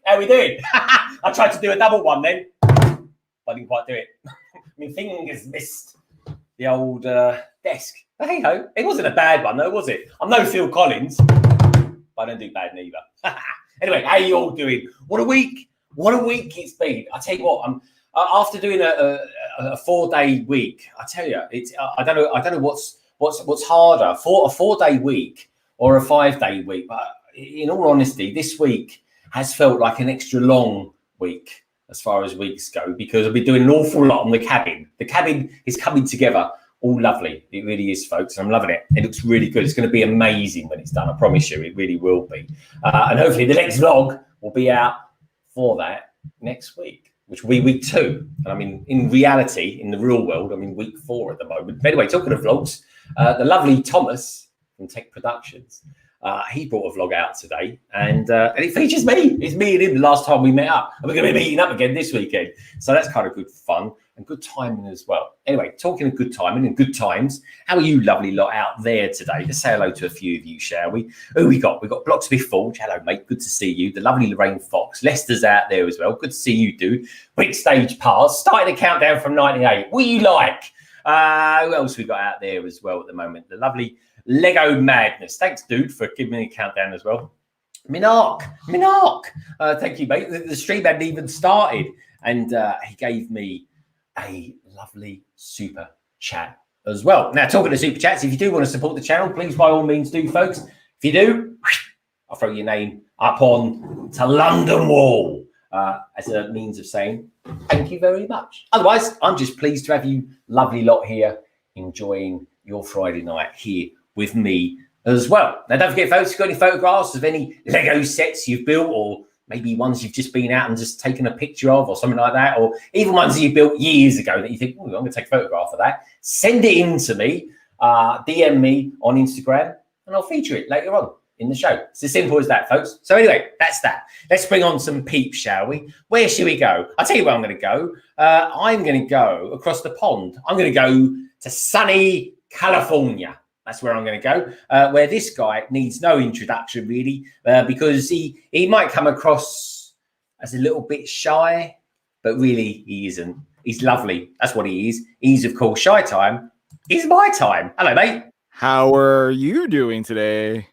How we doing? I tried to do a double one then. I didn't quite do it. My fingers missed the old desk. But hey ho, it wasn't a bad one though, was it? I'm no Phil Collins, but I don't do bad neither. Anyway, how you all doing? What a week! What a week it's been. I tell you what, I'm after doing a 4-day week. I tell you, it's I don't know what's harder, a 4-day week or a 5-day week. But in all honesty, this week has felt like an extra long week as far as weeks go, because I've been doing an awful lot on the cabin. The cabin is coming together all lovely. It really is, folks. I'm loving it. It looks really good. It's going to be amazing when it's done. I promise you, it really will be. And hopefully the next vlog will be out for that next week, which will be week 2. And I mean, in reality, in the real world, I'm in week 4 at the moment. But anyway, talking of vlogs, the lovely Thomas from Tek Productions, he brought a vlog out today, and it features me. It's me and him the last time we met up, and we're going to be meeting up again this weekend. So that's kind of good fun and good timing as well. Anyway, talking of good timing and good times, how are you lovely lot out there today? Let's say hello to a few of you, shall we? Who we got? We've got Bloxby Forge. Hello, mate. Good to see you. The lovely Lorraine Fox. Lester's out there as well. Good to see you, dude. Quick stage pass. Starting the countdown from 98. What you like? Who else we got out there as well at the moment? The lovely Lego Madness. Thanks, dude, for giving me a countdown as well. Minark. Thank you, mate. The stream hadn't even started, and he gave me a lovely super chat as well. Now, talking to super chats, if you do want to support the channel, please, by all means, do, folks. If you do, I'll throw your name up on to London Wall as a means of saying thank you very much. Otherwise, I'm just pleased to have you lovely lot here enjoying your Friday night here with me as well. Now, don't forget, folks, if you've got any photographs of any Lego sets you've built, or maybe ones you've just been out and just taken a picture of or something like that, or even ones that you built years ago that you think, oh, I'm going to take a photograph of that, send it in to me, DM me on Instagram, and I'll feature it later on in the show. It's as simple as that, folks. So anyway, that's that. Let's bring on some peeps, shall we? Where should we go? I'll tell you where I'm going to go. I'm going to go across the pond. I'm going to go to sunny California. That's where I'm going to go, where this guy needs no introduction, really, because he might come across as a little bit shy, but really he isn't. He's lovely. That's what he is. He's, of course, ShyTime is my time. Hello, mate. How are you doing today?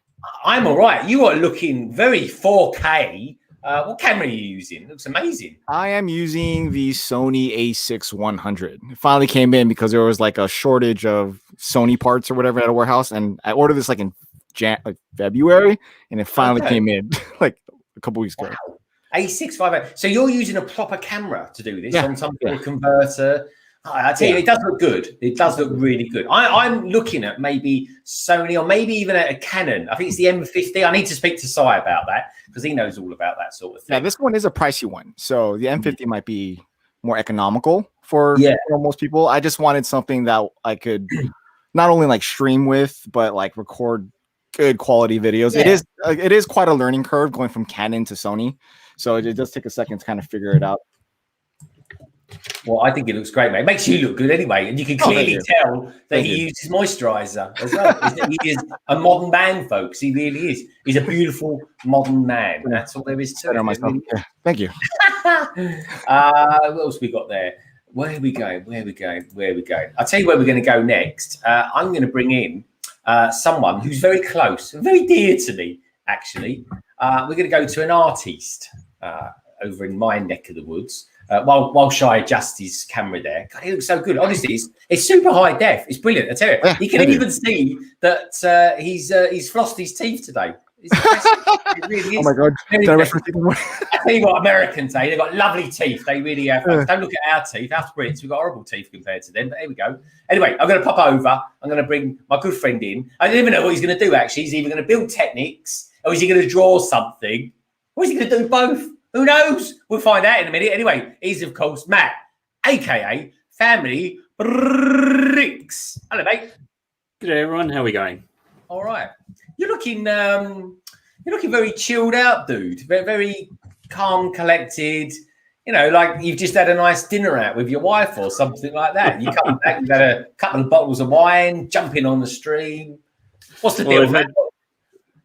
I'm all right. You are looking very 4K. What camera are you using? It looks amazing. I am using the Sony A6-100. It finally came in because there was like a shortage of Sony parts or whatever at a warehouse, and I ordered this like in February, and it finally came in like a couple weeks ago. Wow. A6-58. So you're using a proper camera to do this on some sort of converter. I tell you, it does look good. It does look really good. I'm looking at maybe Sony or maybe even a Canon. I think it's the M50. I need to speak to Si about that because he knows all about that sort of thing. Yeah, this one is a pricey one. So the M50 might be more economical for most people. I just wanted something that I could not only like stream with, but like record good quality videos. Yeah. It is quite a learning curve going from Canon to Sony. So it does take a second to kind of figure it out. Well, I think it looks great, mate. It makes you look good anyway. And you can clearly tell that he uses moisturizer as well. He is a modern man, folks. He really is. He's a beautiful modern man. That's all there is to it. Yeah. Thank you. What else we got there? Where are we going? I'll tell you where we're going to go next. I'm going to bring in someone who's very close, very dear to me, actually. We're going to go to an artiste over in my neck of the woods. while Shy adjusts his camera there. God, he looks so good. Honestly, it's super high def. It's brilliant. I tell you, you can even see that he's flossed his teeth today. It really is. Oh my God! I tell you what, Americans, they've got lovely teeth. They really have. Don't look at our teeth. Our Brits, we've got horrible teeth compared to them. But here we go. Anyway, I'm going to pop over. I'm going to bring my good friend in. I don't even know what he's going to do. Actually, he's either going to build Technics, or is he going to draw something, or is he going to do both? Who knows? We'll find out in a minute. Anyway, he's of course Matt, aka Family Bricks. Hello, mate. G'day, everyone. How are we going? All right. You're looking very chilled out, dude. Very, very calm, collected. You know, like you've just had a nice dinner out with your wife or something like that. You come back, you've had a couple of bottles of wine, jumping on the stream. What's the deal, man?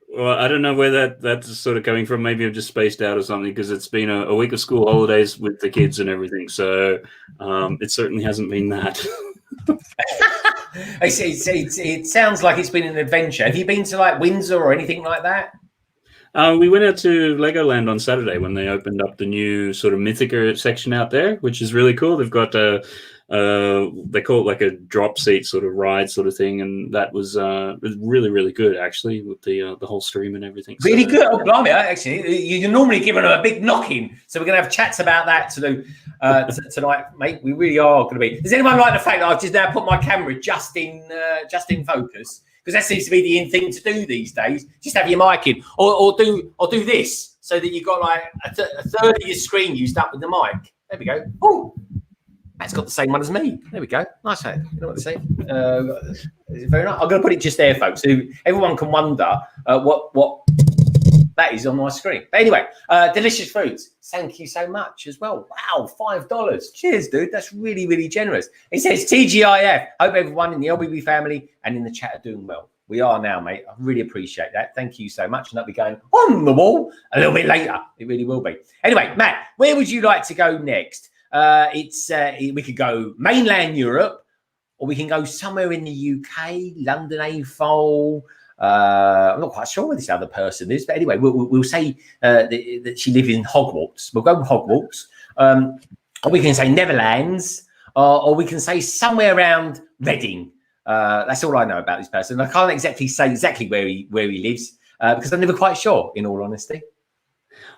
Well, I don't know where that's sort of coming from. Maybe I'm just spaced out or something because it's been a week of school holidays with the kids and everything. So it certainly hasn't been that. It sounds like it's been an adventure. Have you been to like Windsor or anything like that? We went out to Legoland on Saturday when they opened up the new sort of Mythica section out there, which is really cool. They've got they call it like a drop seat sort of ride sort of thing, and that was really, really good actually with the whole stream and everything. Really good. Oh, blimey! Actually, you're normally giving them a big knocking, so we're going to have chats about that tonight, mate. We really are going to be. Does anyone like the fact that I've just now put my camera just in focus? Because that seems to be the in thing to do these days. Just have your mic in, or do this so that you've got like a third of your screen used up with the mic. There we go. Oh. That's got the same one as me. There we go. Nice. You know what to say? Very nice. I'm going to put it just there, folks, so everyone can wonder what that is on my screen. But anyway, delicious foods. Thank you so much as well. Wow, $5. Cheers, dude. That's really, really generous. It says TGIF. Hope everyone in the LBB family and in the chat are doing well. We are now, mate. I really appreciate that. Thank you so much. And that'll be going on the wall a little bit later. It really will be. Anyway, Matt, where would you like to go next? We could go mainland Europe, or we can go somewhere in the UK, London A4. I'm not quite sure where this other person is, but anyway, we'll say that she lives in Hogwarts. We'll go with Hogwarts, or we can say Netherlands, or we can say somewhere around Reading. That's all I know about this person. I can't exactly say where he lives because I'm never quite sure, in all honesty.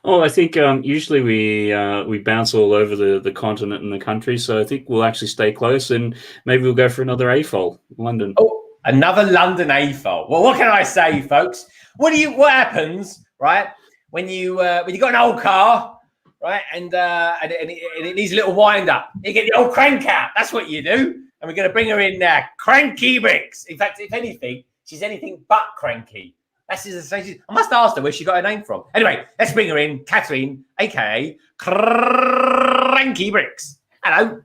Oh, I think usually we bounce all over the continent and the country, so I think we'll actually stay close and maybe we'll go for another AFOL, London. Oh, another London AFOL. Well, what can I say, folks? What happens, right, when you got an old car, right, and it needs a little wind up? You get the old crank out. That's what you do. And we're going to bring her in now, Cranky Bricks. In fact, if anything, she's anything but cranky. I must ask her where she got her name from. Anyway, let's bring her in, Catherine, aka Cranky Bricks. Hello.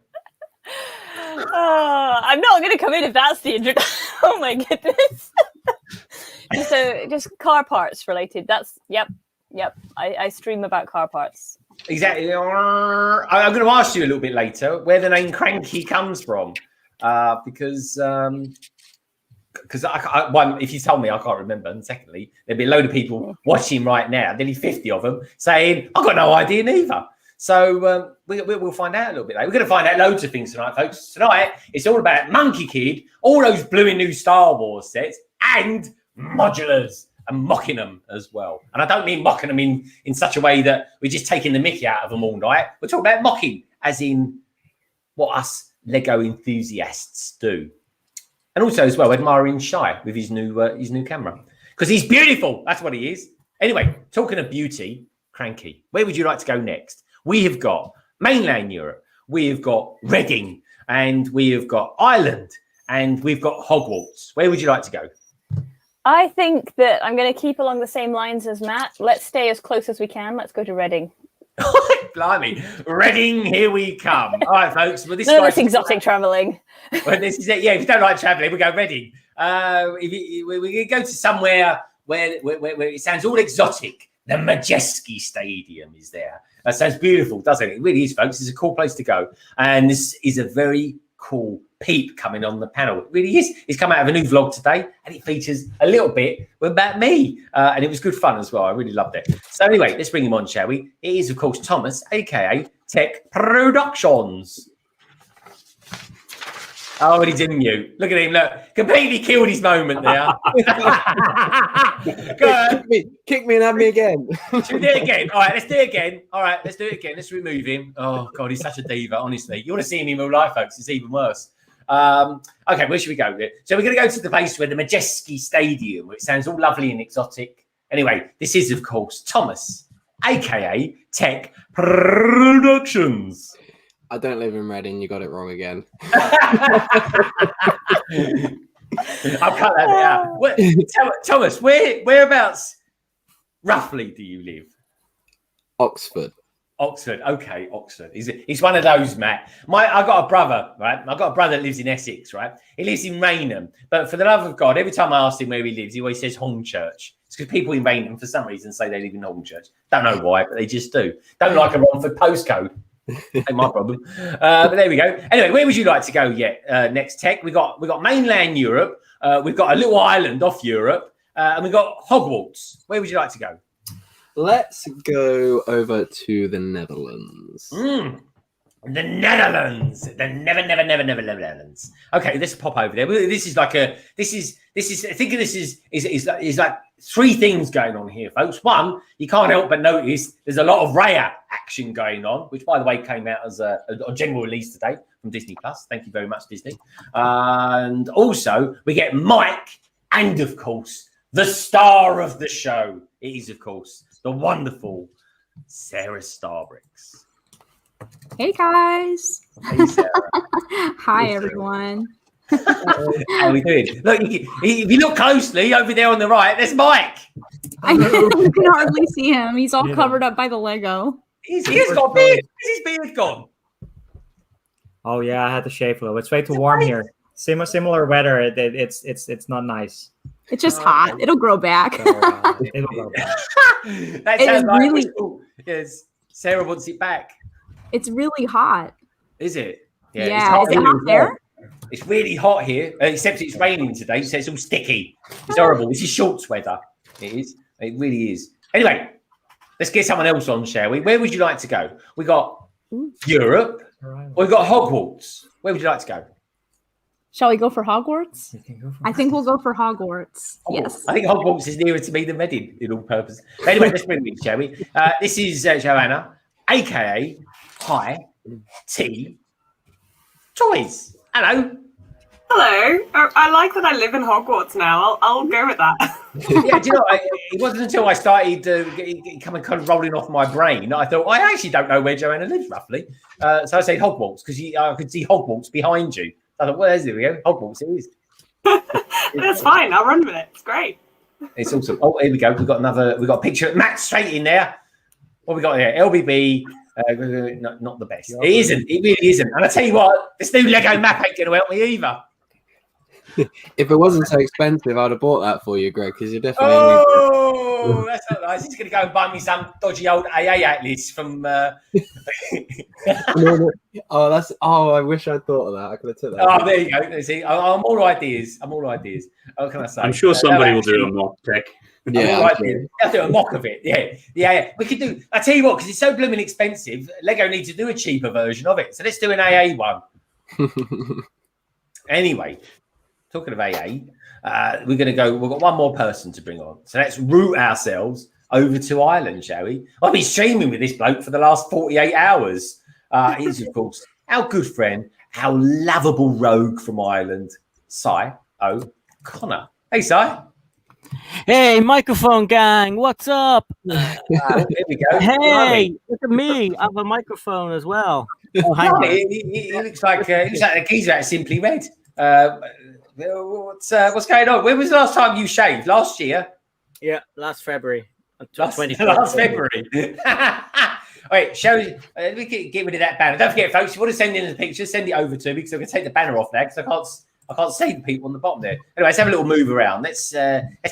I'm not going to come in if that's the introduction. Oh my goodness. just car parts related. That's yep. I stream about car parts. Exactly. I'm going to ask you a little bit later where the name Cranky comes from, because if you told me, I can't remember. And secondly, there'd be a load of people watching right now, nearly 50 of them, saying, I've got no idea neither. So we'll find out a little bit later. We're going to find out loads of things tonight, folks. Tonight, it's all about Monkey Kid, all those blooming new Star Wars sets, and modulars, and mocking them as well. And I don't mean mocking them in such a way that we're just taking the mickey out of them all night. We're talking about mocking, as in what us Lego enthusiasts do. And also as well, admiring Shy with his new camera. Because he's beautiful. That's what he is. Anyway, talking of beauty, Cranky, where would you like to go next? We have got mainland Europe. We have got Reading. And we have got Ireland. And we've got Hogwarts. Where would you like to go? I think that I'm going to keep along the same lines as Matt. Let's stay as close as we can. Let's go to Reading. Blimey, Reading, here we come. All right, folks. Well, this is exotic travelling. Well, this is it. Yeah, if you don't like travelling, we go Reading. We go to somewhere where it sounds all exotic. The Majeski Stadium is there. That sounds beautiful, doesn't it? It really is, folks. It's a cool place to go. And this is a very cool peep coming on the panel. It really is. He's come out of a new vlog today, and it features a little bit about me. And it was good fun as well. I really loved it. So anyway, let's bring him on, shall we? It is, of course, Thomas, a.k.a. Tek Productions. Oh, he's in mute. Look at him. Look, completely killed his moment there. Go on. Kick me and have me again. Should we do it again? All right, let's do it again. All right, let's do it again. Let's remove him. Oh, God, he's such a diva, honestly. You want to see him in real life, folks. It's even worse. Okay, where should we go? So we're going to go to the place where the Majeski Stadium, where it sounds all lovely and exotic. Anyway, this is, of course, Thomas, a.k.a. Tek Productions. I don't live in Reading. You got it wrong again. I'll cut that bit out. Thomas, whereabouts roughly do you live? Oxford. Oxford. Okay, Oxford. He's one of those, Matt. I got a brother, right? I've got a brother that lives in Essex, right? He lives in Rainham. But for the love of God, every time I ask him where he lives, he always says Hornchurch. It's because people in Rainham, for some reason, say they live in Hornchurch. Don't know why, but they just do. Don't like a Romford postcode. Ain't my problem. But there we go. Anyway, where would you like to go next, Tek? We got mainland Europe. We've got a little island off Europe. And we've got Hogwarts. Where would you like to go? Let's go over to the Netherlands. The Netherlands. The never Netherlands. Okay, let's pop over there. This is like I think this is like three things going on here, folks. One, you can't help but notice there's a lot of Raya action going on, which, by the way, came out as a general release today from Disney Plus. Thank you very much, Disney. And also, we get Mike and, of course, the star of the show. It is, of course, the wonderful SaraStarBricks. Hey, guys. Hey, Sarah. Hi, everyone. How are we doing? Look, if you look closely over there on the right, there's Mike. I can hardly see him. He's all covered up by the Lego. He's got a beard. Where's his beard gone? Oh yeah, I had to shave a little. It's way too warm here. Similar weather. It's not nice. It's just hot. It'll grow back. So, it'll go back. That It sounds is like really- yes. Sarah wants it back. It's really hot. Is it? Yeah. It's Is it hot there? It's really hot here, except it's raining today, so it's all sticky. It's horrible. This is shorts weather. It is. It really is. Anyway, let's get someone else on, shall we? Where would you like to go? We got Europe. Or we got Hogwarts. Where would you like to go? Shall we go for Hogwarts? Go I think we'll go for Hogwarts. Hogwarts. Yes. I think Hogwarts is nearer to me than Reading in all purpose. But anyway, let's bring it in, shall we? This is Joanna, a.k.a. HighTeaToys. Hello. Hello. I like that I live in Hogwarts now. I'll go with that. Yeah, do you know, it wasn't until I started coming kind of rolling off my brain, I thought, I actually don't know where Joanna lives roughly. So I said Hogwarts because I could see Hogwarts behind you. I thought, well, there we go. Hogwarts it is. That's fine. I'll run with it. It's great. It's awesome. Oh, here we go. We've got a picture. Matt straight in there. What we got here? LBB. Not the best. It isn't. It really isn't. And I tell you what, this new Lego map ain't going to help me either. If it wasn't so expensive, I'd have bought that for you, Greg, because you're definitely. Oh, that's not nice. He's going to go and buy me some dodgy old AA atlas from. Oh, I wish I'd thought of that. I could have took that. Oh, there you go. See, I'm all ideas. What can I say? I'm sure somebody will do a mock Tech. Yeah, I'll do a mock of it. Yeah. We could do. I tell you what, because it's so blooming expensive, Lego needs to do a cheaper version of it. So let's do an AA one. Anyway, talking of AA, we're going to go. We've got one more person to bring on. So let's root ourselves over to Ireland, shall we? I've been streaming with this bloke for the last 48 hours. He's, of course, our good friend, our lovable rogue from Ireland, Cy O'Connor. Hey, Cy. Hey, microphone gang, what's up? Here we go. Hey, look at me. I have a microphone as well. Oh, hang on. He looks like a geezer at Simply Red. What's going on? When was the last time you shaved? Last year? Yeah, last February. Last February. Wait, let me get rid of that banner. Don't forget, folks, if you want to send in the picture, send it over to me because I'm going to take the banner off there because I can't see the people on the bottom there. Anyway, let's have a little move around. Let's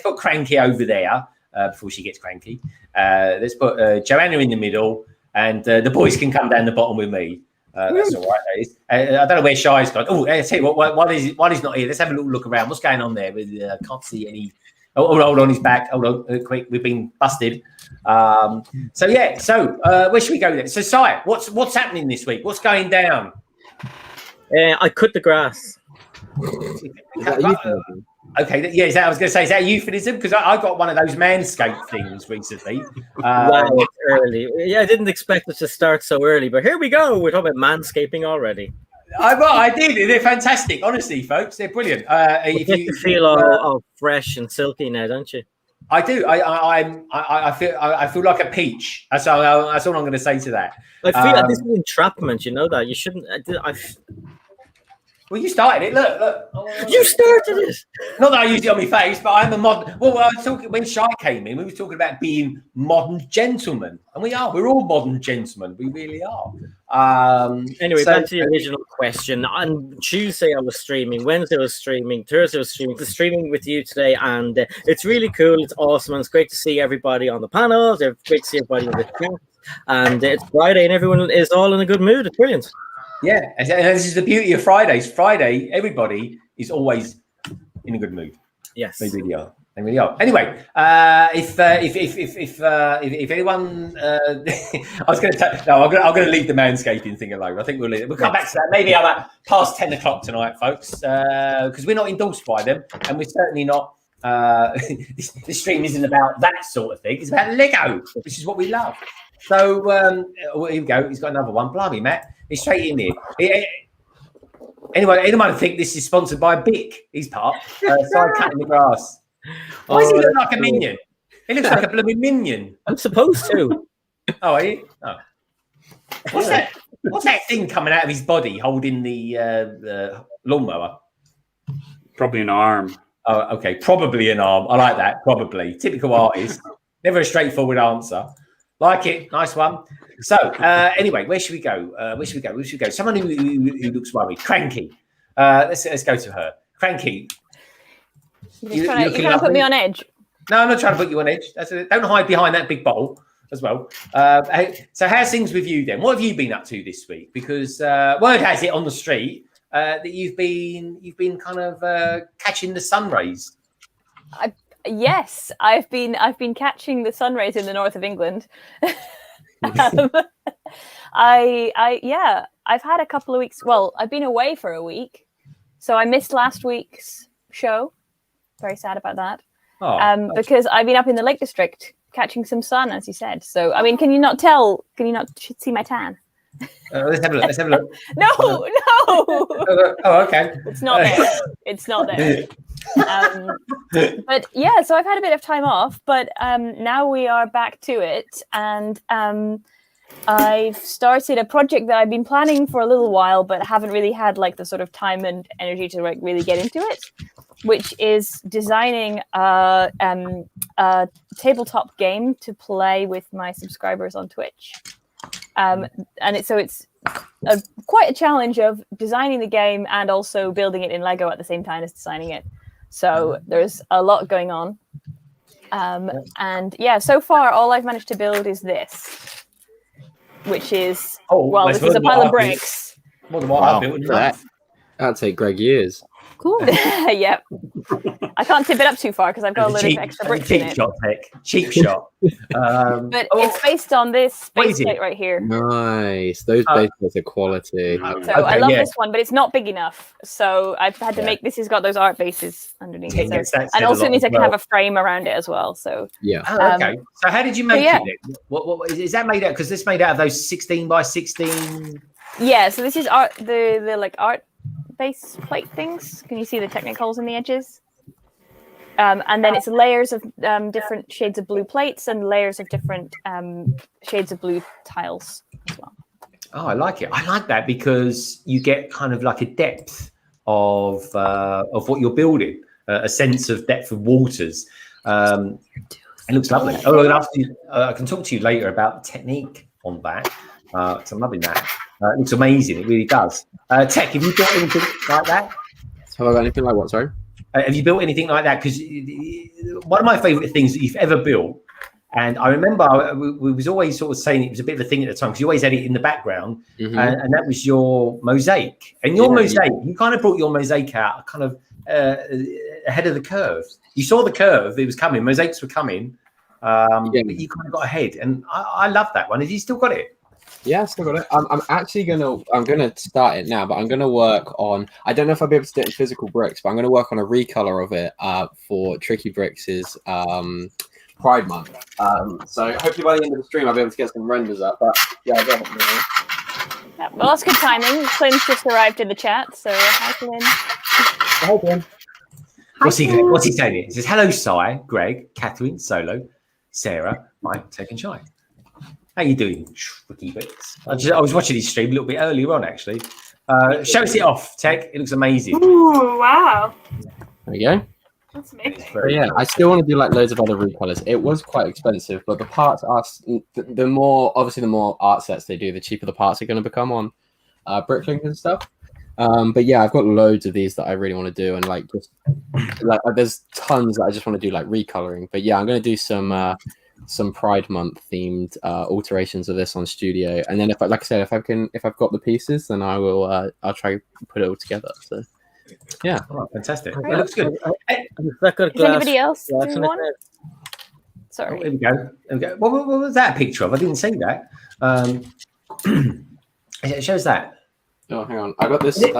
put Cranky over there before she gets cranky. Let's put Joanna in the middle, and the boys can come down the bottom with me. That's all right. That is. I don't know where Shy's gone. Oh, I tell you what, while he's not here, let's have a little look around. What's going on there? I can't see any Oh, hold on, he's back. Hold on, quick, we've been busted. So where should we go then? So, Si, what's happening this week? What's going down? I cut the grass. Okay, yeah, I was going to say, is that a euphemism? Because I got one of those manscaped things recently. Wow, it's early. Yeah, I didn't expect it to start so early, but here we go. We're talking about manscaping already. I did. They're fantastic, honestly, folks. They're brilliant. You feel all fresh and silky now, don't you? I do. I feel like a peach. That's all I'm going to say to that. I feel this is entrapment. You know that you shouldn't. Well, you started it. Look. You started it. Not that I used it on my face, but I'm a modern. Well, I was talking when Shy came in. We were talking about being modern gentlemen, and we are. We're all modern gentlemen. We really are. Anyway, back to the original question. On Tuesday, I was streaming. Wednesday, I was streaming. Thursday, I was streaming. I'm streaming with you today, and it's really cool. It's awesome, and it's great to see everybody on the panels. It's great to see everybody in the chat. And it's Friday, and everyone is all in a good mood. It's brilliant. Yeah, and this is the beauty of Fridays. Friday, everybody is always in a good mood. Yes, they really are. They really are. Anyway, if anyone, I was going to I'm going to leave the manscaping thing alone. I think we'll come back to that. Maybe about past 10 o'clock tonight, folks, because we're not endorsed by them, and we're certainly not. This stream isn't about that sort of thing. It's about Lego, which is what we love. So here we go. He's got another one. Blimey, Matt. He's straight in here. Anyway, anyone think this is sponsored by Bic? He's part. Side cutting the grass. Why does he look like a minion? He looks like a blooming minion. I'm supposed to. Oh, are you? Oh. What's that? What's that thing coming out of his body holding the lawnmower? Probably an arm. Oh, okay. Probably an arm. I like that. Probably. Typical artist. Never a straightforward answer. Like it. Nice one. So, anyway, where should we go? Where should we go? Someone who looks worried. Cranky. Let's go to her. Cranky. You're trying to put me on edge. No, I'm not trying to put you on edge. Don't hide behind that big bottle as well. So how's things with you then? What have you been up to this week? Because word has it on the street that you've been kind of catching the sun rays. Yes, I've been catching the sun rays in the north of England. I've had a couple of weeks. Well, I've been away for a week, so I missed last week's show. Very sad about that. Because I've been up in the Lake District catching some sun, as you said. So, I mean, can you not tell? Can you not see my tan? Let's have a look. No. Oh, okay. It's not there. It's not there. But yeah, so I've had a bit of time off, but now we are back to it, and I've started a project that I've been planning for a little while, but haven't really had like the sort of time and energy to like really get into it, which is designing a tabletop game to play with my subscribers on Twitch. And it's quite a challenge of designing the game and also building it in Lego at the same time as designing it. So there's a lot going on. And yeah, so far all I've managed to build is this, which is this is a pile of bricks. More than what I've built. That'd take Greg years. Cool. Yep. I can't tip it up too far because I've got a load of extra bricks in it. Cheap shot. But it's based on this space plate right here. Nice. Those base plates are quality. So I love this one, but it's not big enough. So I've had to make this. Has got those art bases underneath it. So, and also means I can have a frame around it as well. So yeah. Okay. So how did you make it then? What is that made out? Because this made out of those 16 by 16. Yeah. So this is art. The like art base plate things. Can you see the Technic holes in the edges? And then it's layers of different shades of blue plates and layers of different shades of blue tiles as well. Oh, I like it. I like that because you get kind of like a depth of what you're building, a sense of depth of waters. It looks lovely. I can talk to you later about the technique on that. So I'm loving that. It looks amazing. It really does. Tek, have you built anything like that? Have I got anything like what? Sorry. Have you built anything like that? Because one of my favourite things that you've ever built, and I remember we was always sort of saying it was a bit of a thing at the time because you always had it in the background, and that was your mosaic. And your mosaic, you kind of brought your mosaic out kind of ahead of the curve. You saw the curve; it was coming. Mosaics were coming, but you kind of got ahead, and I love that one. Have you still got it? Yeah, still got it. I'm actually gonna start it now, but I'm gonna work on. I don't know if I'll be able to do it in physical bricks, but I'm gonna work on a recolor of it for Tricky Bricks' Pride Month. So hopefully by the end of the stream I'll be able to get some renders up. But yeah, I don't know. Yeah, well, that's good timing. Clint's just arrived in the chat, so hi, Clint. Hi, Clint. What's he saying here? He says, hello, Si, Greg, Catherine, Solo, Sarah, Mike, Tek and Shy. How you doing, Tricky Bricks? I was watching his stream a little bit earlier on, actually. Show us it off, Tek. It looks amazing. Ooh, wow. There you go. That's amazing. But yeah, I still want to do like loads of other recolors. It was quite expensive, but the parts are the more art sets they do, the cheaper the parts are going to become on Bricklink and stuff. But yeah, I've got loads of these that I really want to do, and like just like there's tons that I just want to do like recoloring. But yeah, I'm going to do some Pride Month themed alterations of this on Studio, and then if I've got the pieces, then I'll try to put it all together. So. Yeah, fantastic. It looks good. Does anybody else do one? Sorry. Oh, here we go. What was that a picture of? I didn't see that. It shows that. Oh, hang on. I got this. Is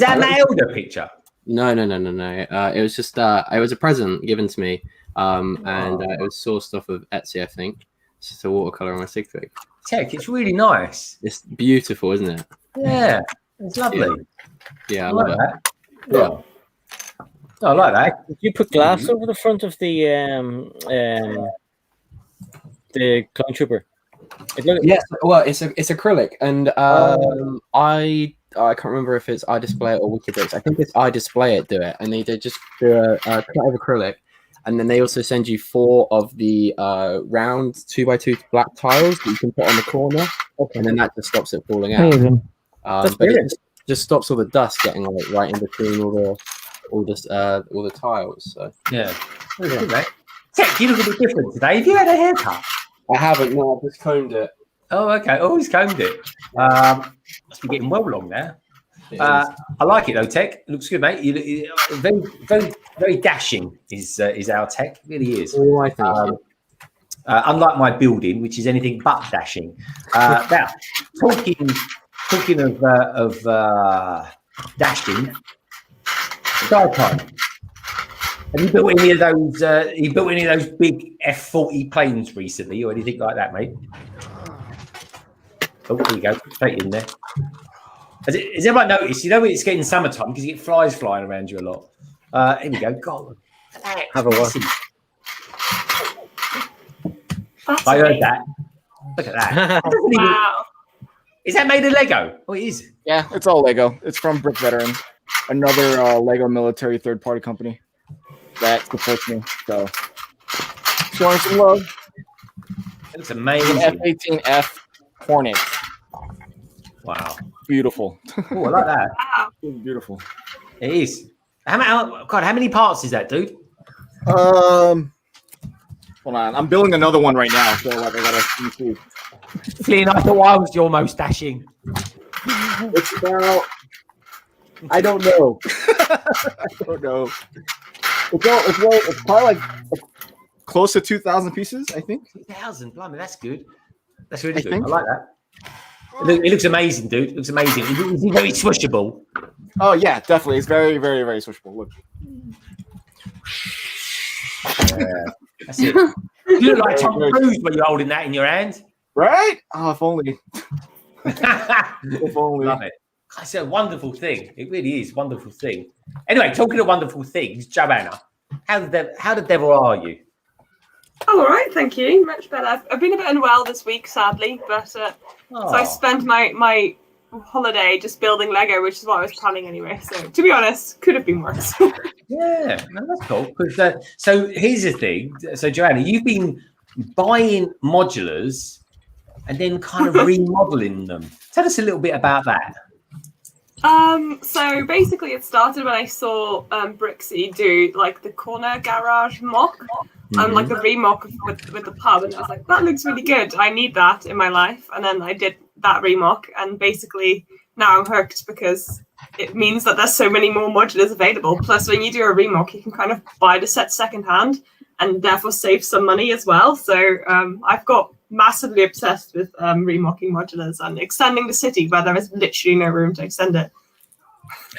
that an Elder picture? No. It was just it was a present given to me, and it was sourced off of Etsy, I think. It's just a watercolor on my sig fig. Tek, it's really nice. It's beautiful, isn't it? Yeah, it's lovely. Yeah, I like love that. Yeah. I like that. Did you put glass over the front of the Clone Trooper? Yes, well, it's acrylic, and I can't remember if it's iDisplay It or Wikibricks. I think it's iDisplay It do it, and they just do a cut of acrylic, and then they also send you 4 of the round 2x2 black tiles that you can put on the corner, and then that just stops it falling out. But it just stops all the dust getting like right in between all the tiles. So yeah. Tek, you look a bit different today. Have you had a haircut? I haven't. No, I've just combed it. Oh, okay. Oh, he's combed it. Must be getting well long now. I like it though, Tek. It looks good, mate. You very, very, very dashing. Is our Tek? It really is. Oh, I think. Unlike my building, which is anything but dashing. Now, talking of dashing, ShyTime. Have you built any of those? Big F-40 planes recently, or anything like that, mate? Oh, there you go, straight in there. Has everyone noticed? You know when it's getting summertime because you get flies flying around you a lot. Here we go. God, have a watch. I heard that. Look at that. Wow. Is that made of Lego? Oh, it is. Yeah, it's all Lego. It's from Brick Veteran, another Lego military third-party company that supports me. So, showing some love. It looks amazing. F-18F Hornet. Wow. Beautiful. Oh, I like that. It's beautiful. It is. How many parts is that, dude? Hold on. I'm building another one right now, so like I gotta see. Flynn, I thought I was your most dashing. It's about. I don't know. I don't know. It's probably like close to 2,000 pieces, I think. 2,000, blimey, that's good. That's really good. I like that. It looks amazing, dude. It looks amazing. Is it very swishable? Oh yeah, definitely. It's very, very, very swishable. Look. Yeah, that's it. You look like Tom Cruise when you're holding that in your hand. Right? Oh, if only. If only. Love it. It's a wonderful thing. It really is a wonderful thing. Anyway, talking of wonderful things, Joanna, how the devil are you? All right, thank you. Much better. I've been a bit unwell this week, sadly, but so I spent my holiday just building Lego, which is what I was planning anyway. So to be honest, could have been worse. Yeah, no, that's cool. So here's the thing. So Joanna, you've been buying modulars and then kind of remodeling them. Tell us a little bit about that. So basically it started when I saw Brixie do like the corner garage mock and like the remock with the pub, and I was like, that looks really good. I need that in my life. And then I did that remock, and basically now I'm hooked because it means that there's so many more modulars available. Plus, when you do a remodel, you can kind of buy the set secondhand and therefore save some money as well. So I've got massively obsessed with remocking modulars and extending the city where there is literally no room to extend it.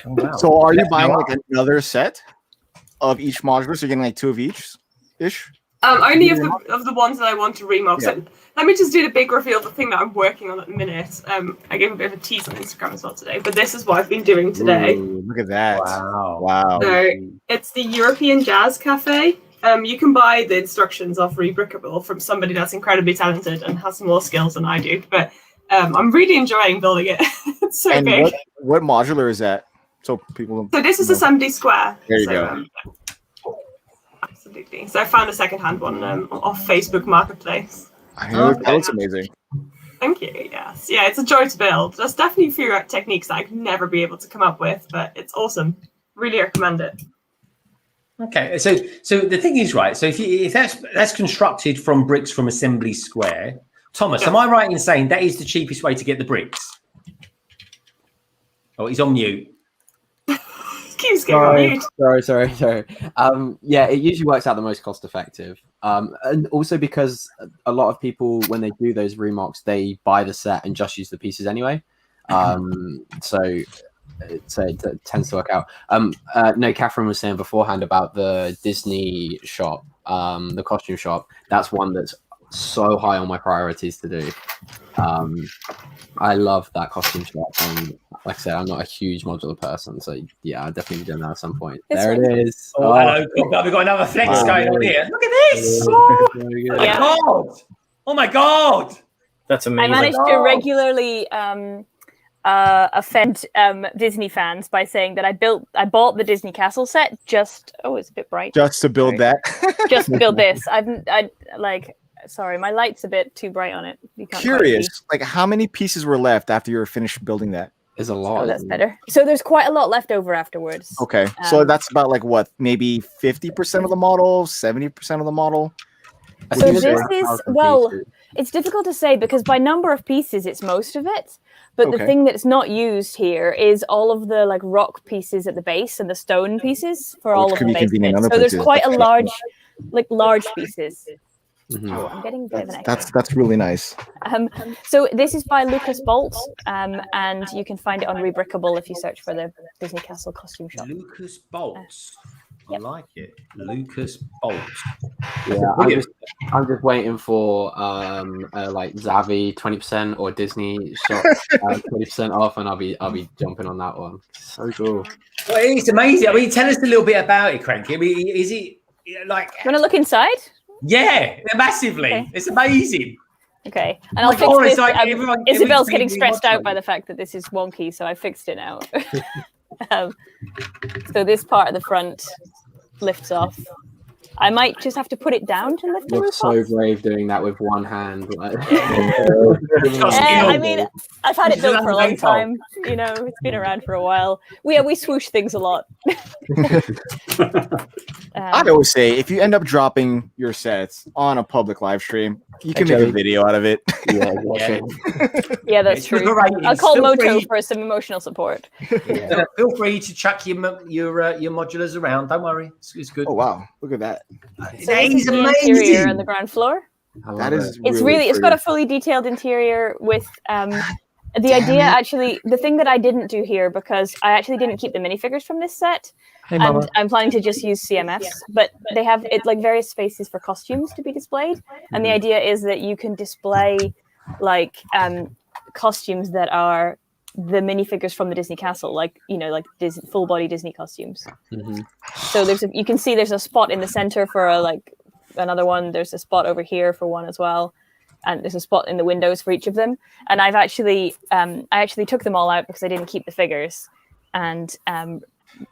Oh, wow. So are you buying like another set of each modular? So you're getting like 2 of each ish? Only of the ones that I want to remock. So let me just do the big reveal of the thing that I'm working on at the minute. I gave a bit of a tease on Instagram as well today, but this is what I've been doing today. Ooh, look at that. Wow. So it's the European Jazz Cafe. You can buy the instructions of Rebrickable from somebody that's incredibly talented and has more skills than I do. But I'm really enjoying building it. It's so big. What modular is that? So people. So this is Assembly Square. There you go. Absolutely. So I found a secondhand one off Facebook Marketplace. That looks amazing. Thank you. Yes. Yeah, it's a joy to build. There's definitely a few techniques that I'd never be able to come up with, but it's awesome. Really recommend it. Okay, so the thing is, right, so if that's constructed from bricks from Assembly Square, Thomas, am I right in saying that is the cheapest way to get the bricks? Oh, he's on mute. Keeps getting on mute. Sorry. Yeah, it usually works out the most cost effective. And also because a lot of people, when they do those remocks, they buy the set and just use the pieces anyway. So it tends to work out. No, Catherine was saying beforehand about the Disney shop, the costume shop. That's one that's so high on my priorities to do. I love that costume shop, and like I said, I'm not a huge modular person, so yeah, I'll definitely be doing that at some point. There it is. Oh, hello. We've got another flex going on here. Look at this. Oh my god! Oh my god! That's amazing. I managed to regularly offend Disney fans by saying that I bought the Disney Castle set just it's a bit bright. Just to build that. Just to build this. Sorry, my light's a bit too bright on it. You can't Curious, like how many pieces were left after you were finished building that? There's a lot. Oh, that's better. So there's quite a lot left over afterwards. Okay, so that's about like what, maybe 50% of the model, 70% of the model? So this is, well, it's difficult to say because by number of pieces, it's most of it. But the thing that's not used here is all of the like rock pieces at the base and the stone pieces for all of the base bits. So there's quite a large pieces. Mm-hmm. Oh, I'm getting a bit of an echo. That's really nice. So this is by Lucas Bolt, and you can find it on Rebrickable if you search for the Disney Castle costume shop. Lucas Bolt. I like it. Lucas Bolt. Yeah, I'm just waiting for like Zavi 20% or Disney shop 20% off, and I'll be jumping on that one. So cool. Well, it's amazing. I mean, tell us a little bit about it, Cranky. I mean, is it like? You want to look inside? Yeah, massively. Okay. It's amazing. Okay, and I'll fix this. Like Isabel's getting stressed out by the fact that this is wonky, so I fixed it now. So this part of the front lifts off. I might just have to put it down to lift the roof off. You're so brave doing that with one hand. Like. I mean, I've had it built for a long time. You know, it's been around for a while. We swoosh things a lot. I'd always say if you end up dropping your sets on a public live stream, you can make a video out of it. Yeah, that's true. I'll call Moto for some emotional support. Yeah. Feel free to chuck your modulars around. Don't worry, it's good. Oh wow, look at that! So that is amazing. Interior on the ground floor. That is. It's got a fully detailed interior with the idea. Actually, the thing that I didn't do here because I actually didn't keep the minifigures from this set. And I'm planning to just use CMFs, but they have like various spaces for costumes to be displayed. And the idea is that you can display like costumes that are the minifigures from the Disney Castle, like full body Disney costumes. Mm-hmm. So you can see there's a spot in the center for another one. There's a spot over here for one as well, and there's a spot in the windows for each of them. And I've actually I actually took them all out because I didn't keep the figures, and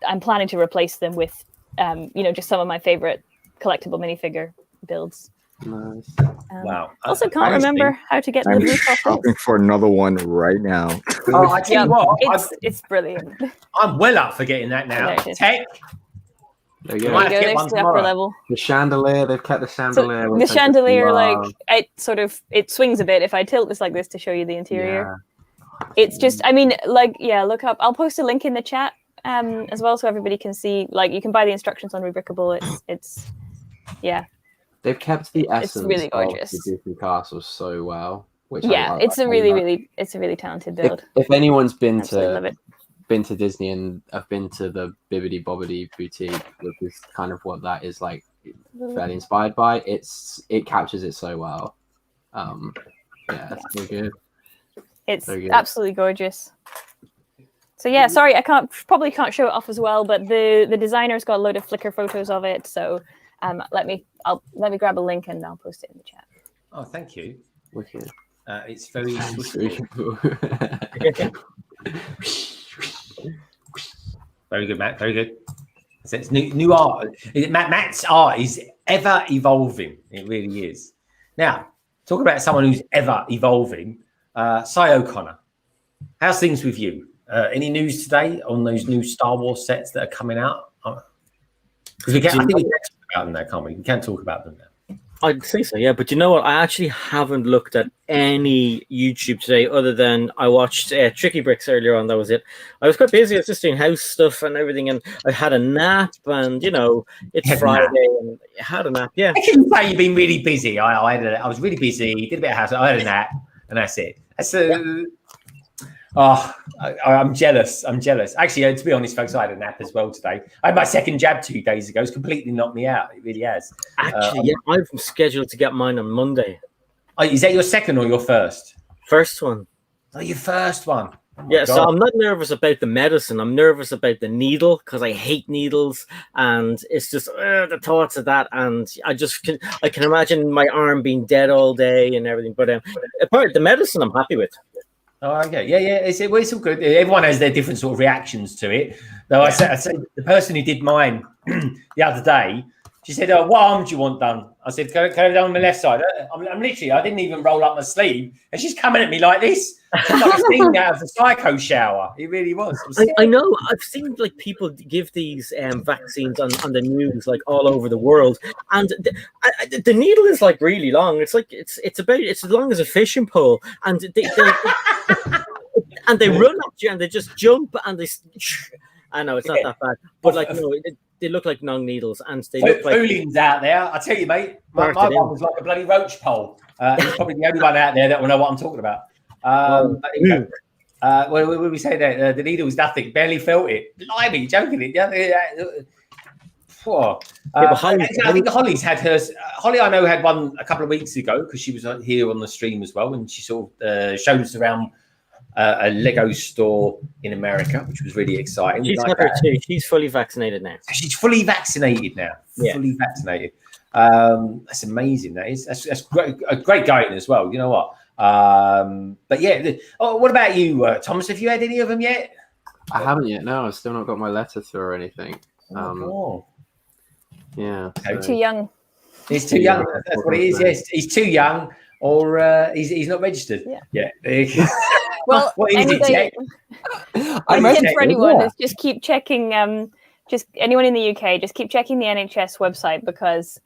I'm planning to replace them with, just some of my favorite collectible minifigure builds. Nice. Wow. Also, can't remember how to get the roof off. I'm shopping for another one right now. Oh, I tell you what, it's brilliant. I'm well up for getting that now. Tech. There you go. There's the upper level. The chandelier, they've kept the chandelier. So the chandelier, it swings a bit. If I tilt this like this to show you the interior. it's just, I mean, like, yeah, look up. I'll post a link in the chat as well, so everybody can see. Like, you can buy the instructions on Rebrickable. It's yeah. They've kept the essence really of gorgeous. the Goofy Castle so well. Which Yeah, it's a really talented build. If anyone's been Absolutely love it. to Disney and have been to the Bibbidi Bobbidi boutique, which is kind of what that is like, fairly inspired by, it captures it so well. Yeah, it's so good. It's so good. absolutely gorgeous. So yeah, sorry, I probably can't show it off as well, but the designer's got a load of Flickr photos of it. So let me grab a link and I'll post it in the chat. Oh, thank you. Wicked. It's very very good, Matt. Very good. So it's new art. Matt's art is ever evolving. It really is. Now, talk about someone who's ever evolving. Cy O'Connor, how's things with you? Any news today on those new Star Wars sets that are coming out? Because I think we can talk about them now, can't we? We can talk about them now. I'd say so, yeah. But you know what? I actually haven't looked at any YouTube today other than I watched Tricky Bricks earlier on. That was it. I was quite busy. I was just doing house stuff and everything. And I had a nap and, it's Friday and I had a nap, yeah. I can say you've been really busy. I was really busy, did a bit of house. I had a nap and that's it. I'm jealous. Actually, to be honest, folks, I had a nap as well today. I had my second jab 2 days ago. It's completely knocked me out. It really has. Actually, I'm scheduled to get mine on Monday. Is that your second or your first? First one. Oh, your first one. Oh yeah, God. So I'm not nervous about the medicine. I'm nervous about the needle because I hate needles, and it's just the thoughts of that. And I can imagine my arm being dead all day and everything. But apart the medicine, I'm happy with. Oh, okay. Yeah. It's all good. Everyone has their different sort of reactions to it. Though I said the person who did mine the other day, she said, what arm do you want done? I said, can I have it done on my left side? I'm literally, I didn't even roll up my sleeve. And she's coming at me like this. It's like a scene out of the Psycho shower. It really was. I know. I've seen like people give these vaccines on the news, like all over the world. And the needle is like really long. It's like, it's as long as a fishing pole. And and they run up to you and they just jump and they. I know it's not that bad, but like no, they look like long needles and they look like Foolings out there. I tell you, mate, my one was like a bloody roach pole. He's probably the only one out there that will know what I'm talking about. What did we say there? The needle was nothing, barely felt it. Blimey, joking it. I think Holly's had hers. Holly, I know, had one a couple of weeks ago because she was here on the stream as well, and she sort of showed us around a Lego store in America, which was really exciting. She's had her too. She's fully vaccinated now. She's fully vaccinated now. Yeah. Fully vaccinated. That's amazing. That is. That's great. A great going as well. You know what? But yeah. What about you, Thomas? Have you had any of them yet? I haven't yet. No, I've still not got my letter through or anything. Yeah. So. Too young. He's too young. That's what it is. Yes, he's too young, or he's not registered. Yeah. Well, what is it? My tip for anyone is just keep checking. Just anyone in the UK, just keep checking the NHS website because,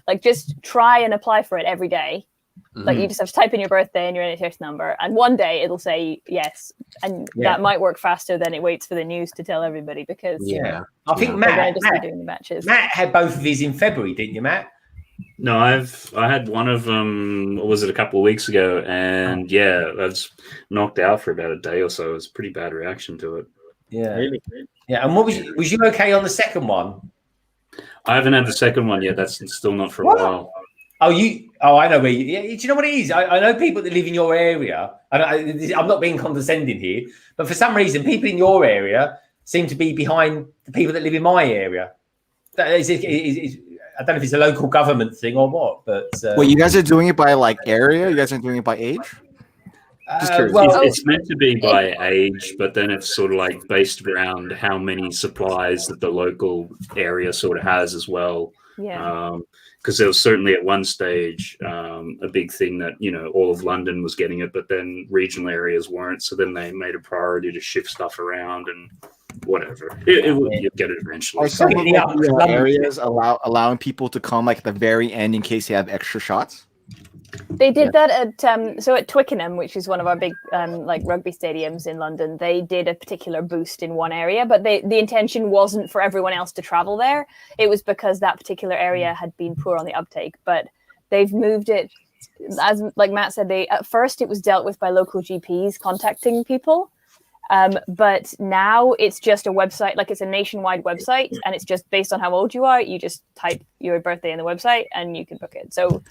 like, just try and apply for it every day. Like, you just have to type in your birthday and your NHS number, and one day it'll say yes, and that might work faster than it waits for the news to tell everybody because I think Matt doing the matches. Matt had both of his in February, didn't you, Matt? No, I had one of them. What was it, a couple of weeks ago? And I was knocked out for about a day or so. It was a pretty bad reaction to it. Yeah, really. Yeah, and what was you okay on the second one? I haven't had the second one yet. That's still not for a while. I know where you. Do you know what it is? I know people that live in your area. I'm not being condescending here, but for some reason, people in your area seem to be behind the people that live in my area. I don't know if it's a local government thing or what, but you guys are doing it by like area? You guys aren't doing it by age? Just curious. It's meant to be by age, but then it's sort of like based around how many supplies that the local area sort of has as well. Yeah. Because there was certainly at one stage a big thing that, all of London was getting it, but then regional areas weren't. So then they made a priority to shift stuff around and whatever. You'll get it eventually. Are some of the areas allowing people to come like at the very end in case they have extra shots? They did that at so at Twickenham, which is one of our big like rugby stadiums in London. They did a particular boost in one area, but the intention wasn't for everyone else to travel there. It was because that particular area had been poor on the uptake. But they've moved it, as like Matt said. At first it was dealt with by local GPs contacting people, but now it's just a website. Like it's a nationwide website, and it's just based on how old you are. You just type your birthday in the website, and you can book it. So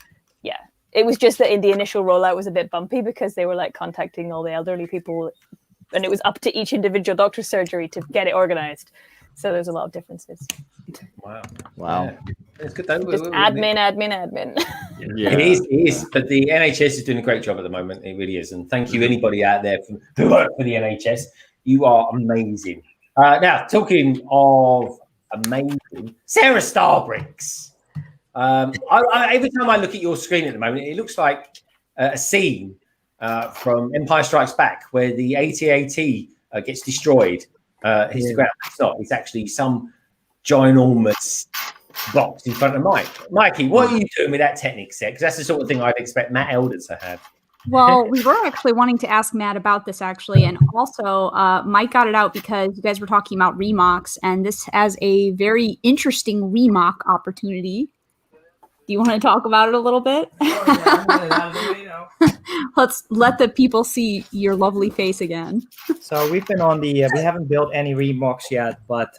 yeah. It was just that in the initial rollout was a bit bumpy because they were like contacting all the elderly people, and it was up to each individual doctor's surgery to get it organized. So there's a lot of differences. Wow. Wow. Yeah. It's good though. Just admin. Yeah. It is. But the NHS is doing a great job at the moment. It really is. And thank you, anybody out there who work for the NHS. You are amazing. Now, talking of amazing, SaraStarBricks. Every time I look at your screen at the moment, it looks like a scene from Empire Strikes Back where the AT-AT gets destroyed, hits the ground. It's not. It's actually some ginormous box in front of Mike. Mikey, what are you doing with that Technic set? Because that's the sort of thing I'd expect Matt Elder to have. Well, we were actually wanting to ask Matt about this, actually. And also, Mike got it out because you guys were talking about remocks, and this has a very interesting remock opportunity. Do you want to talk about it a little bit? Let's let the people see your lovely face again. So we've been on the. We haven't built any remocks yet, but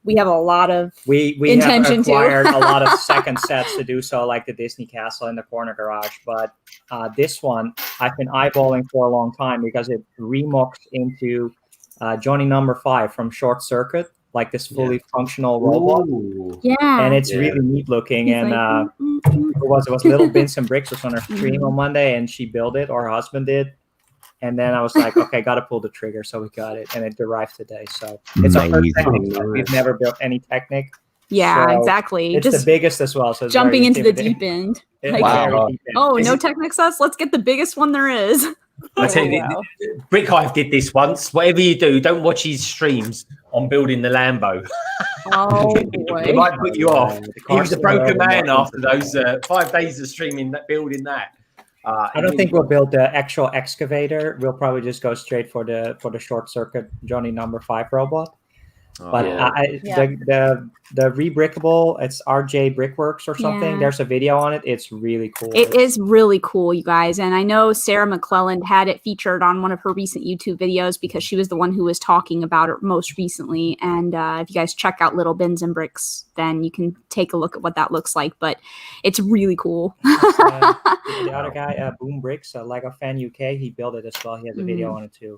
we have a lot of we intention have acquired a lot of second sets to do so, like the Disney Castle in the corner garage. But this one I've been eyeballing for a long time because it remocks into Johnny Number 5 from Short Circuit. Like this fully functional robot. Ooh. Yeah, and it's really neat looking. He's and like, it was Little Vincent Bricks was on her stream on Monday, and she built it, or her husband did. And then I was like, okay, got to pull the trigger, so we got it, and it arrived today. So it's our first Technic. We've never built any Technic. Yeah, so exactly. It's just the biggest as well. So it's jumping into the intimidating. deep end. It's Like, very deep end. oh, no Technic sets? Let's get the biggest one there is. I tell you, Brick Hive did this once. Whatever you do, don't watch his streams on building the Lambo. Oh, boy. It might put you off. He was a broken man Car- after those 5 days of streaming that, building that. I don't think we'll build the actual excavator. We'll probably just go straight for the Short Circuit Johnny Number 5 robot. But the rebrickable, it's RJ Brickworks or something. Yeah. There's a video on it. It's really cool. It is really cool, you guys. And I know Sarah McClelland had it featured on one of her recent YouTube videos because she was the one who was talking about it most recently. And if you guys check out Little Bins and Bricks, then you can take a look at what that looks like. But it's really cool. The other guy, Boom Bricks, Lego Fan UK, he built it as well. He has a video on it too.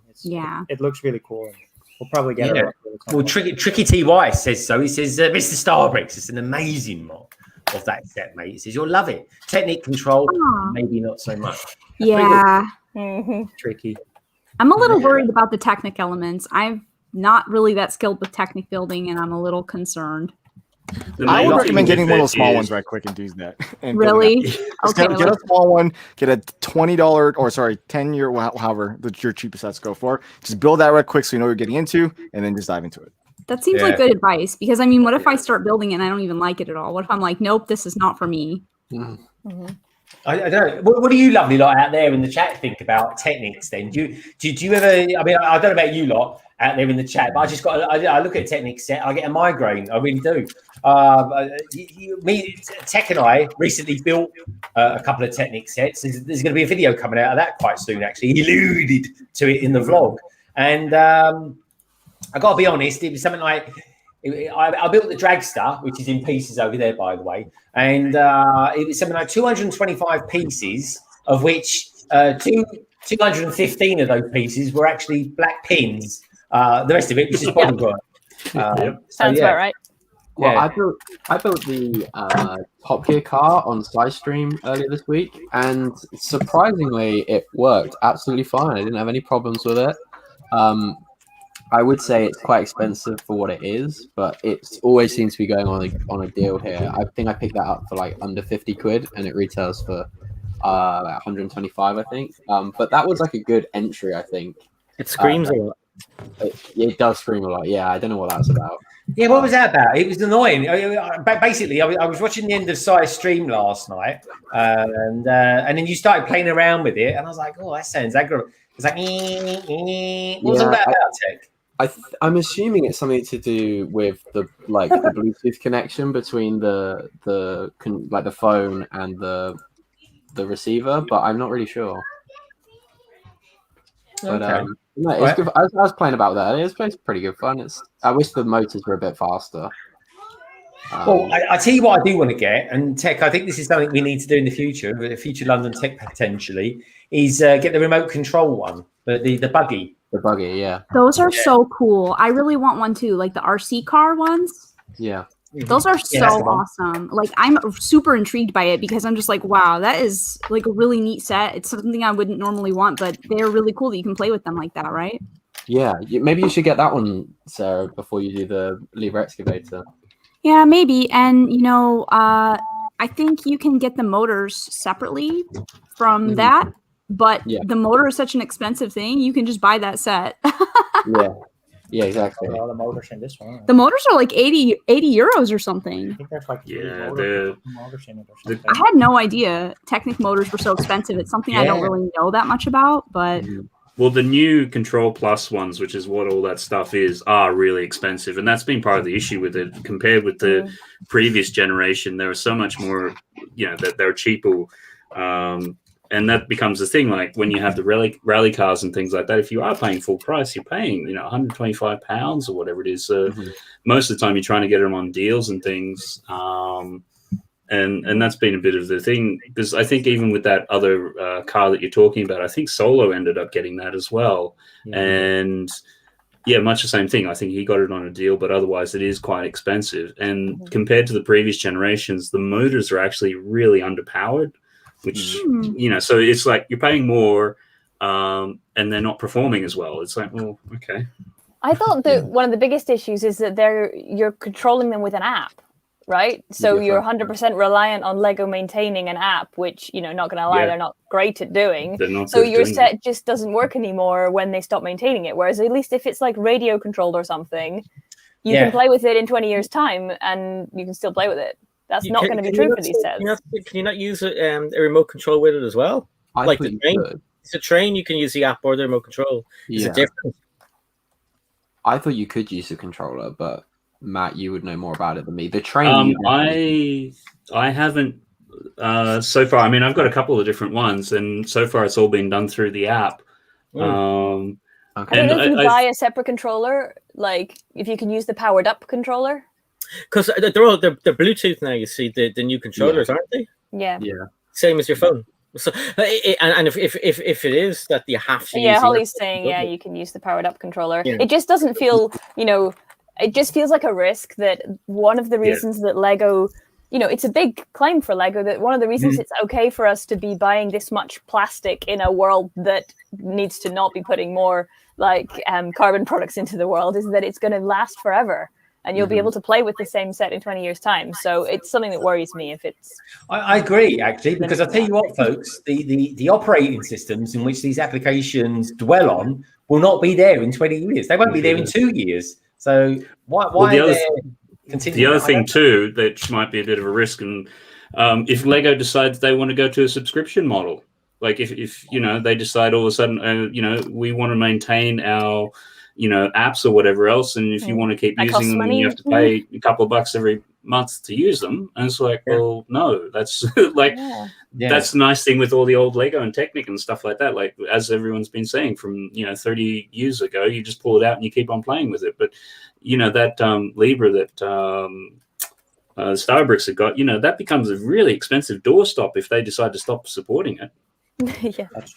It looks really cool. We'll probably get it. Well, Tricky TY says so. He says, Mr. StarBricks, it's an amazing mod of that set, mate. He says, you'll love it. Technic control, maybe not so much. Yeah. Tricky. I'm a little worried about the Technic elements. I'm not really that skilled with Technic building, and I'm a little concerned. I would recommend getting one of those small ones right quick and do that. And really? Okay. Get a small one. Get a $20 or 10-year, however your cheapest sets go for. Just build that right quick so you know what you're getting into, and then just dive into it. That seems like good advice because I mean, what if I start building it and I don't even like it at all? What if I'm like, nope, this is not for me? I don't know. What do you lovely lot out there in the chat think about Technics then? Do you ever, I mean, I don't know about you lot out there in the chat, but I look at a Technic set, I get a migraine. I really do. Tech and I recently built a couple of Technic sets. There's going to be a video coming out of that quite soon, actually. He alluded to it in the vlog. And I got to be honest, it was something like, I built the Dragster, which is in pieces over there, by the way. And it was something like 225 pieces, of which 215 of those pieces were actually black pins. The rest of it was just bodywork. Sounds about right. Well, I built the Top Gear car on SkyStream earlier this week, and surprisingly, it worked absolutely fine. I didn't have any problems with it. I would say it's quite expensive for what it is, but it always seems to be going on a deal here. I think I picked that up for like under 50 quid, and it retails for like 125, I think. But that was like a good entry, I think. It screams a lot. It does scream a lot. Yeah, I don't know what that's about. Yeah, what was that about? It was annoying. Basically, I was watching the end of Si's stream last night, and then you started playing around with it, and I was like, "Oh, that sounds aggravating." It's like, what was all that about, Tech? I'm assuming it's something to do with the Bluetooth connection between the phone and the receiver, but I'm not really sure. But Okay. no, it's good. I was playing about that. It's pretty good fun. I wish the motors were a bit faster. Well, I tell you what I do want to get, and Tech, I think this is something we need to do in the future London Tech potentially, is get the remote control one, the buggy. The buggy, yeah. Those are so cool. I really want one too, like the RC car ones. Yeah. Those are so awesome. Like, I'm super intrigued by it because I'm just like, wow, that is like a really neat set. It's something I wouldn't normally want, but they're really cool that you can play with them like that, right? Yeah, maybe you should get that one, Sarah, before you do the lever excavator. Yeah, maybe. And, I think you can get the motors separately from that, but the motor is such an expensive thing. You can just buy that set. Yeah, exactly. All the motors in this one. The motors are like 80 euros or something. I think that's like motors in it or something. I had no idea Technic motors were so expensive. It's something I don't really know that much about, but... Well, the new Control Plus ones, which is what all that stuff is, are really expensive. And that's been part of the issue with it. Compared with the previous generation, there was so much more, that they're cheaper. And that becomes the thing, like when you have the rally cars and things like that, if you are paying full price, you're paying, £125 or whatever it is. Most of the time you're trying to get them on deals and things. And that's been a bit of the thing, because I think even with that other car that you're talking about, I think Solo ended up getting that as well. And much the same thing. I think he got it on a deal, but otherwise it is quite expensive. And compared to the previous generations, the motors are actually really underpowered. Which, so it's like you're paying more and they're not performing as well. It's like, well, okay. I thought that one of the biggest issues is that you're controlling them with an app, right? So you're 100% reliant on Lego maintaining an app, which, not going to lie, they're not great at doing. So your set just doesn't work anymore when they stop maintaining it. Whereas at least if it's like radio controlled or something, you can play with it in 20 years' time and you can still play with it. That's not going to be true for these sets. Can you not use a remote control with it as well? Like the train. It's a train, you can use the app or the remote control. Is it different? I thought you could use the controller, but Matt, you would know more about it than me. The train. I haven't so far. I mean, I've got a couple of different ones, and so far it's all been done through the app. I don't know if you buy a separate controller, like if you can use the powered up controller. Because they're Bluetooth now. You see the new controllers, aren't they? Yeah. Same as your phone. So, and if it is that you have to, Holly's saying, you can use the powered up controller. Yeah. It just doesn't feel, it just feels like a risk that one of the reasons that Lego, it's a big claim for Lego that one of the reasons it's okay for us to be buying this much plastic in a world that needs to not be putting more like carbon products into the world is that it's going to last forever. And you'll be able to play with the same set in 20 years' time. So it's something that worries me if it's... I agree, actually, because I'll tell you what, folks, the operating systems in which these applications dwell on will not be there in 20 years. They won't be there in 2 years. So why the other thing, too, that might be a bit of a risk, and if Lego decides they want to go to a subscription model, like if they decide all of a sudden, we want to maintain our... apps or whatever else, and if you want to keep using them, you have to pay a couple of bucks every month to use them. And it's like, well, no, that's that's the nice thing with all the old Lego and Technic and stuff like that. Like, as everyone's been saying, from 30 years ago, you just pull it out and you keep on playing with it. But that Libra that StarBricks have got, that becomes a really expensive doorstop if they decide to stop supporting it.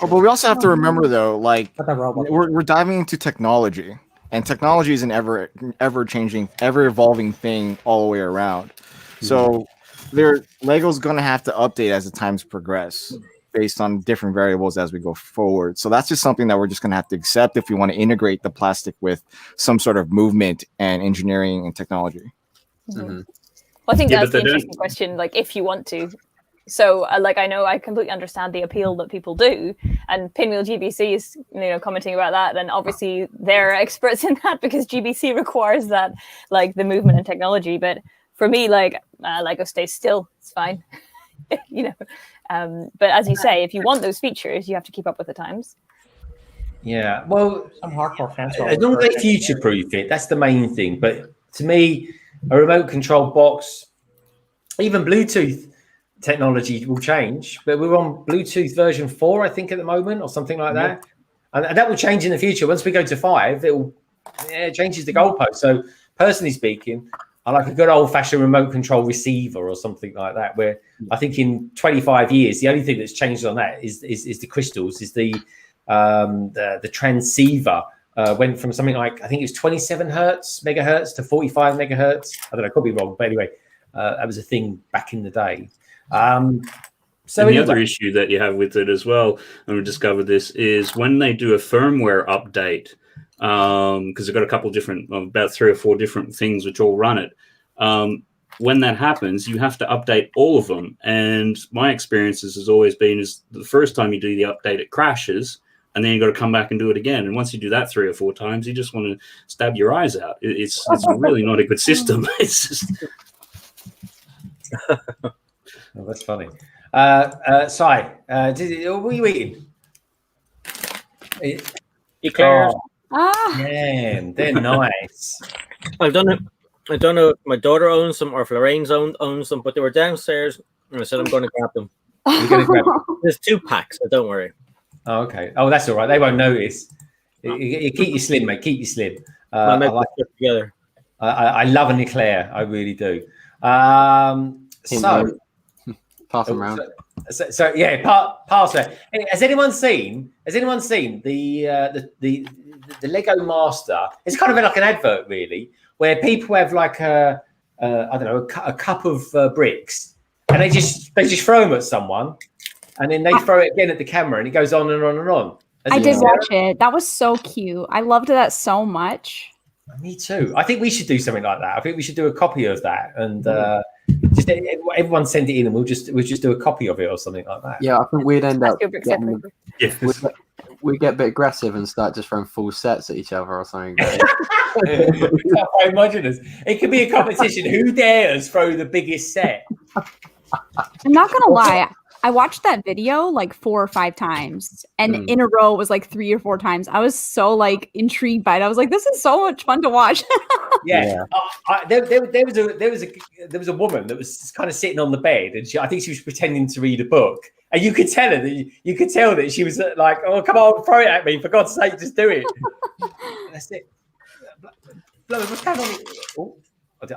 But we also have to remember, though, like we're diving into technology, and technology is an ever changing, ever evolving thing all the way around. So Lego's gonna have to update as the times progress based on different variables as we go forward. So that's just something that we're just gonna have to accept if we want to integrate the plastic with some sort of movement and engineering and technology. Well, I think that's the interesting question. Like, if you want to. So, like, I know I completely understand the appeal that people do, and Pinwheel GBC is, commenting about that. And obviously, they're experts in that because GBC requires that, like, the movement and technology. But for me, like, Lego stays still. It's fine, But as you say, if you want those features, you have to keep up with the times. Yeah, well, Some hardcore fans. as long as they future-proof it, that's the main thing. But to me, a remote control box, even Bluetooth technology will change, but we're on Bluetooth version 4, I think, at the moment, or something like that, and that will change in the future. Once we go to 5, it changes the goalpost. So, personally speaking, I like a good old-fashioned remote control receiver or something like that. Where I think in 25 years, the only thing that's changed on that is the crystals, is the transceiver. Went from something like, I think it was 27 megahertz to 45 megahertz. I don't know, I could be wrong, but anyway, that was a thing back in the day. So the other issue that you have with it as well, and we discovered this, is when they do a firmware update, because they've got a couple different, about 3 or 4 different things which all run it. When that happens, you have to update all of them. And my experiences has always been is the first time you do the update, it crashes, and then you got to come back and do it again. And once you do that 3 or 4 times, you just want to stab your eyes out. It's really not a good system. It's just. Oh, that's funny. Si, what are you eating? Eclairs. Man, they're nice. I don't know if my daughter owns them or if Lorraine's owns them, but they were downstairs, and I said I'm going to grab them. You're going to grab them? There's 2 packs, so don't worry. Oh, okay. Oh, that's all right. They won't notice. You keep you slim, mate. Keep you slim. I like it together. I love an eclair. I really do. So pass them around. So yeah, pass that. Hey, has anyone seen the Lego Master? It's kind of like an advert, really, where people have like I don't know, a cup of bricks, and they just throw them at someone, and then they throw it again at the camera, and it goes on and on and on. I did watch it. That was so cute. I loved that so much. Me too. I think we should do something like that. I think we should do a copy of that, and just everyone send it in, and we'll just do a copy of it or something like that. Yeah, I think we'd end up. We get a bit aggressive and start just throwing full sets at each other or something. It could be a competition. Who dares throw the biggest set? I'm not gonna lie. I watched that video like 4 or 5 times, and in a row it was like 3 or 4 times. I was so like intrigued by it. I was like, "This is so much fun to watch." Yeah, there was a woman that was just kind of sitting on the bed, and I think she was pretending to read a book, and you could tell that she was like, "Oh, come on, throw it at me! For God's sake, just do it." That's it. What's going on? Oh.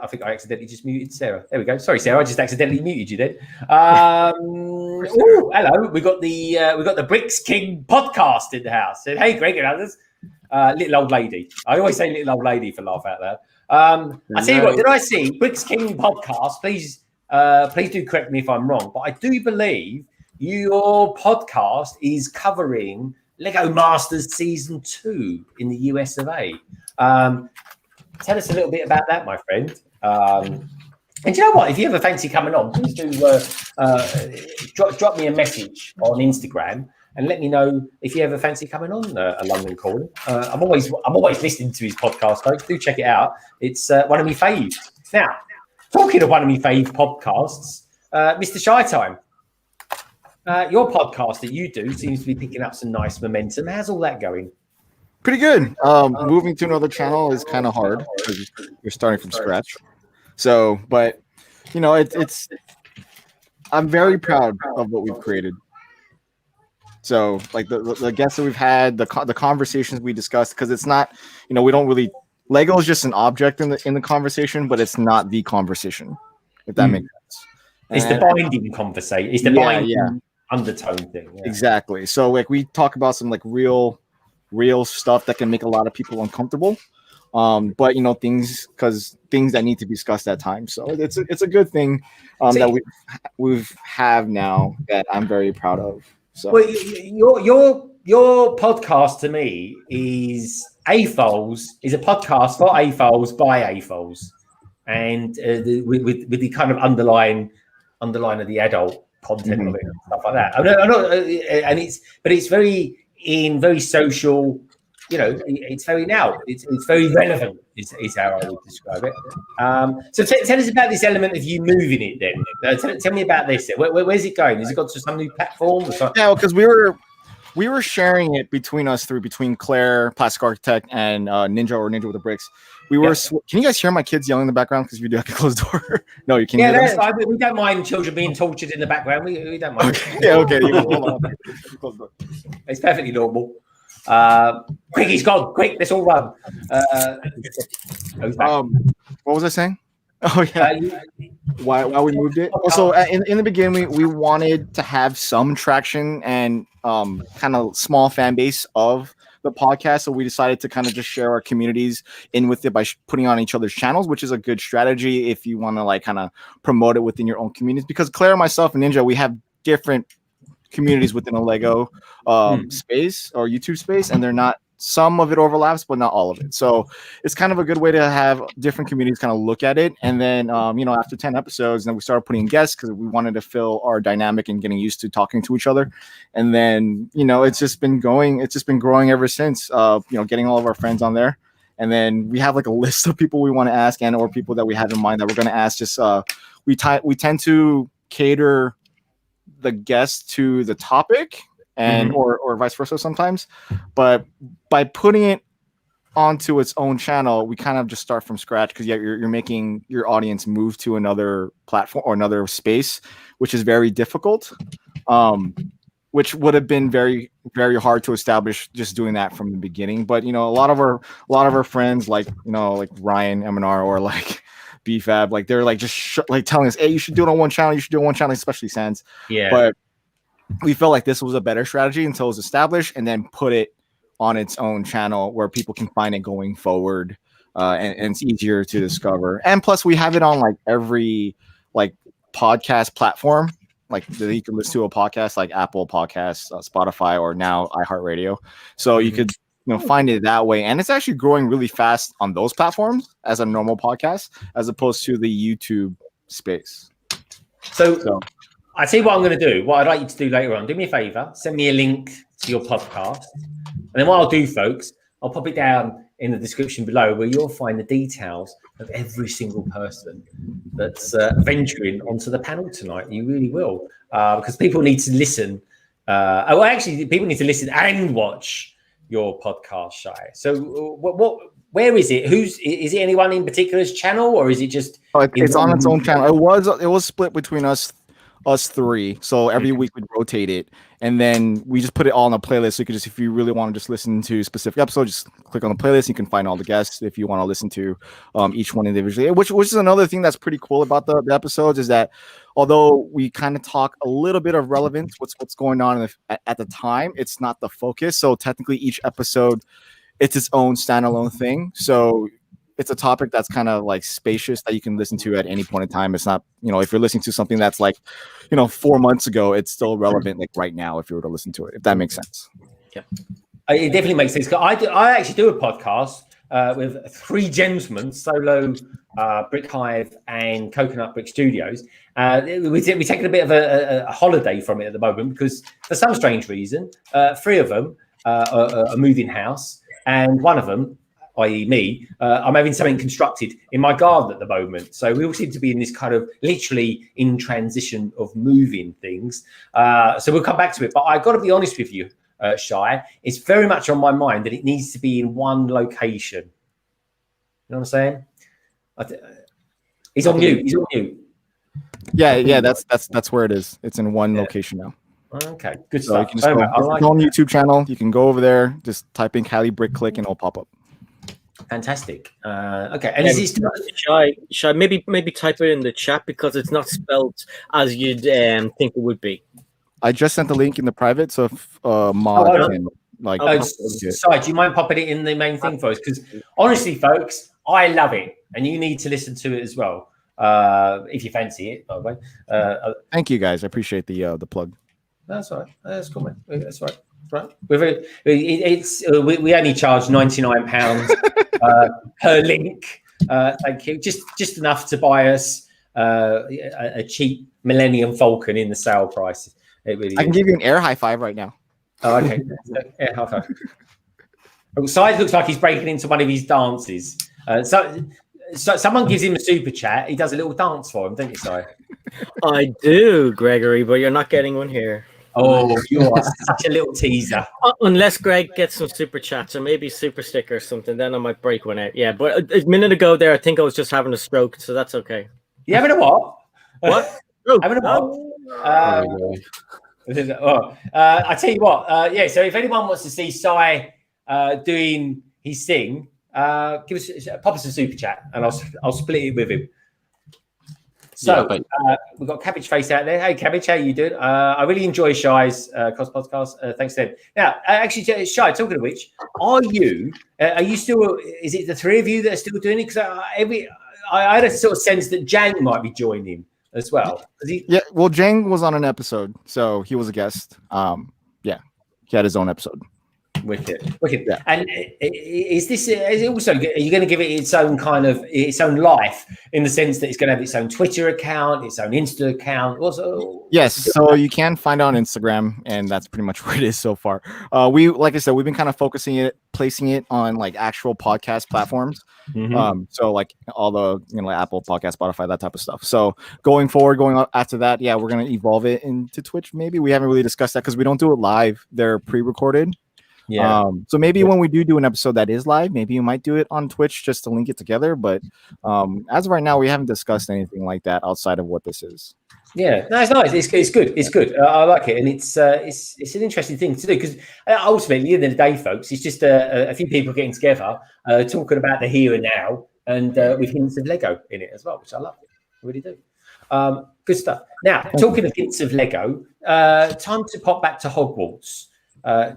I think I accidentally just muted Sarah. There we go. Sorry, Sarah. I just accidentally muted you then. Hello. We got the Bricks King podcast in the house. And, hey, Greg and others. Little old lady. I always say little old lady for laugh out loud. I tell you what. Did I see Bricks King podcast? Please do correct me if I'm wrong. But I do believe your podcast is covering Lego Masters Season 2 in the US of A. Tell us a little bit about that, my friend. And you know what? If you ever fancy coming on, please do drop me a message on Instagram and let me know if you ever fancy coming on a London Calling. I'm always listening to his podcast, folks. Do check it out. It's one of my faves. Now, talking of one of my fave podcasts, Mr. ShyTime. Your podcast that you do seems to be picking up some nice momentum. How's all that going? Pretty good. Moving to another channel is kind of hard because you're starting from scratch. So, but it's. I'm very proud of what we've created. So, like the guests that we've had, the conversations we discussed, because it's not, we don't really. Lego is just an object in the conversation, but it's not the conversation. If that makes sense. It's the binding conversation. It's the binding undertone thing. Yeah. Exactly. So, like we talk about some like real stuff that can make a lot of people uncomfortable, but things that need to be discussed at times. So it's a good thing that we've now that I'm very proud of. So well, your podcast to me is AFOLs, is a podcast for AFOLs by AFOLs, and with the kind of underline of the adult content of it and stuff like that. I'm not, and it's very social. You know, it's very now. It's very relevant. Is how I would describe it. So tell us about this element of you moving it. Then tell me about this. Where's it going? Has it got to some new platform? Yeah, because we were sharing it between us between Claire, Plastic Architect, and Ninja with the Bricks. We were. Can you guys hear my kids yelling in the background? Because if you do, I can close the door. No, you can. Yeah, that's fine. We don't mind children being tortured in the background. We don't mind. Okay. Yeah, okay. Hold on. Close the door. It's perfectly normal. Quick, he's gone. Quick, let's all run. What was I saying? Oh yeah. Why we moved it? Also, in the beginning, we wanted to have some traction and kind of small fan base of the podcast, so we decided to kind of just share our communities in with it by putting on each other's channels, which is a good strategy if you want to like kind of promote it within your own communities. Because Claire, myself, and Ninja, we have different communities within a Lego space or YouTube space, and they're not. Some of it overlaps, but not all of it. So it's kind of a good way to have different communities kind of look at it. And then, after 10 episodes, then we started putting guests because we wanted to fill our dynamic and getting used to talking to each other. And then, it's just been going. It's just been growing ever since. Getting all of our friends on there, and then we have like a list of people we want to ask or people that we have in mind that we're going to ask. Just we tend to cater the guest to the topic. And or vice versa sometimes, but by putting it onto its own channel, we kind of just start from scratch because you're making your audience move to another platform or another space, which is very difficult. Which would have been very, very hard to establish just doing that from the beginning. But a lot of our friends, like Ryan M&R or like BFAB, like they're like just telling us, hey, you should do it on one channel. You should do it on one channel, especially Sans. Yeah. But we felt like this was a better strategy until it was established, and then put it on its own channel where people can find it going forward, and it's easier to discover. And plus, we have it on like every like podcast platform, like that you can listen to a podcast, like Apple Podcasts, Spotify, or now iHeartRadio. So you could find it that way, and it's actually growing really fast on those platforms as a normal podcast, as opposed to the YouTube space. So I see what I'm going to do. What I'd like you to do later on, do me a favor, send me a link to your podcast. And then what I'll do, folks, I'll pop it down in the description below where you'll find the details of every single person that's venturing onto the panel tonight. You really will. Because people need to listen. People need to listen and watch your podcast, Shy. So where is it? Is it anyone in particular's channel, or is it just... it's on its own channel. It was split between us three, so every week we'd rotate it, and then we just put it all on a playlist. So you could just, if you really want to just listen to specific episodes, just click on the playlist. You can find all the guests if you want to listen to each one individually. Which is another thing that's pretty cool about the episodes, is that although we kind of talk a little bit of relevance, what's going on at the time, it's not the focus. So technically, each episode, it's its own standalone thing. So it's a topic that's kind of like spacious that you can listen to at any point in time. It's not, if you're listening to something that's like, 4 months ago, it's still relevant like right now if you were to listen to it, if that makes sense. Yeah, it definitely makes sense. I actually do a podcast with three gentlemen, Solo, Brick Hive, and Coconut Brick Studios. We're taking a bit of a holiday from it at the moment because for some strange reason, three of them are moving house, and one of them, i.e. me, I'm having something constructed in my garden at the moment. So we all seem to be in this kind of literally in transition of moving things. So we'll come back to it. But I've got to be honest with you, Shy, it's very much on my mind that it needs to be in one location. You know what I'm saying? He's on mute. He's on mute. Yeah, that's where it is. It's in one location now. Okay, good So stuff. you can just go on YouTube channel. You can go over there, just type in Cali Brick Click, and it'll pop up. Fantastic. Okay, and is this Shy, maybe type it in the chat because it's not spelled as you'd think it would be. I just sent the link in the private, so if Mod can like. Sorry, do you mind popping it in the main thing for us? Because honestly, folks, I love it, and you need to listen to it as well if you fancy it. By the way, thank you guys. I appreciate the plug. That's all right. That's cool, man. That's right. Right. We only charge £99 per link. Thank you. Just enough to buy us a cheap Millennium Falcon in the sale price. It really I can is. give you an air high five right now. Oh, okay. Yeah, high five. Size looks like he's breaking into one of his dances. So someone gives him a super chat. He does a little dance for him, don't you, Si? I do, Gregory, but you're not getting one here. Oh, you are such a little teaser. Unless Greg gets some super chats or maybe super sticker or something, then I might break one out. Yeah, but a minute ago there, I think I was just having a stroke, so that's okay. You having a what? What? Having a what? I tell you what. Yeah. So if anyone wants to see Si doing his thing, pop us a super chat, and I'll split it with him. So we've got Cabbage Face out there. Hey, Cabbage, how you doing? I really enjoy Shy's cross podcast. Thanks to them. Now, actually, Shy, talking of which, are you still? Is it the three of you that are still doing it? Because I had a sort of sense that Jang might be joining as well. Yeah, well, Jang was on an episode, so he was a guest. Yeah, he had his own episode. Wicked. Yeah. And is it also? Are you going to give it its own kind of its own life in the sense that it's going to have its own Twitter account, its own Insta account? Also, yes. So you can find it on Instagram, and that's pretty much where it is so far. Like I said, we've been kind of placing it on like actual podcast platforms. Mm-hmm. So like all the like Apple Podcast, Spotify, that type of stuff. So going after that, yeah, we're gonna evolve it into Twitch. Maybe we haven't really discussed that because we don't do it live; they're pre-recorded. Yeah. So maybe when we do an episode that is live, maybe you might do it on Twitch just to link it together. But as of right now, we haven't discussed anything like that outside of what this is. Yeah, no, it's nice. It's good. It's good. I like it, and it's an interesting thing to do because ultimately, at the end of the day, folks, it's just a few people getting together, talking about the here and now, and with hints of Lego in it as well, which I love. I really do. Good stuff. Now, talking of hints of Lego, time to pop back to Hogwarts.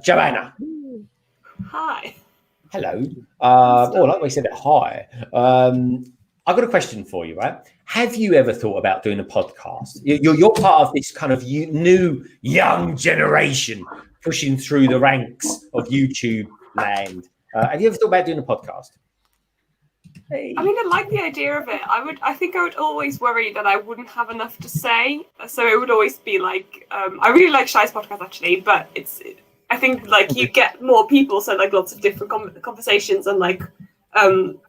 Joanna. Hi. Hello. Like we said, hi. I've got a question for you, right? Have you ever thought about doing a podcast? You're part of this kind of new young generation pushing through the ranks of YouTube land. Have you ever thought about doing a podcast? Hey. I mean, I like the idea of it. I think I would always worry that I wouldn't have enough to say. So it would always be like, I really like Shy's podcast actually, but I think like you get more people, so like lots of different conversations and like,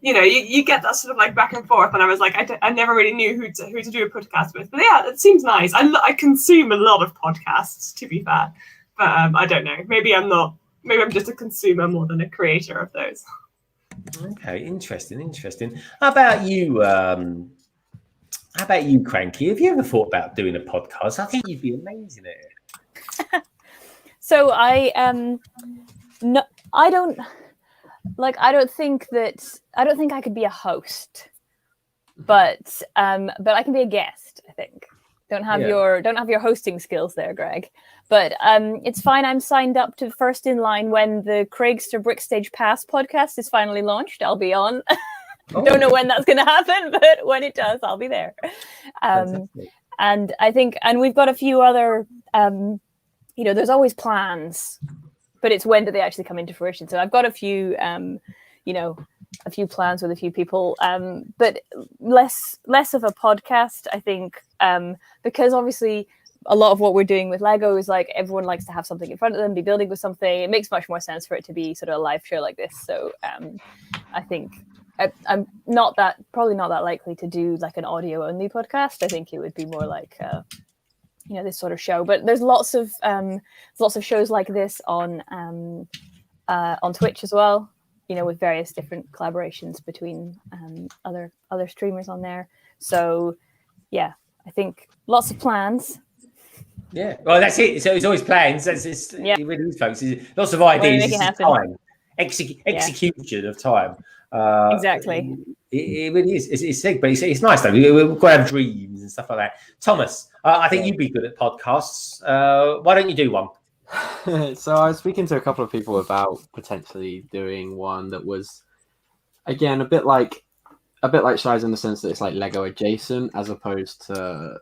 you get that sort of like back and forth. And I was like, I never really knew who to do a podcast with. But yeah, it seems nice. I consume a lot of podcasts, to be fair, but I don't know. Maybe I'm not. Maybe I'm just a consumer more than a creator of those. Okay, interesting. How about you? Cranky? Have you ever thought about doing a podcast? I think you'd be amazing at it. So I don't think I could be a host, but I can be a guest. I think don't have your hosting skills there, Greg. But it's fine. I'm signed up to first in line when the SaraStarBricks Stage Pass podcast is finally launched. I'll be on. Don't know when that's going to happen, but when it does, I'll be there. And I think, and we've got a few other. There's always plans, but it's when do they actually come into fruition? So I've got a few, a few plans with a few people, but less of a podcast, I think, because obviously a lot of what we're doing with Lego is like everyone likes to have something in front of them, be building with something. It makes much more sense for it to be sort of a live show like this. So I think I'm probably not that likely to do like an audio only podcast. I think it would be more like this sort of show, but there's lots of shows like this on Twitch as well, with various different collaborations between other streamers on there. So yeah, I think lots of plans. Yeah, well, that's it. So it's always plans. It really is, folks. Lots of ideas. Time, execution of time. Exactly. It really is. It's sick, but it's nice though. We've got to have dreams and stuff like that. Thomas, I think you'd be good at podcasts. Why don't you do one? So I was speaking to a couple of people about potentially doing one that was, again, a bit like Shy's in the sense that it's like Lego adjacent, as opposed to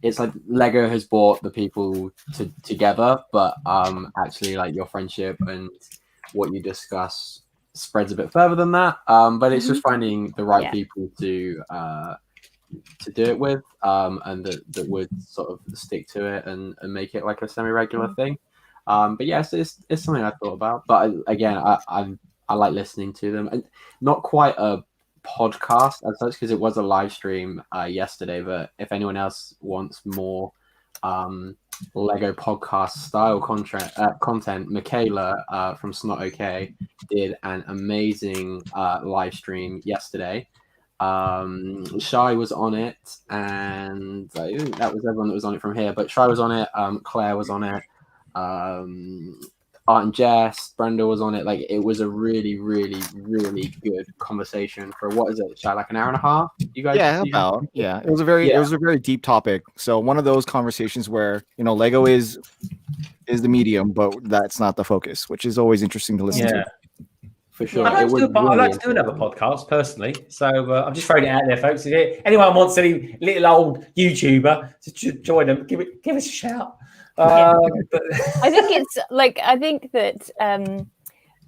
it's like Lego has brought the people together, but actually like your friendship and what you discuss spreads a bit further than that. But it's just finding the right people to do it with, and that would sort of stick to it and make it like a semi-regular thing. But yes, it's something I thought about. But I like listening to them, and not quite a podcast as such because it was a live stream yesterday. But if anyone else wants more Lego podcast style content, Michaela from Snot OK did an amazing live stream yesterday. Shy was on it, and I think that was everyone that was on it from here. But Shy was on it, Claire was on it, Art and Jess, Brenda was on it. Like, it was a really, really, really good conversation for what is it, Shy, like an hour and a half? You guys? Yeah. It was a very deep topic. So one of those conversations where Lego is the medium, but that's not the focus, which is always interesting to listen to. For sure. I'd like to do another podcast personally. So I'm just throwing it out there, folks. If anyone wants any little old YouTuber to join them, give us a shout. I think that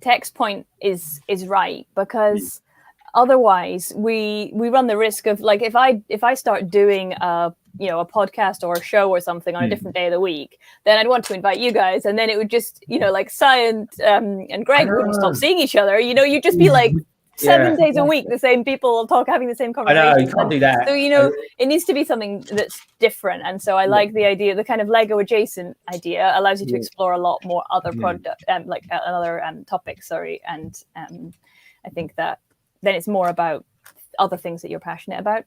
Tek's point is right, because otherwise we run the risk of, like, if I start doing a podcast or a show or something on a different day of the week, then I'd want to invite you guys, and then it would just like Cy and Greg wouldn't stop seeing each other. You'd just be like 7 days a week, the same people having the same conversation. I know, you can't do that. So it needs to be something that's different, and so I like the idea, the kind of Lego adjacent idea allows you to explore a lot more other product, like other topics. And I think that then it's more about other things that you're passionate about.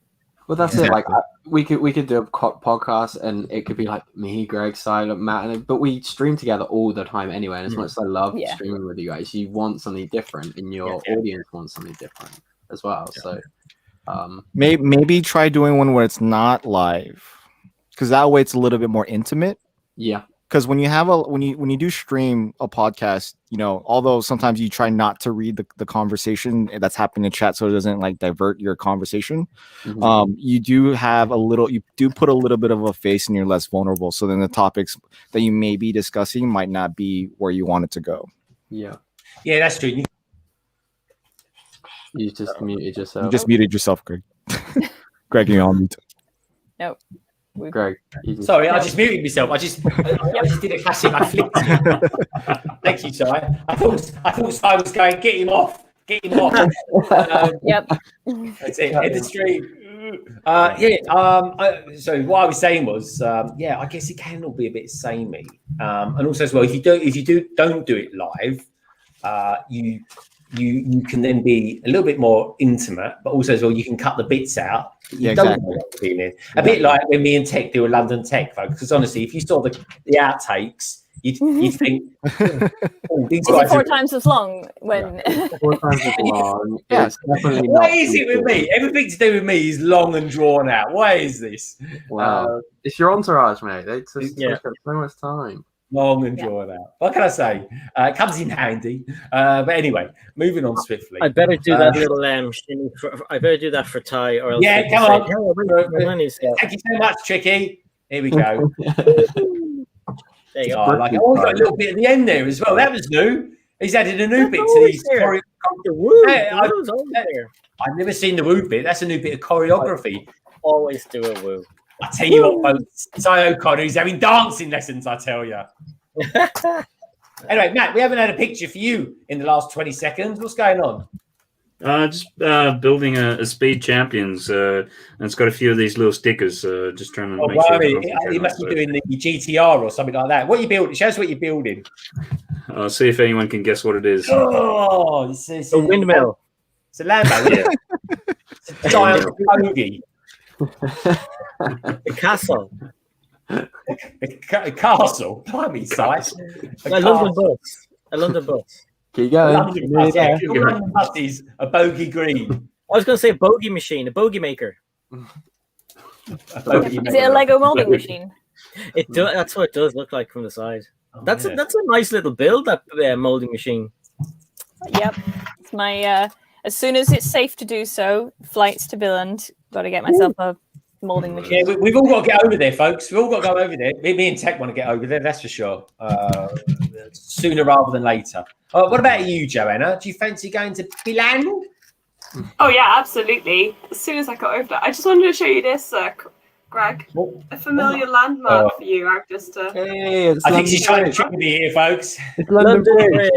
Well, that's it. Like, we could do a podcast, and it could be like me, Greg, Silent, Matt, but we stream together all the time anyway. And as much as I love streaming with you guys, you want something different, and your audience wants something different as well. So maybe try doing one where it's not live, because that way it's a little bit more intimate. Yeah. Because when you do stream a podcast, although sometimes you try not to read the conversation that's happening in chat, so it doesn't like divert your conversation. You do put a little bit of a face, and you're less vulnerable. So then the topics that you may be discussing might not be where you want it to go. Yeah, that's true. You just muted yourself. You just muted yourself, Greg. Greg, you're on mute. No. Greg, sorry, I just muted myself. I just did a classic. I flicked it. Thank you, Sai. I thought Sai was going, get him off. Yep. That's it. End the stream. So what I was saying was, I guess it can all be a bit samey. And also as well, if you don't do it live, you can then be a little bit more intimate, but also as well, you can cut the bits out. Exactly. A bit like when me and Tek do a London Tek, folks. Because honestly, if you saw the outtakes, you'd think, these guys 4 times as long. When 4 times as long. Yeah. Why is it with me? Everything to do with me is long and drawn out. Why is this? Wow, it's your entourage, mate. They just take up so much time. Long and drawn out. What can I say? It comes in handy. But anyway, moving on swiftly. I better do that little shimmy. I better do that for Ty, or else come on. Thank you so much, Tricky. Here we go. There you go. I like it. Oh, got a little bit at the end there as well. That was new. He's added a new bit to these. I've never seen the woo bit. That's a new bit of choreography. Always do a woo. I tell you what, folks, Cy O'Connor, he's having dancing lessons, I tell you. Anyway, Matt, we haven't had a picture for you in the last 20 seconds. What's going on? Just building a Speed Champions, and it's got a few of these little stickers. Just trying to make sure. You must be doing the GTR or something like that. What are you building? Show us what you're building. I'll see if anyone can guess what it is. Oh, it's a windmill. It's a Lambo, yeah. It's a giant bogey. A castle. A castle. Blimey, size. A London bus. Keep going. London bus is a bogey green. I was going to say a bogey machine, a bogey maker. Is it a Lego molding machine? It does. That's what it does look like from the side. That's a nice little build, that molding machine. Yep. It's my as soon as it's safe to do so, flights to Billund. Got to get myself a molding machine. Yeah, we've all got to get over there, folks. We've all got to go over there. Me and Tek want to get over there, that's for sure. Sooner rather than later. What about you, Joanna? Do you fancy going to Billund? Oh yeah, absolutely. As soon as I got over that, I just wanted to show you this, Greg. A familiar landmark for you. I've just. Hey, it's I think London she's trying to Bridge. trick me here, folks. It's London Bridge.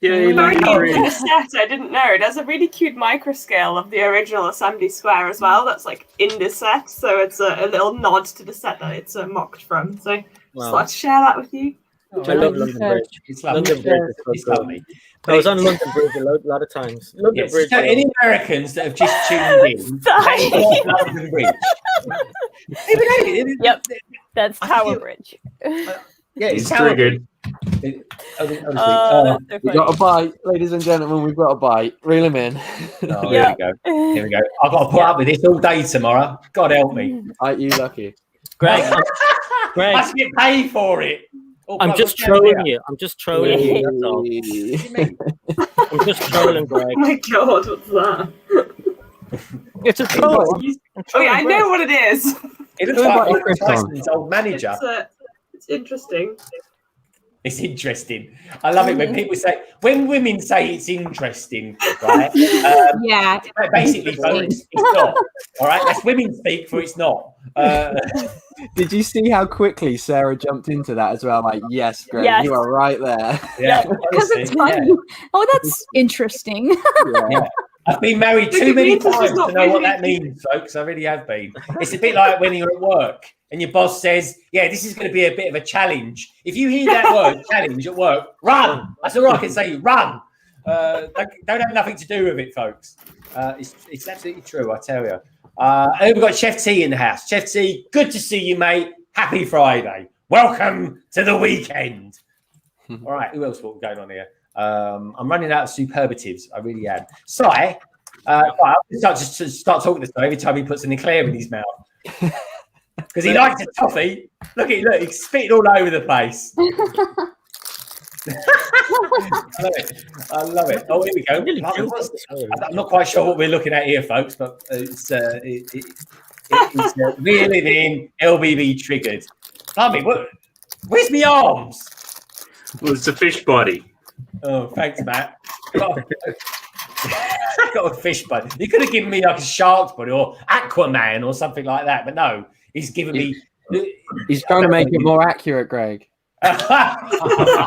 Yay, Very London cute Bridge. for the set. I didn't know. There's a really cute micro scale of the original Assembly Square as well. That's like in this set, so it's a little nod to the set that it's mocked from. So just thought to share that with you. I love London Bridge. It's lovely. London Bridge is so It's cool. lovely. I was on London Bridge a lot of times. London Yes. Bridge. So any Americans that have just tuned in, they love London Bridge. Yep, that's I Tower feel- Bridge. Yeah, it's It's Tower triggered. Bridge. Honestly, Oh, that's so We got a funny. bite, ladies and gentlemen. We've got a bite. Reel him in. oh, Yeah. Here we go. Here we go. I've got to put up with this all day tomorrow. God help me. Aren't you lucky? Greg, I Greg, should get paid for it. Oh, I'm God, just what's going on trolling here? you. I'm just trolling you. That's all. What do you mean? I'm just trolling, Greg. Oh my god, what's that? It's a troll. Oh yeah, I know what it is. It looks Go like back to Mike Chris on. Tyson's old manager. It's interesting. It's interesting. I love it when people say, when women say it's interesting, right? Yeah. Basically, folks, it's not. All right, that's women speak for it's not. Did you see how quickly Sarah jumped into that as well? Like, yes, Greg, Yes. you are right there. Yeah, Because it's honestly, funny. Oh, that's interesting. Yeah. I've been married Look, too it many means this is times to not know what really- that means, folks. I really have been. It's a bit like when you're at work and your boss says, yeah, this is going to be a bit of a challenge. If you hear that word, challenge, at work, run. That's all I can say, run. Don't have nothing to do with it, folks. It's absolutely true, I tell you. And we've got Chef T in the house. Chef T, good to see you, mate. Happy Friday. Welcome to the weekend. All right, who else got going on here? I'm running out of superlatives. I really am. Sai, I'll start talking to Sai every time he puts an eclair in his mouth. Because he likes a toffee. Look, he's spitting all over the place. I love it. Oh, here we go. I'm not quite sure what we're looking at here, folks, but it's reeling in LBB triggered. Blimey, where's my arms? Well, it's a fish body. Oh, thanks, Matt. Got a fish body. You could have given me like a shark's body or Aquaman or something like that, but no, he's given me. He's trying to make it more accurate, Greg. I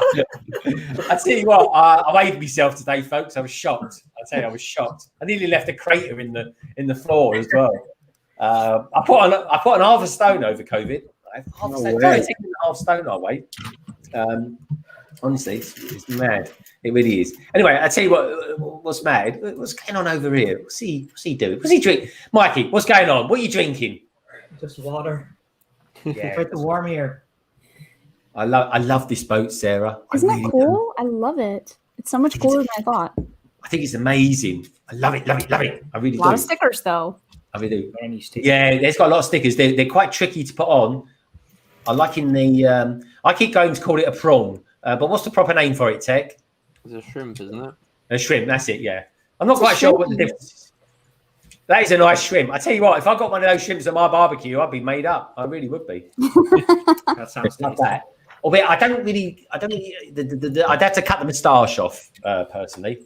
tell you what, I weighed myself today, folks. I was shocked. I tell you, I was shocked. I nearly left a crater in the floor as well. I put on half a stone over COVID. Half a stone, 13.5 stone I weighed. Honestly, it's mad. It really is. Anyway, I tell you what's mad. What's going on over here? What's he doing? What's he drinking? Mikey, what's going on? What are you drinking? Just water. Yeah, Quite the warm here. I love this boat, Sarah. Isn't I that really cool? I love it. It's so much cooler than I thought. I think it's amazing. I love it. I really A lot do. of stickers, though. I really do. And you stick. Yeah, there's got a lot of stickers. They're quite tricky to put on. I like in the. I keep going to call it a prawn, but what's the proper name for it, Tek? It's a shrimp, isn't it? A shrimp. That's it. Yeah, I'm not quite sure what the difference is. That is a nice shrimp. I tell you what, if I got one of those shrimps at my barbecue, I'd be made up. I really would be. That sounds Not tasty. that. Albeit I don't really. I'd have to cut the moustache off personally.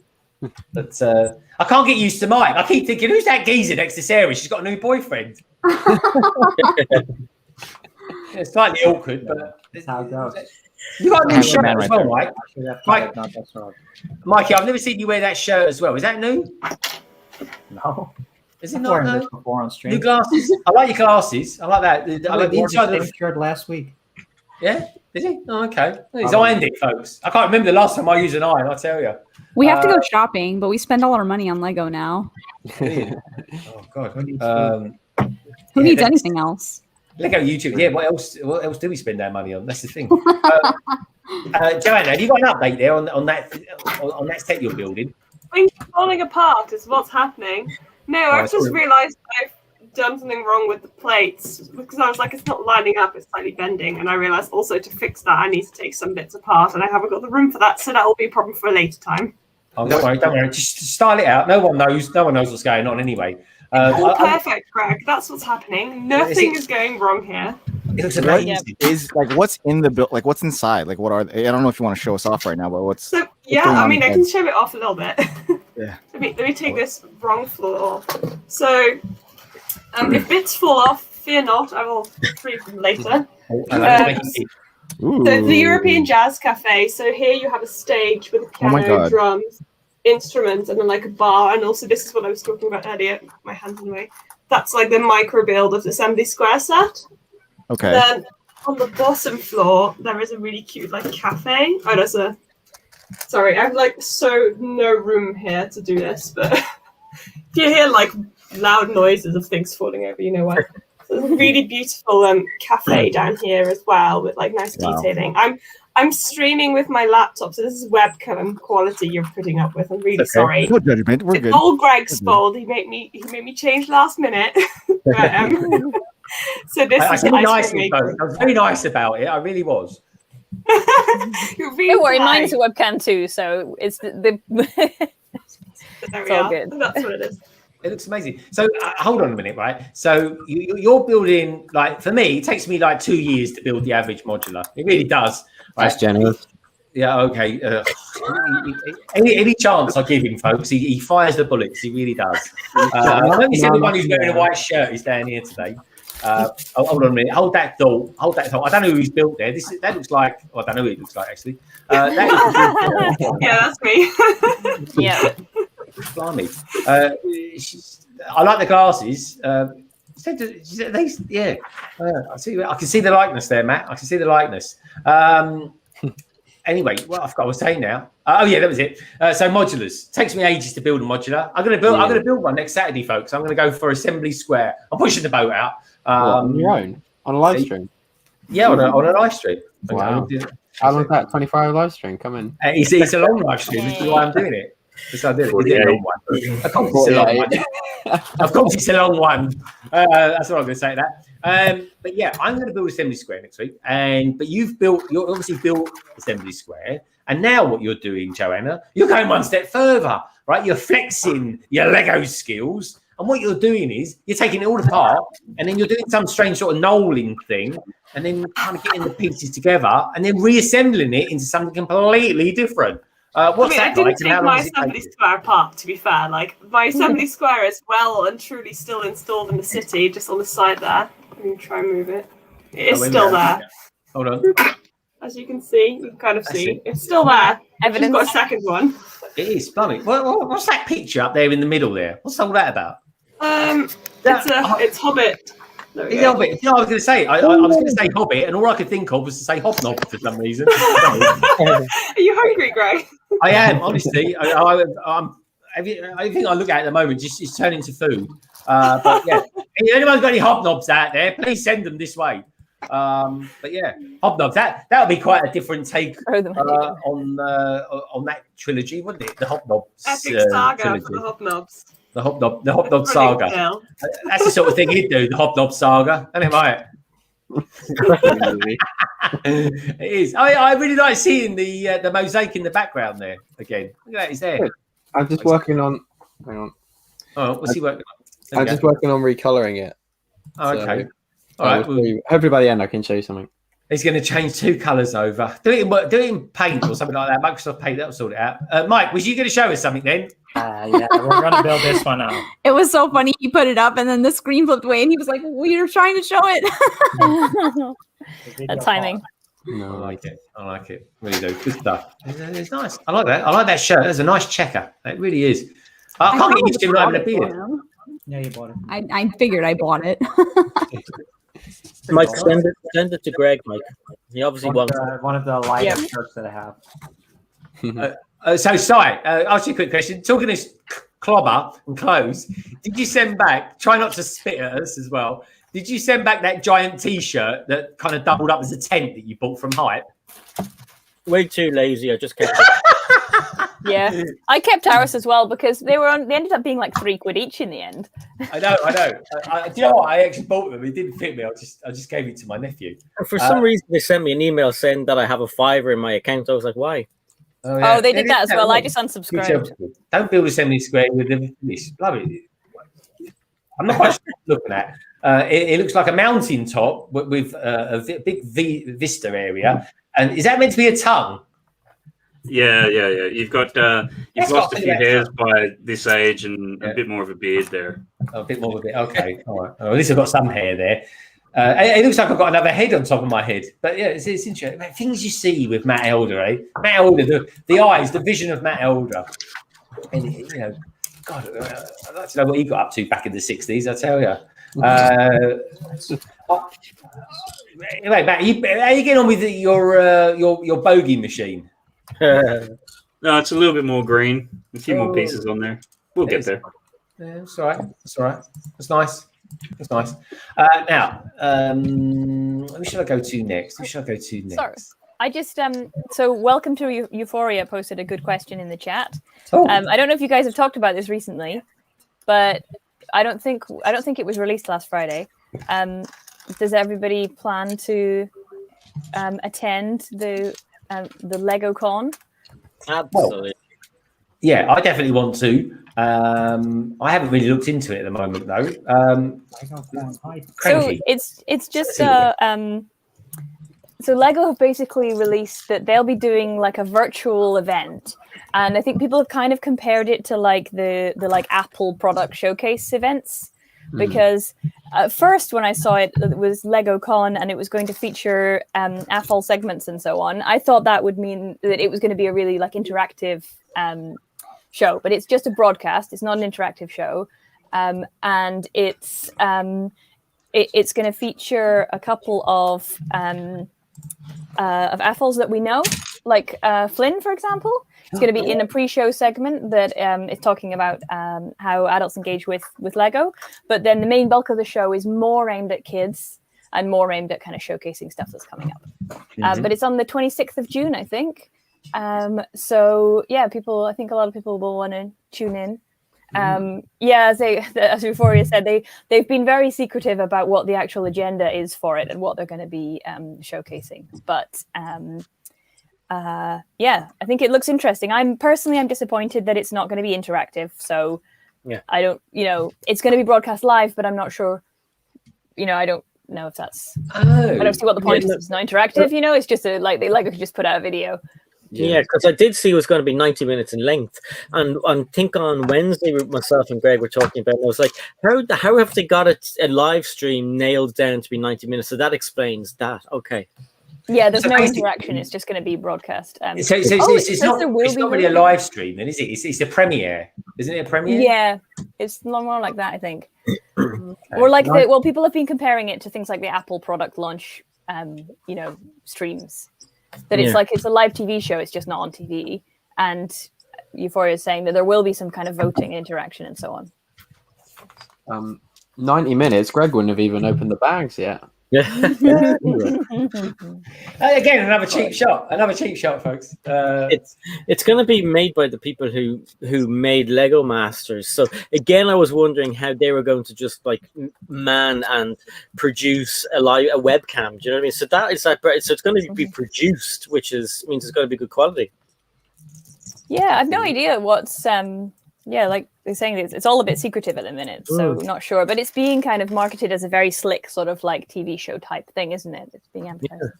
But I can't get used to Mike. I keep thinking, who's that geezer next to Sarah? She's got a new boyfriend. It's slightly awkward, but That's how it goes. you got a new Handsome shirt man as right well, there. Mike. I should have Mike. tried it, not that strong. Mikey, I've never seen you wear that shirt as well. Is that new? No. Is it I've not worn new? this before on stream. New glasses. I like your glasses. I like that. I like the wore inside the of same shirt last week. Yeah? Is he? Oh, okay. He's ironed it, folks. I can't remember the last time I used an iron, I'll tell you. We have to go shopping, but we spend all our money on Lego now. Oh, God. Who needs anything else? Lego YouTube. Yeah, what else do we spend our money on? That's the thing. Joanna, have you got an update there on that set you're building? Things are falling apart is what's happening. No, I've just realised I've done something wrong with the plates because I was like, it's not lining up, it's slightly bending, and I realised also to fix that I need to take some bits apart, and I haven't got the room for that, so that will be a problem for a later time. Oh, don't worry. Just style it out. No one knows what's going on anyway. All perfect, Greg. That's what's happening. Nothing is going wrong here. It looks What amazing. Is like what's in the build? Like what's inside? Like what are they? I don't know if you want to show us off right now, but what's? So yeah, going I on mean, I inside? can show it off a little bit. Yeah. Let me take this wrong floor off. So, if bits fall off, fear not. I will retrieve them later. Ooh. So the European Jazz Cafe. So here you have a stage with a piano, drums, instruments, and then like a bar. And also this is what I was talking about earlier. My hands in the way. That's like the micro build of the Assembly Square set. Okay. Then on the bottom floor there is a really cute like cafe. Oh, there's a. Sorry, I have like no room here to do this, but if you hear like loud noises of things falling over, you know why. There's a really beautiful cafe down here as well with like nice detailing. I'm streaming with my laptop, so this is webcam quality you're putting up with. I'm really sorry. No judgment. We're good. All Greg's fault. He made me change last minute. But, so this is nice. I was very nice about it. I really was. You're really Don't worry, polite. mine's a webcam too, so it's the it's all good. That's what it is. It looks amazing. So hold on a minute, right? So you're building, like, for me, it takes me like 2 years to build the average modular. It really does. Right? That's generous. Yeah, okay. Any chance I give him, folks, he fires the bullets. He really does. I only see the one who's wearing a white shirt is down here today. Hold on a minute. Hold that thought. I don't know who's built there. That looks like. Well, I don't know who it looks like actually. Yeah, that's me. Yeah. Blimey. I like the glasses. I can see the likeness there, Matt. I can see the likeness. Anyway, what I forgot what I was saying now. Oh yeah, that was it. So modulars. Takes me ages to build a modular. I'm gonna build one next Saturday, folks. I'm gonna go for Assembly Square. I'm pushing the boat out. On your own? On a live stream? Yeah, on a live stream. Wow. How long is that? 24-hour live stream? Come in. It's a long live stream. This is why I'm doing it. That's why I did it. It's a long one. Of course it's a long one. Of course it's a long one. That's what I'm going to say to that. But yeah, I'm going to build Assembly Square next week. But you've obviously built Assembly Square. And now what you're doing, Joanna, you're going one step further, right? You're flexing your Lego skills. And what you're doing is you're taking it all apart and then you're doing some strange sort of knolling thing and then kind of getting the pieces together and then reassembling it into something completely different. I didn't take my Assembly Square apart, to be fair. Like, my Assembly Square is well and truly still installed in the city, just on the side there. Let me try and move it. It is still there. Hold on. As you can see, you can kind of see. It's still there. Evidence. I've got a second one. It is, blimey. What's that picture up there in the middle there? What's all that about? It's Hobbit. It's Hobbit. You know, I was going to say, I was going to say Hobbit, and all I could think of was to say Hobnob for some reason. Are you hungry, Greg? I am, honestly. I'm everything I look at the moment just is turning to food. But yeah, if anyone's got any hobnobs out there, please send them this way. But yeah, hobnobs. That would be quite a different take on that trilogy, wouldn't it? The hobnobs. Epic saga for the hobnobs. The hobnob saga. That's the sort of thing he'd do. The hobnob saga, isn't it, mate? It is. I really like seeing the mosaic in the background there again. Look at that, it's there. I'm just working on. Hang on. Oh, what's he working on? I'm just working on recoloring it. Oh, okay. So, all right. Hopefully by the end I can show you something. He's going to change 2 colours over. Do it in Paint or something like that. Microsoft Paint, that'll sort it out. Mike, was you going to show us something then? Yeah, we're going to build this one out. It was so funny. He put it up and then the screen flipped away and he was like, we were trying to show it. That timing. No, I like it. Really do. Good stuff. It's nice. I like that. I like that shirt. That's a nice checker. It really is. I can't get used to him having a beard. Yeah, you bought it. I figured I bought it. Mike, send it to Greg, Mike. He obviously wants one of the lightest shirts that I have. So, Si, ask you a quick question. Talking this clobber and clothes, did you send back, try not to spit at us as well, did you send back that giant T-shirt that kind of doubled up as a tent that you bought from Hype? way too lazy. I just kept it. Yeah, I kept ours as well because they ended up being like £3 each in the end. I know. Do you know what? I actually bought them. It didn't fit me. I just gave it to my nephew. For some reason, they sent me an email saying that I have a $5 in my account. I was like, why? Oh, yeah. They did that as well. I just unsubscribed. Don't build Assembly Square with this. I'm not quite sure what I'm looking at. It looks like a mountain top with a big vista area. And is that meant to be a tongue? Yeah. You've lost a few hairs by this age and a bit more of a beard there. A bit more of a bit. Okay, all right. Well, at least I've got some hair there. It looks like I've got another head on top of my head. But yeah, it's interesting. Things you see with Matt Elder, eh? Matt Elder, the eyes, the vision of Matt Elder. And, you know, God, I'd like to know what he got up to back in the 60s, I tell you. Anyway, Matt, how are you getting on with your bogey machine? No, it's a little bit more green. A few more pieces on there. We'll get there. Yeah, it's all right. It's all right. It's nice. It's nice. Now, who should I go to next? Sorry. I just so welcome to Euphoria posted a good question in the chat. Oh. I don't know if you guys have talked about this recently, but I don't think it was released last Friday. Does everybody plan to attend the Lego Con? Absolutely. Well, yeah, I definitely want to. I haven't really looked into it at the moment though. So it's just so Lego have basically released that they'll be doing like a virtual event, and I think people have kind of compared it to like the like Apple product showcase events, because at first when I saw it, it was Lego Con and it was going to feature AFOL segments and so on. I thought that would mean that it was going to be a really like interactive show, but it's just a broadcast. It's not an interactive show, and it's going to feature a couple of AFOLs that we know, like Flynn, for example. It's going to be in a pre-show segment that is talking about how adults engage with Lego. But then the main bulk of the show is more aimed at kids and more aimed at kind of showcasing stuff that's coming up. But it's on the 26th of June, I think. So yeah, I think a lot of people will want to tune in. Yeah, as Euphoria said, they've been very secretive about what the actual agenda is for it and what they're going to be showcasing. But yeah, I think it looks interesting. I'm disappointed that it's not going to be interactive. So yeah, I don't, it's going to be broadcast live, but I'm not sure. I don't know if that's. I don't see what the point is. It's not interactive. It's just like Lego could just put out a video. Yeah, because I did see it was going to be 90 minutes in length, and I think on Wednesday myself and Greg were talking about it, and I was like, how have they got a live stream nailed down to be 90 minutes? So that explains that. Okay. Yeah, there's no interaction. It's just going to be broadcast. So it's not really a live stream, then, is it? It's a premiere, isn't it? A premiere? Yeah, it's more like that, I think. Or like people have been comparing it to things like the Apple product launch, streams. That it's like it's a live TV show, it's just not on TV. And Euphoria is saying that there will be some kind of voting interaction and so on. 90 minutes, Greg wouldn't have even opened the bags yet. Again, another cheap shot, folks. It's going to be made by the people who made Lego Masters. So again, I was wondering how they were going to just like man and produce a webcam. Do you know what I mean? So that is like, so it's going to be produced, which means it's going to be good quality. Yeah, I've no idea what's like they're saying it's all a bit secretive at the minute, so not sure. But it's being kind of marketed as a very slick sort of like TV show type thing, isn't it? It's being advertised.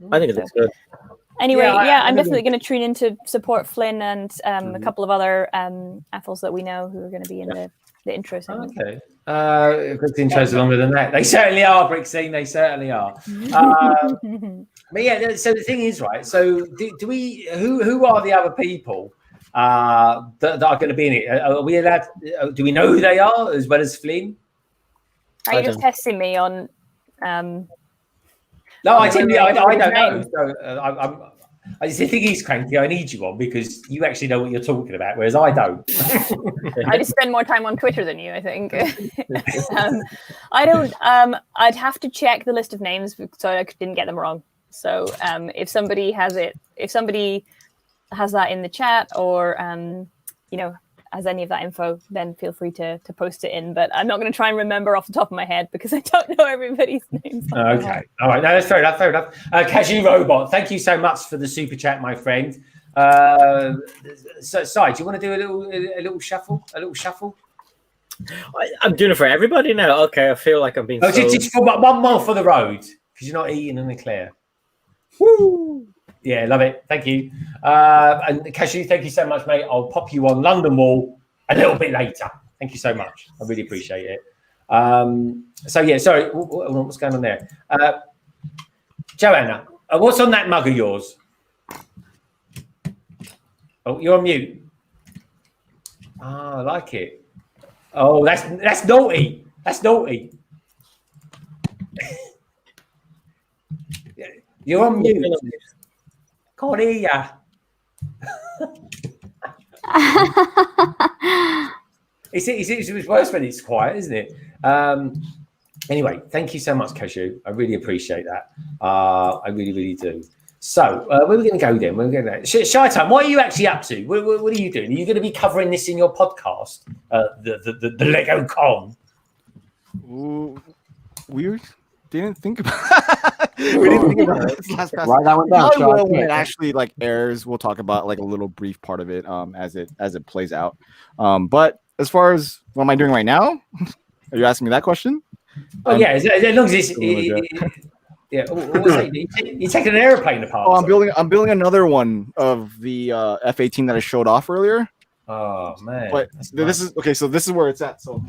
Yeah. I think it looks good. Anyway, I'm definitely going to tune in to support Flynn and a couple of other AFOLs that we know who are going to be in the intro segment. Okay. The intros are longer than that. They certainly are, Brixine. They certainly are. But yeah, so the thing is, right? So do we? Who are the other people that are going to be in it? Are we allowed? Do we know who they are as well as Flynn? Are you just testing me on? No, I don't know. So, I just think he's cranky. I need you on because you actually know what you're talking about, whereas I don't. I just spend more time on Twitter than you, I think. I don't. I'd have to check the list of names so I didn't get them wrong. So if somebody has that in the chat or has any of that info, then feel free to post it in. But I'm not going to try and remember off the top of my head because I don't know everybody's names. Okay. All right. No, that's fair enough. Cashew Robot, thank you so much for the super chat, my friend. So, Si, do you want to do a little shuffle? I'm doing it for everybody now. Okay, I feel like I'm being. Just one more for the road because you're not eating an eclair. Woo! Yeah, love it. Thank you. And Cashew, thank you so much, mate. I'll pop you on London Wall a little bit later. Thank you so much. I really appreciate it. So yeah, sorry, what's going on there? Joanna, what's on that mug of yours? Oh, you're on mute. Ah, I like it. Oh, that's naughty. That's naughty. You're on mute. Can't hear ya. It's worse when it's quiet, isn't it? Anyway, thank you so much, Cashew. I really appreciate that. I really, really do. So, where are we going to go then? We're going to ShyTime. What are you actually up to? What are you doing? Are you going to be covering this in your podcast? The Lego Con. Ooh, we didn't think about. We didn't think about it. Write that one down. When it actually like airs, we'll talk about like a little brief part of it as it plays out. But as far as what am I doing right now? Are you asking me that question? Oh yeah, as long as it's yeah. You're taking an airplane apart. Oh, I'm building another one of the F-18 that I showed off earlier. Oh man! But this is okay. So this is where it's at. So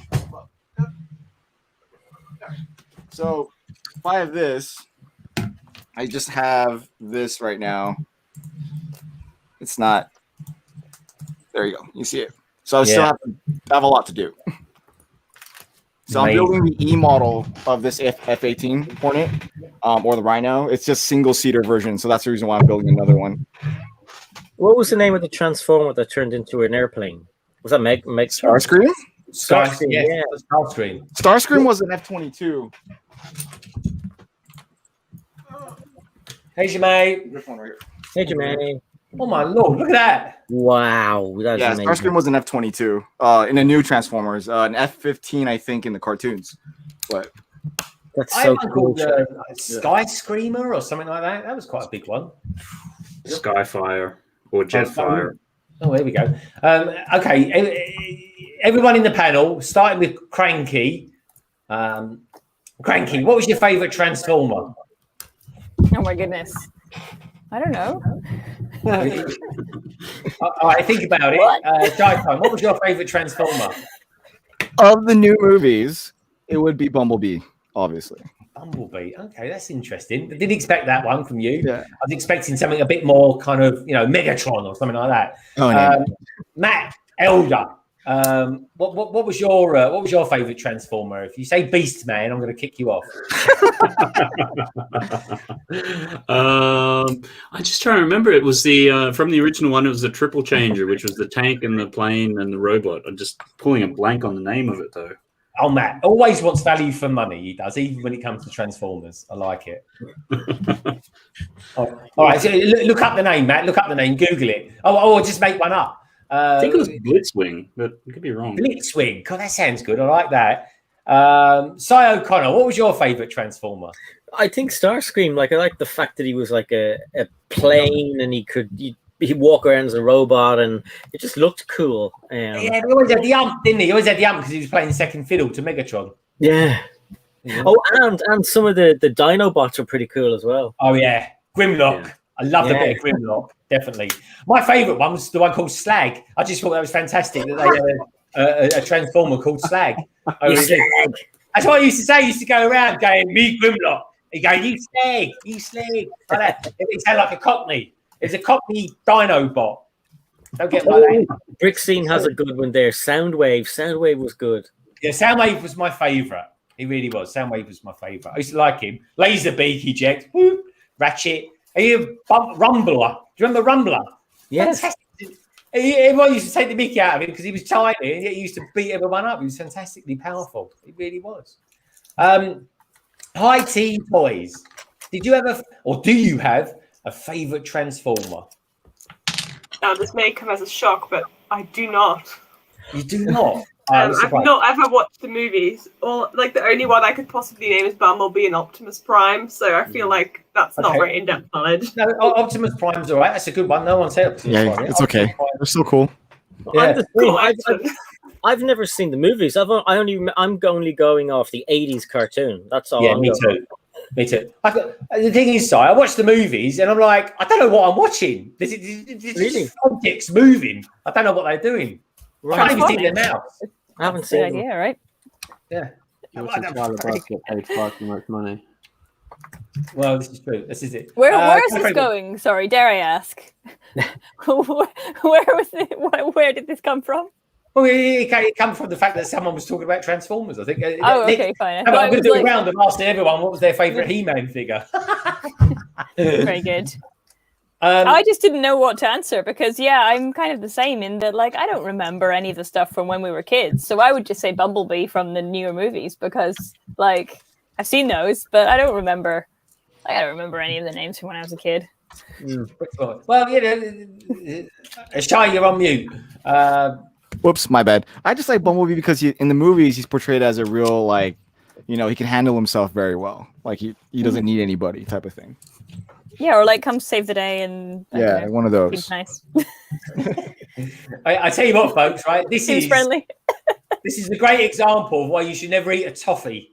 if I have this, I just have this right now. It's not. There you go. You see it. So I still have a lot to do. So I'm building the E model of this F-18 Hornet, or the Rhino. It's just single-seater version, so that's the reason why I'm building another one. What was the name of the transformer that turned into an airplane? Was that Meg Starscream? Starscream, yeah. Starscream. Starscream was an F-22. Hey, Jermaine. This one right here. Hey, Jermaine. Oh my lord! Look at that. Wow. That's amazing. Starscream was an F-22 in the new Transformers. An F-15, I think, in the cartoons. But that's so cool. Sky Screamer or something like that. That was quite a big one. Skyfire or Jetfire. Oh, there we go. Okay, everyone in the panel, starting with Cranky. Cranky, what was your favourite Transformer? Oh my goodness. I don't know. All right, think about it. ShyTime, what was your favourite Transformer? Of the new movies, it would be Bumblebee, obviously. Bumblebee. Okay, that's interesting. I didn't expect that one from you. Yeah. I was expecting something a bit more kind of, Megatron or something like that. Oh, no. Matt Elder. What was your favourite Transformer? If you say Beast Man, I'm going to kick you off. I just try to remember. It was the from the original one. It was the triple changer, which was the tank and the plane and the robot. I'm just pulling a blank on the name of it though. Oh, Matt always wants value for money. He does, even when it comes to Transformers. I like it. All right, so look up the name, Matt. Look up the name. Google it. Oh, just make one up. I think it was Blitzwing, but it could be wrong. Blitzwing. God, that sounds good. I like that. Cy O'Connor, what was your favourite Transformer? I think Starscream. Like, I like the fact that he was like a plane and he'd walk around as a robot and it just looked cool. Yeah, he always had the ump, didn't he? He always had the ump because he was playing second fiddle to Megatron. Yeah. Oh, and some of the Dinobots are pretty cool as well. Oh, yeah. Grimlock. Yeah. I love the bit of Grimlock, definitely. My favourite one was the one called Slag. I just thought that was fantastic that they had a Transformer called Slag. Slag. That's what I used to say. I used to go around going, me Grimlock. He'd go, you Slag. Like that. It sounded like a Cockney. It's a Cockney Dinobot. Don't get like that. Brickscene has a good one there. Soundwave. Soundwave was good. Yeah, Soundwave was my favourite. He really was. Soundwave was my favourite. I used to like him. Laserbeak eject. Whoop. Ratchet. Rumbler. Do you remember Rumbler? Yes. Fantastic. Everyone used to take the mickey out of him because he was tiny and yet he used to beat everyone up. He was fantastically powerful. He really was. HighTeaToys. Did you ever, or do you have a favourite Transformer? Now, this may come as a shock, but I do not. You do not? I've not ever watched the movies. The only one I could possibly name is Bumblebee and Optimus Prime, so I feel like that's not very in-depth knowledge. No, Optimus Prime's all right. That's a good one. No one said Optimus Prime. Yeah, it's okay. They're so cool. Yeah. I've never seen the movies. I'm only going off the 80s cartoon. That's all. Yeah, me too. Me too. The thing is, Si, I watch the movies and I'm like, I don't know what I'm watching. This is Really? just objects moving. I don't know what they're doing. I can't even see their mouths. I haven't That's the seen idea, right? Yeah. Your Tyler Bros get paid far too much money. Well, this is true. This is it. Where is this going? Sorry, dare I ask? Where did this come from? Well, it comes from the fact that someone was talking about Transformers, I think. Oh, okay, fine. I'm going to do a round of asking everyone what was their favourite He-Man figure. Very good. I just didn't know what to answer because, I'm kind of the same in that, like, I don't remember any of the stuff from when we were kids. So I would just say Bumblebee from the newer movies because, like, I've seen those, but I don't remember. I don't remember any of the names from when I was a kid. Well, Shy, you're on mute. Whoops, my bad. I just like Bumblebee because in the movies he's portrayed as a real, like, he can handle himself very well. Like he doesn't need anybody type of thing. Yeah, or like come save the day and one of those. Seems nice. I tell you what, folks, right? This Seems is friendly. This is a great example of why you should never eat a toffee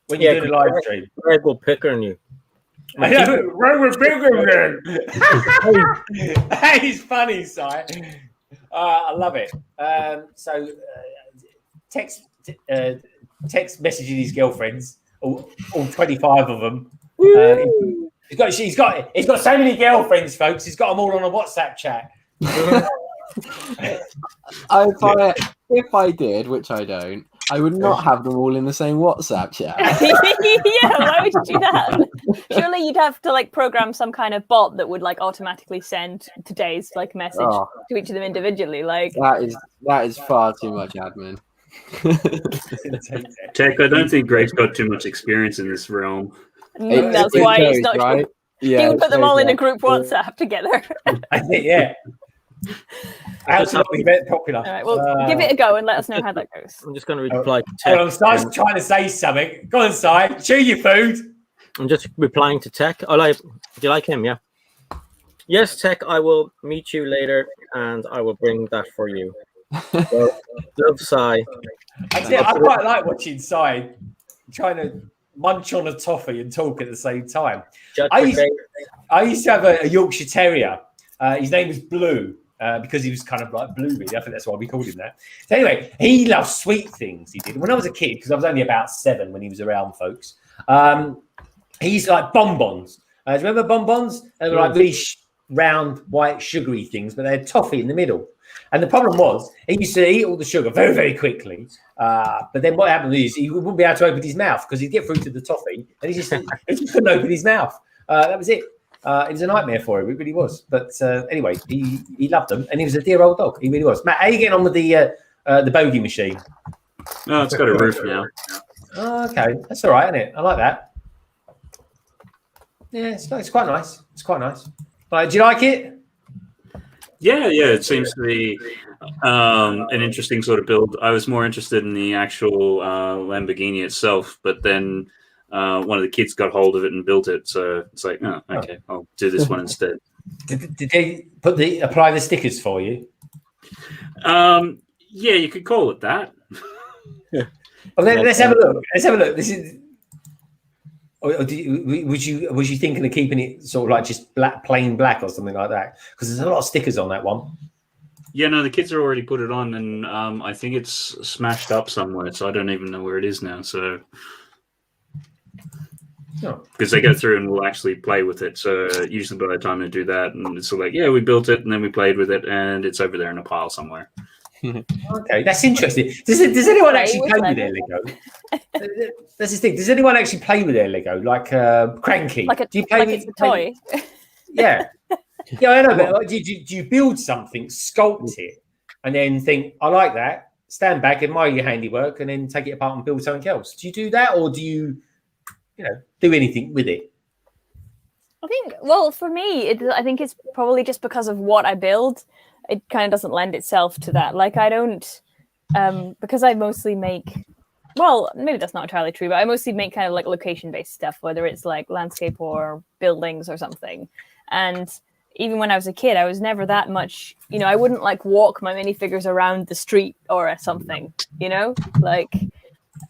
when you're doing a live stream. Greg will pick on you. I know, Greg will pick on you. That is funny, Si. I love it. Text messaging his girlfriends, all 25 of them. He's got so many girlfriends, folks. He's got them all on a WhatsApp chat. If I did, which I don't, I would not have them all in the same WhatsApp chat. Yeah, why would you do that? Surely you'd have to like program some kind of bot that would like automatically send today's like message to each of them individually. Like that is far too much admin. Tek, I don't think Greg's got too much experience in this realm. That's why he's not right? Yeah, he would put them all in a group WhatsApp together. I think, yeah. Absolutely very popular. All right, well, give it a go and let us know how that goes. I'm just going to reply to Tek. I'm trying to say something. Go on, Si. Chew your food. I'm just replying to Tek. Do you like him? Yeah. Yes, Tek, I will meet you later and I will bring that for you. Love, Si. I quite like watching Si trying to munch on a toffee and talk at the same time. I used to have a Yorkshire Terrier. His name was Blue because he was kind of like blue. I think that's why we called him that. So anyway, he loved sweet things. He did. When I was a kid, because I was only about 7 when he was around, folks. He used to like bonbons. Do you remember bonbons? They were like really round, white, sugary things, but they had toffee in the middle. And the problem was, he used to eat all the sugar very, very quickly. But then what happened is he wouldn't be able to open his mouth because he'd get through to the toffee and he just couldn't open his mouth. That was it. It was a nightmare for him. It really was. But anyway, he loved them and he was a dear old dog. He really was. Matt, how are you getting on with the bogey machine? No, it's got a roof now. Oh, okay. That's all right, isn't it? I like that. Yeah, it's quite nice. It's quite nice. Do you like it? Yeah, it seems to be an interesting sort of build. I was more interested in the actual Lamborghini itself, but then one of the kids got hold of it and built it. So it's like, oh, okay, I'll do this one instead. Did they apply the stickers for you? Yeah, you could call it that. Well, let's have a look. This is. Or was you thinking of keeping it sort of like just plain black or something like that? Because there's a lot of stickers on that one. Yeah, no, the kids have already put it on, and I think it's smashed up somewhere, so I don't even know where it is now. So, because they go through and will actually play with it. So usually by the time they do that, and it's like, yeah, we built it, and then we played with it, and it's over there in a pile somewhere. Okay, that's interesting. Does anyone actually play with their Lego? That's the thing. Does anyone actually play with their Lego? Like Cranky? Do you play it's a toy? Yeah. Yeah, I know. But do you build something, sculpt it, and then think, I like that, stand back, admire your handiwork, and then take it apart and build something else? Do you do that, or do you do anything with it? I think, well, for me, I think it's probably just because of what I build. It kind of doesn't lend itself to that. Like I don't, because I mostly make, well, maybe that's not entirely true, but I mostly make kind of like location-based stuff, whether it's like landscape or buildings or something. And even when I was a kid, I was never that much, I wouldn't like walk my minifigures around the street or something, like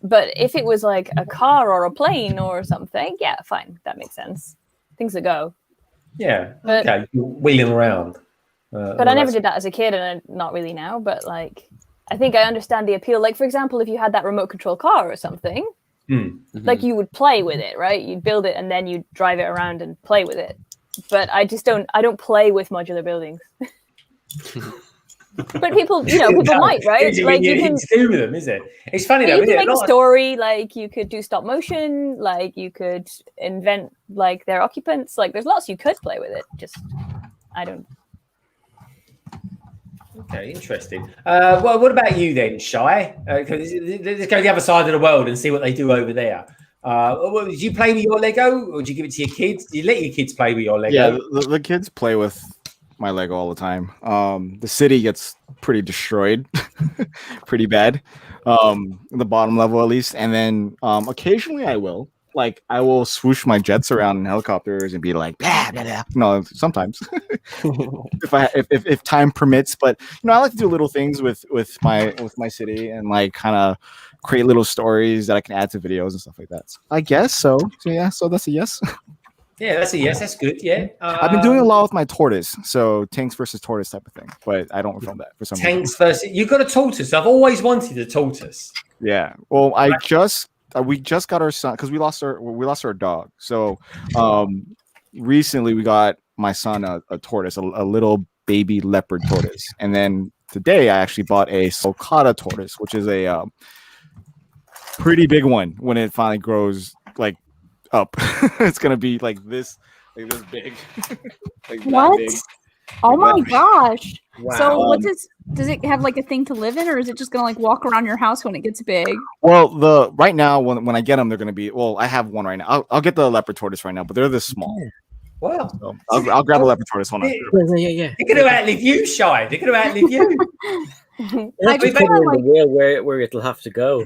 But if it was like a car or a plane or something, yeah, fine, that makes sense. Things that go. Yeah. But, okay. You're wheeling around. But I never did that as a kid, and not really now. But like, I think I understand the appeal. Like, for example, if you had that remote control car or something, like you would play with it, right? You'd build it and then you'd drive it around and play with it. But I don't play with modular buildings. But people might, right? Like you can do with them, is it? It's funny though. You can make a story, like you could do stop motion, like you could invent like their occupants. Like there's lots you could play with it. Just I don't. Okay, interesting. Well, what about you then, Shy? Let's go to the other side of the world and see what they do over there. Did you play with your Lego, or did you give it to your kids? Did you let your kids play with your Lego? Yeah, the kids play with my Lego all the time. The city gets pretty destroyed, pretty bad. The bottom level at least, and then occasionally I will swoosh my jets around in helicopters and be like, blah, blah, blah. No, sometimes if time permits. But I like to do little things with my city and like kind of create little stories that I can add to videos and stuff like that. So I guess so. So yeah, so that's a yes. Yeah, that's a yes. That's good. Yeah, I've been doing a lot with my tortoise, so tanks versus tortoise type of thing. But I don't film that for some reason. Tanks versus. You got a tortoise. I've always wanted a tortoise. Yeah. Well, we just got our son because we lost our dog. So recently we got my son a tortoise, a little baby leopard tortoise, and then today I actually bought a sulcata tortoise, which is a pretty big one when it finally grows like up. It's gonna be like this big. Like what? Big. Oh my gosh! Wow. So does it have like a thing to live in, or is it just gonna like walk around your house when it gets big? Well, right now when I get them, they're gonna be. Well, I have one right now. I'll get the leopard tortoise right now, but they're this small. Wow. So I'll grab a leopard tortoise. Hold on. Yeah. They're going to outlive you, Shy. They're going to outlive you. I just put it in the wheel where it'll have to go.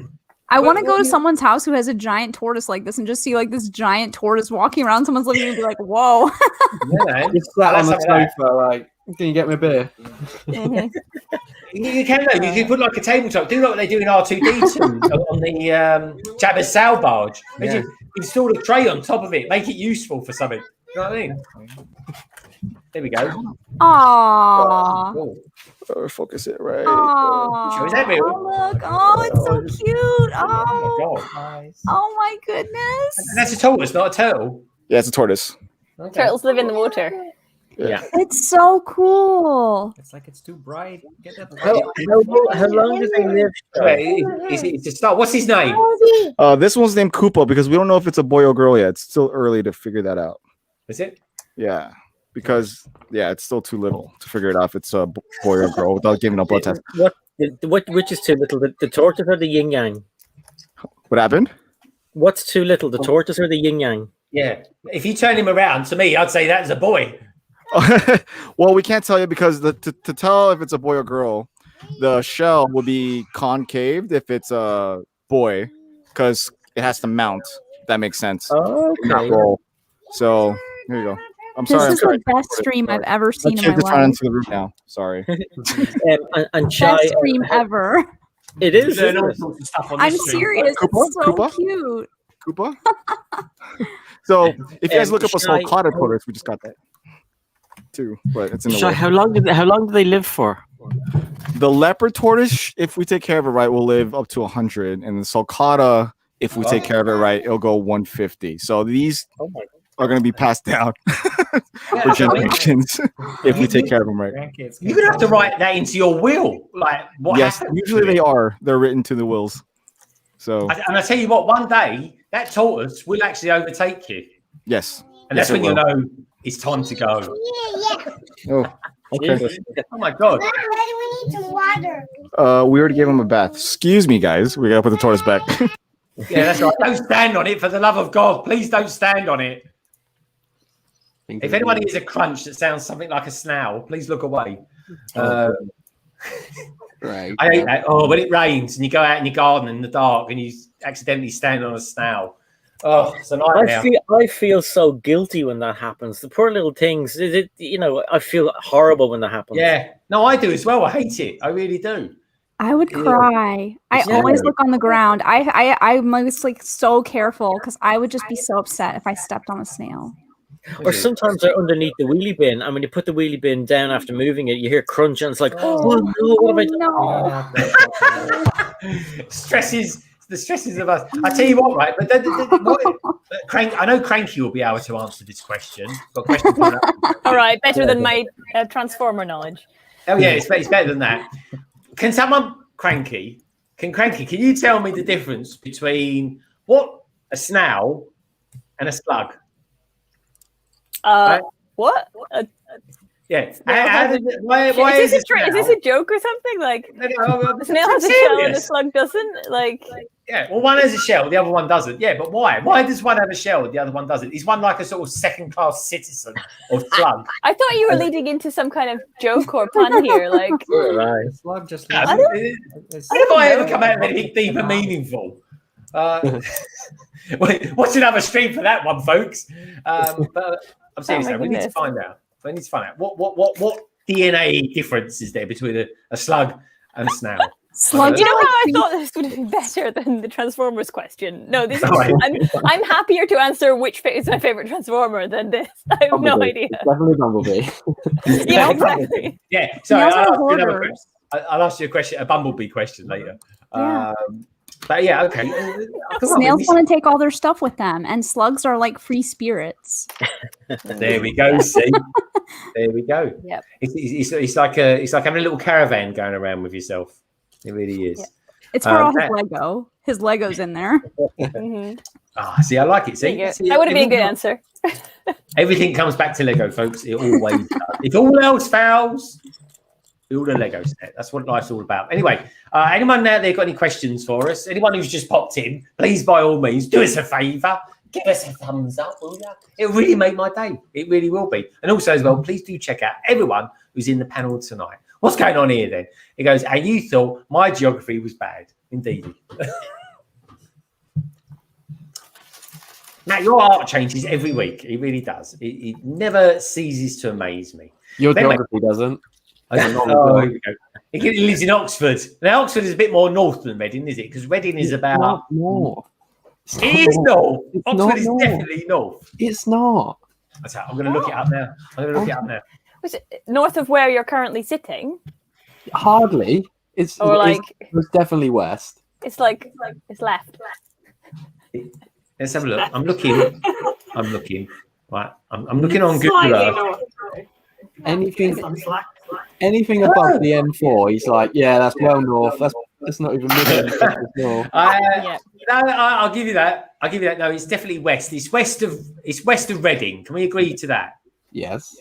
I want to go to someone's house who has a giant tortoise like this and just see like this giant tortoise walking around someone's living room and be like, whoa. Yeah, Just sat on the sofa, like, can you get me a beer? You can though. You can put like a tabletop. Do like what they do in R2D2 on the Jabba's sail barge. Yeah. Install a tray on top of it. Make it useful for something. You know what I mean? There we go. Aww. Oh, focus it right. Aww. Is that real? Oh, look. Oh, it's so cute. Oh, nice. Oh my goodness. That's a tortoise, not a turtle. Yeah, it's a tortoise. Okay. Turtles live in the water. Yeah. It's so cool. It's like it's too bright. Get that. How long do they live? It's a star. What's his name? This one's named Koopa because we don't know if it's a boy or girl yet. It's still early to figure that out. Is it? Yeah. Because it's still too little to figure it out if it's a boy or a girl without giving a blood test. Which is too little? The tortoise or the yin yang? What happened? What's too little? The tortoise or the yin yang? Yeah. If you turn him around to me, I'd say that's a boy. Well, we can't tell you because to tell if it's a boy or girl, the shell will be concaved if it's a boy because it has to mount. If that makes sense. Oh, okay. So here you go. This is the best stream I've ever seen in my life. Run into the roof now. Sorry. And Shy, best stream ever. It is. I'm serious. Koopa? It's so cute. Koopa? So if you guys look up a sulcata tortoise, we just got that too, but it's in the Shy, way. how long do they live for? The leopard tortoise, if we take care of it right, will live up to 100, and the sulcata, if we take care of it right, it'll go 150. So these are going to be passed down for generations if we take care of them right. You're going to have to write that into your will. Like, what happened? Usually they are. They're written to the wills. So, and I tell you what, one day that tortoise will actually overtake you. Yes. And that's when you know it's time to go. Oh, okay. Oh my God. We need some water. We already gave him a bath. Excuse me, guys. We got to put the tortoise back. Yeah, that's right. Don't stand on it, for the love of God. Please don't stand on it. If anyone hears a crunch that sounds something like a snail, please look away. Right. I hate that. Oh, when it rains and you go out in your garden in the dark and you accidentally stand on a snail. Oh, it's a nightmare. I feel so guilty when that happens. The poor little things. I feel horrible when that happens. Yeah. No, I do as well. I hate it. I really do. I would cry. I always look on the ground. I'm always like so careful because I would just be so upset if I stepped on a snail. Or sometimes they're underneath the wheelie bin, and when you put the wheelie bin down after moving it, you hear crunch, and it's like, oh no, what have I done? Stresses. The stresses of us. I tell you what, right? But I know Cranky will be able to answer this question. Got a question for that. All right, better than my Transformer knowledge. Oh yeah, it's better than that. Can Cranky, can you tell me the difference between what a snail and a slug? Right? What? Yeah. Why is this a joke or something? Like, the snail has a shell and the slug doesn't? Like, yeah. Well, one has a shell, the other one doesn't. Yeah, but why? Why does one have a shell and the other one doesn't? Is one like a sort of second-class citizen of slug? I thought you were leading into some kind of joke or pun here. Like, Slug just. Have I ever come out with anything deep and meaningful? What's another stream for that one, folks? But I'm serious. We need to find out. I need to find out what DNA difference is there between a slug and a snail. Slug. You know how I thought this would be better than the Transformers question? No, this is. I'm happier to answer which is my favorite Transformer than this. I have no idea. It's definitely Bumblebee. Yeah, exactly. Yeah. So I'll ask you a question, a Bumblebee question later. Yeah. But yeah, okay. Snails want to take all their stuff with them, and slugs are like free spirits. There we go. See, there we go. Yep. It's like having a little caravan going around with yourself. It really is. Yeah. It's for all his Lego. His Lego's in there. See, I like it. See, that would have been a good answer. Everything comes back to Lego, folks. It always does. If all else fails, build a Lego set. That's what life's all about. Anyway, anyone out there got any questions for us? Anyone who's just popped in, please, by all means, do us a favour. Give us a thumbs up, will you? It'll really make my day. It really will be. And also, as well, please do check out everyone who's in the panel tonight. What's going on here, then? It goes, and you thought my geography was bad. Indeed. Now, your art changes every week. It really does. It never ceases to amaze me. Your geography doesn't. He lives in Oxford. Now, Oxford is a bit more north than Reading, is it? Because Reading is about north. It is north. Oxford is definitely north. It's not. I'm going to look it up now. Was it north of where you're currently sitting? Hardly. It's definitely west. It's left. Let's have a look. I'm looking. Right. I'm looking on Google Earth. Anything above the M4, he's like, yeah, that's well north. That's not even middle. I'll give you that. No, it's definitely west. It's west of Reading. Can we agree to that? Yes.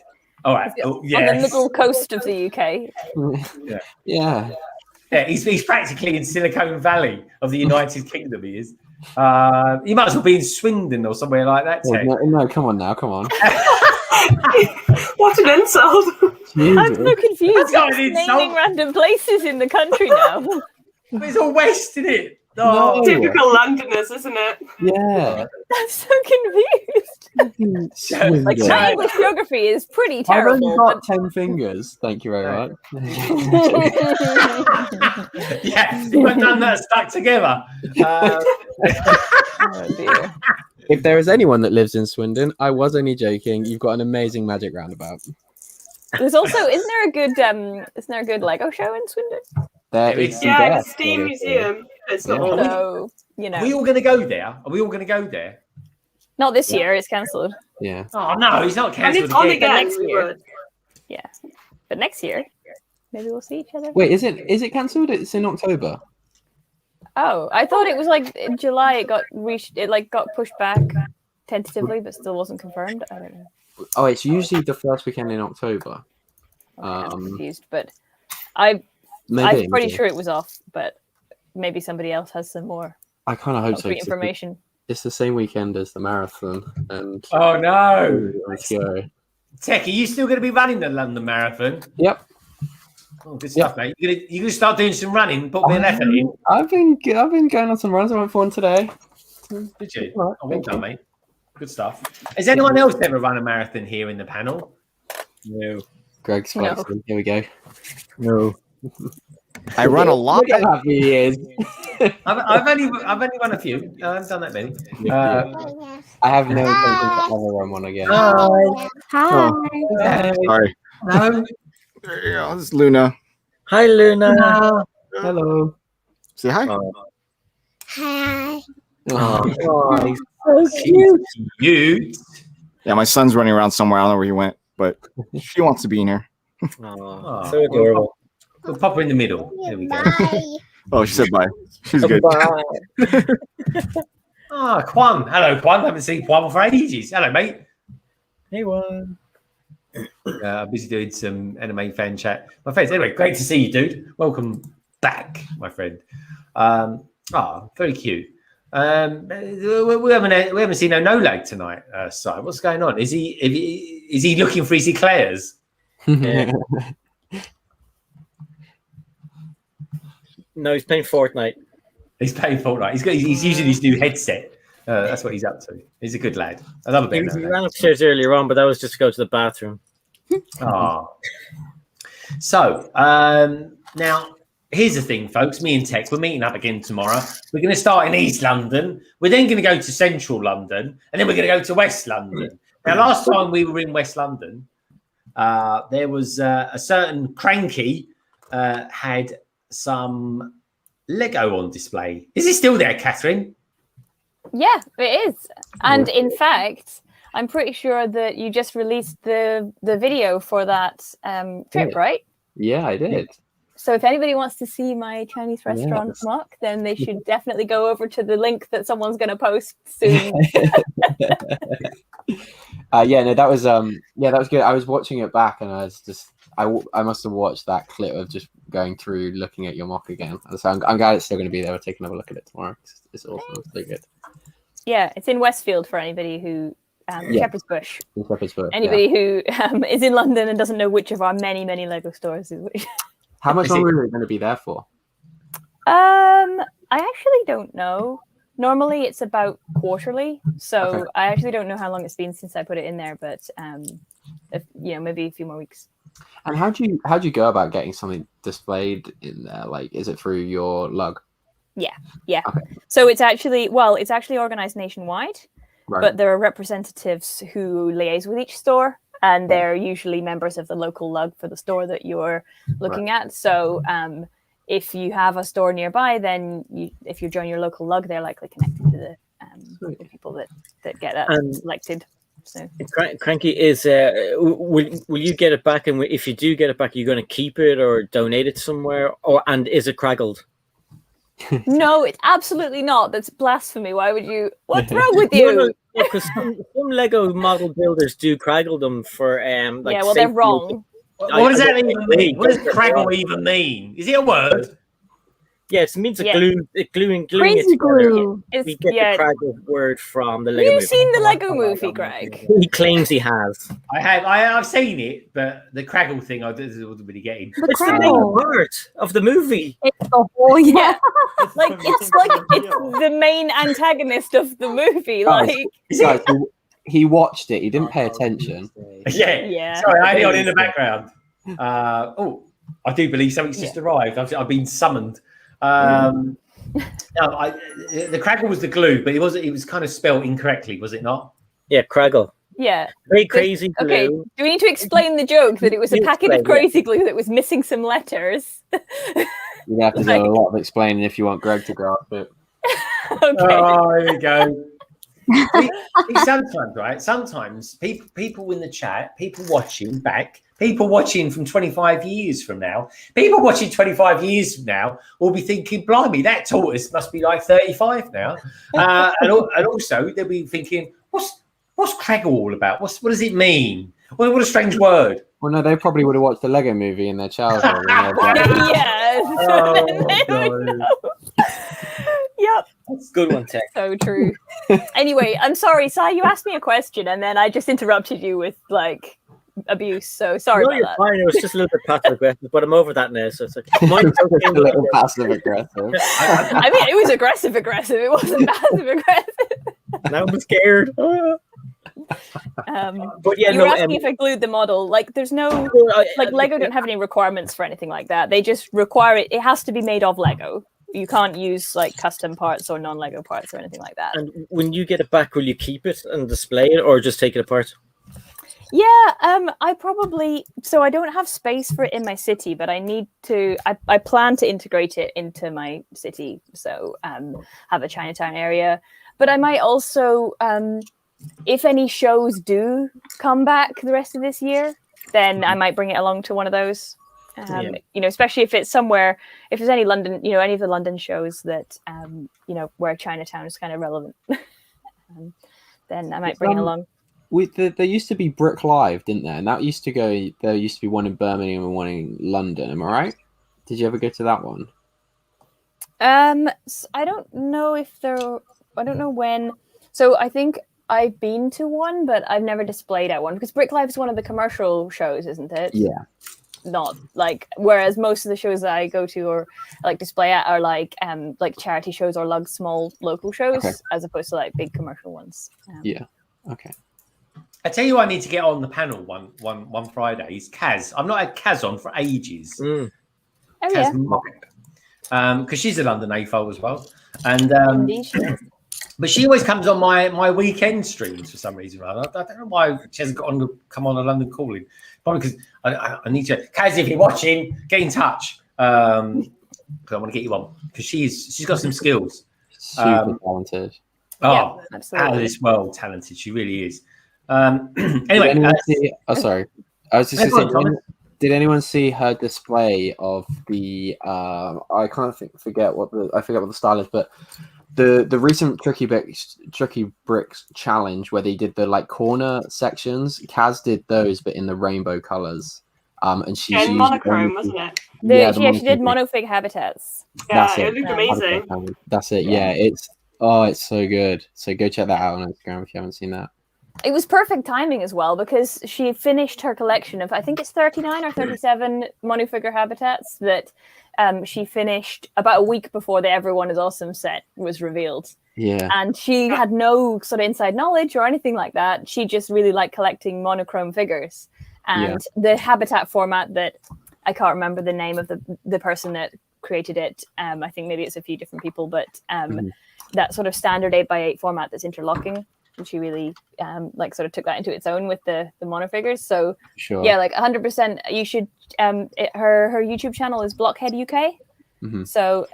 All right. On the middle coast of the UK. Yeah. He's practically in Silicon Valley of the United Kingdom. He is. He might as well be in Swindon or somewhere like that. No, come on now, come on. What an insult! I'm so confused. Naming random places in the country now. It's all west, isn't it? No. Typical Londoners, isn't it? Yeah. I'm so confused. Like, my English geography is pretty terrible. I've only got 10 fingers. Thank you very much. Yeah, you haven't done that stuck together. Oh dear. If there is anyone that lives in Swindon, I was only joking. You've got an amazing magic roundabout. There's also, isn't there a good Lego show in Swindon? There is. Yeah, the Steam Museum. It's not all. So, you know. Are we all going to go there? Are we all going to go there? Not this year. It's cancelled. Yeah. Oh no, he's not cancelled. And it's on again. Next year. Yeah, but next year, maybe we'll see each other. Wait, is it cancelled? It's in October. Oh, I thought it was like in July. It got pushed back tentatively, but still wasn't confirmed. I don't know. Oh, it's usually the first weekend in October. I'm confused, but I'm pretty sure it was off. But maybe somebody else has some more. I kind of hope so. Information. It's the same weekend as the marathon, and oh no! Let's go. Tech, are you still going to be running the London Marathon? Yep. Oh, good stuff, mate. You're gonna start doing some running. Put a bit of effort in. I've been going on some runs. I went for one today. Did you? Oh, well done, mate. Good stuff. Has anyone else ever run a marathon here in the panel? No. Greg's flexing. Here we go. No. I run a lot. Look at how happy he is. I've only run a few. I haven't done that many. I have no intention to ever run one again. Hi. Sorry. No. Yeah, this is Luna. Hi, Luna. Hello. Say hi. Hi. Oh, he's So cute. Yeah, my son's running around somewhere. I don't know where he went, but she wants to be in here. so adorable. We'll pop her in the middle. There we go. Bye. Oh, she said bye. She's good. Kwan. Hello, Kwan. Haven't seen Kwan for ages. Hello, mate. Hey, one. I'm busy doing some anime fan chat. My friends, anyway, great to see you, dude. Welcome back, my friend. Very cute. We haven't seen no lag tonight, Si. What's going on? Is he looking for his eclairs? Yeah. No, he's playing Fortnite. He's playing Fortnite. He's using his new headset. That's what he's up to. He's a good lad. I love a bit. He ran upstairs earlier on, but that was just to go to the bathroom. So now here's the thing, folks. Me and Tek, we're meeting up again tomorrow. We're going to start in East London. We're then going to go to Central London, and then we're going to go to West London. Now, last time we were in West London, there was a certain Cranky had some Lego on display. Is it still there, Catherine? Yeah, it is. And in fact, I'm pretty sure that you just released the video for that trip, right? Yeah, I did. So if anybody wants to see my Chinese restaurant mock, then they should definitely go over to the link that someone's going to post soon. That was good. I was watching it back, and I was just, I must have watched that clip of just going through, looking at your mock again. So I'm glad it's still going to be there. We'll take another look at it tomorrow. It's awesome. It's really good. Yeah, it's in Westfield for anybody who Shepherd's Bush. Shepherd's Bush. Anybody who is in London and doesn't know which of our many Lego stores is which. How much longer are you going to be there for? I actually don't know. Normally it's about quarterly, so Okay. I actually don't know how long it's been since I put it in there, but maybe a few more weeks. And how do you go about getting something displayed in there? Like, is it through your lug? Yeah. Okay. So it's actually organized nationwide, Right. but there are representatives who liaise with each store, and they're usually members of the local lug for the store that you're looking at. So if you have a store nearby, then if you join your local lug, they're likely connected to the people that get that selected. So Cranky is. Will you get it back? And if you do get it back, are you going to keep it or donate it somewhere? And is it craggled? no, it's absolutely not. That's blasphemy. Why would you? What's wrong with you? Because some Lego model builders do craggle them for they're wrong. What does that even mean? What does craggle even mean? Is it a word? Yeah, it means gluing Crazy it glue. We get the craggle word from the Lego Have you movie. seen the Lego movie, Greg? He claims he has. I've seen it, but the craggle thing I wasn't really getting. It's the main word of the movie. It's the whole it's the main antagonist of the movie. Guys, he watched it. He didn't pay attention. Yeah. Sorry, I had it on in the background. I do believe something's just arrived. I've been summoned. The craggle was the glue, but it was kind of spelled incorrectly, was it not? Yeah, craggle. Yeah. Very crazy glue. Okay, do we need to explain the joke that it was a packet of crazy glue that was missing some letters? You have to do a lot of explaining if you want Greg to grasp it. Okay. Oh, there you go. Sometimes, right? Sometimes people in the chat, people watching from 25 years from now, people watching 25 years from now will be thinking, blimey, that tortoise must be like 35 now. And also they'll be thinking, what's craggle all about? What does it mean? What a strange word. Well, no, they probably would have watched the Lego movie in their childhood. Yes. Yep. That's a good one, Tek. So true. Anyway, I'm sorry, Si, you asked me a question and then I just interrupted you with abuse. So sorry about that. Fine. It was just a little bit passive aggressive, but I'm over that now. So it's okay. Mine's a little passive aggressive. I mean, it was aggressive. It wasn't passive aggressive. Now I'm scared. But yeah, you were asking if I glued the model. Like, there's no like Lego don't have any requirements for anything like that. They just require it. It has to be made of Lego. You can't use like custom parts or non-Lego parts or anything like that. And when you get it back, will you keep it and display it, or just take it apart? Yeah, I probably, so I don't have space for it in my city, but I need to, I plan to integrate it into my city. So have a Chinatown area, but I might also, if any shows do come back the rest of this year, then I might bring it along to one of those. You know, especially if it's somewhere, if there's any London, you know, any of the London shows that, you know, where Chinatown is kind of relevant, then I might bring it along. There used to be Brick Live, didn't there? And that used to go. There used to be one in Birmingham and one in London. Am I right? Did you ever go to that one? I don't know if there. I don't know when. So I think I've been to one, but I've never displayed at one because Brick Live is one of the commercial shows, isn't it? Yeah. Not like, whereas most of the shows that I go to or like display at are like charity shows or like small local shows, as opposed to like big commercial ones. Yeah. Okay. I tell you, I need to get on the panel one Friday. Is Kaz? I've not had Kaz on for ages. Oh Kaz, yeah. Because she's a London AFO as well, and but she always comes on my weekend streams for some reason. I don't know why she hasn't got on to come on a London Calling. Probably because I need to. Kaz, if you're watching, get in touch. Because I want to get you on because she's got some skills. Super talented. Oh, yeah, absolutely. Out of this world talented. She really is. Anyway, sorry. I was just going to say, did anyone see her display of the? I can't forget what the style is, but the recent Tricky Bricks challenge where they did the like corner sections. Kaz did those, but in the rainbow colors. And she's in monochrome, wasn't it? She did monofig habitats. Yeah, it looked amazing. That's it. Yeah, it's so good. So go check that out on Instagram if you haven't seen that. It was perfect timing as well because she finished her collection of, I think it's 39 or 37 monofigure habitats that she finished about a week before the Everyone is Awesome set was revealed. Yeah. And she had no sort of inside knowledge or anything like that. She just really liked collecting monochrome figures. And the habitat format that I can't remember the name of the person that created it. I think maybe it's a few different people, but that sort of standard 8x8 format that's interlocking. And she really sort of took that into its own with the monofigures. So yeah, like 100%. You should. Her YouTube channel is Blockhead UK. Mm-hmm. So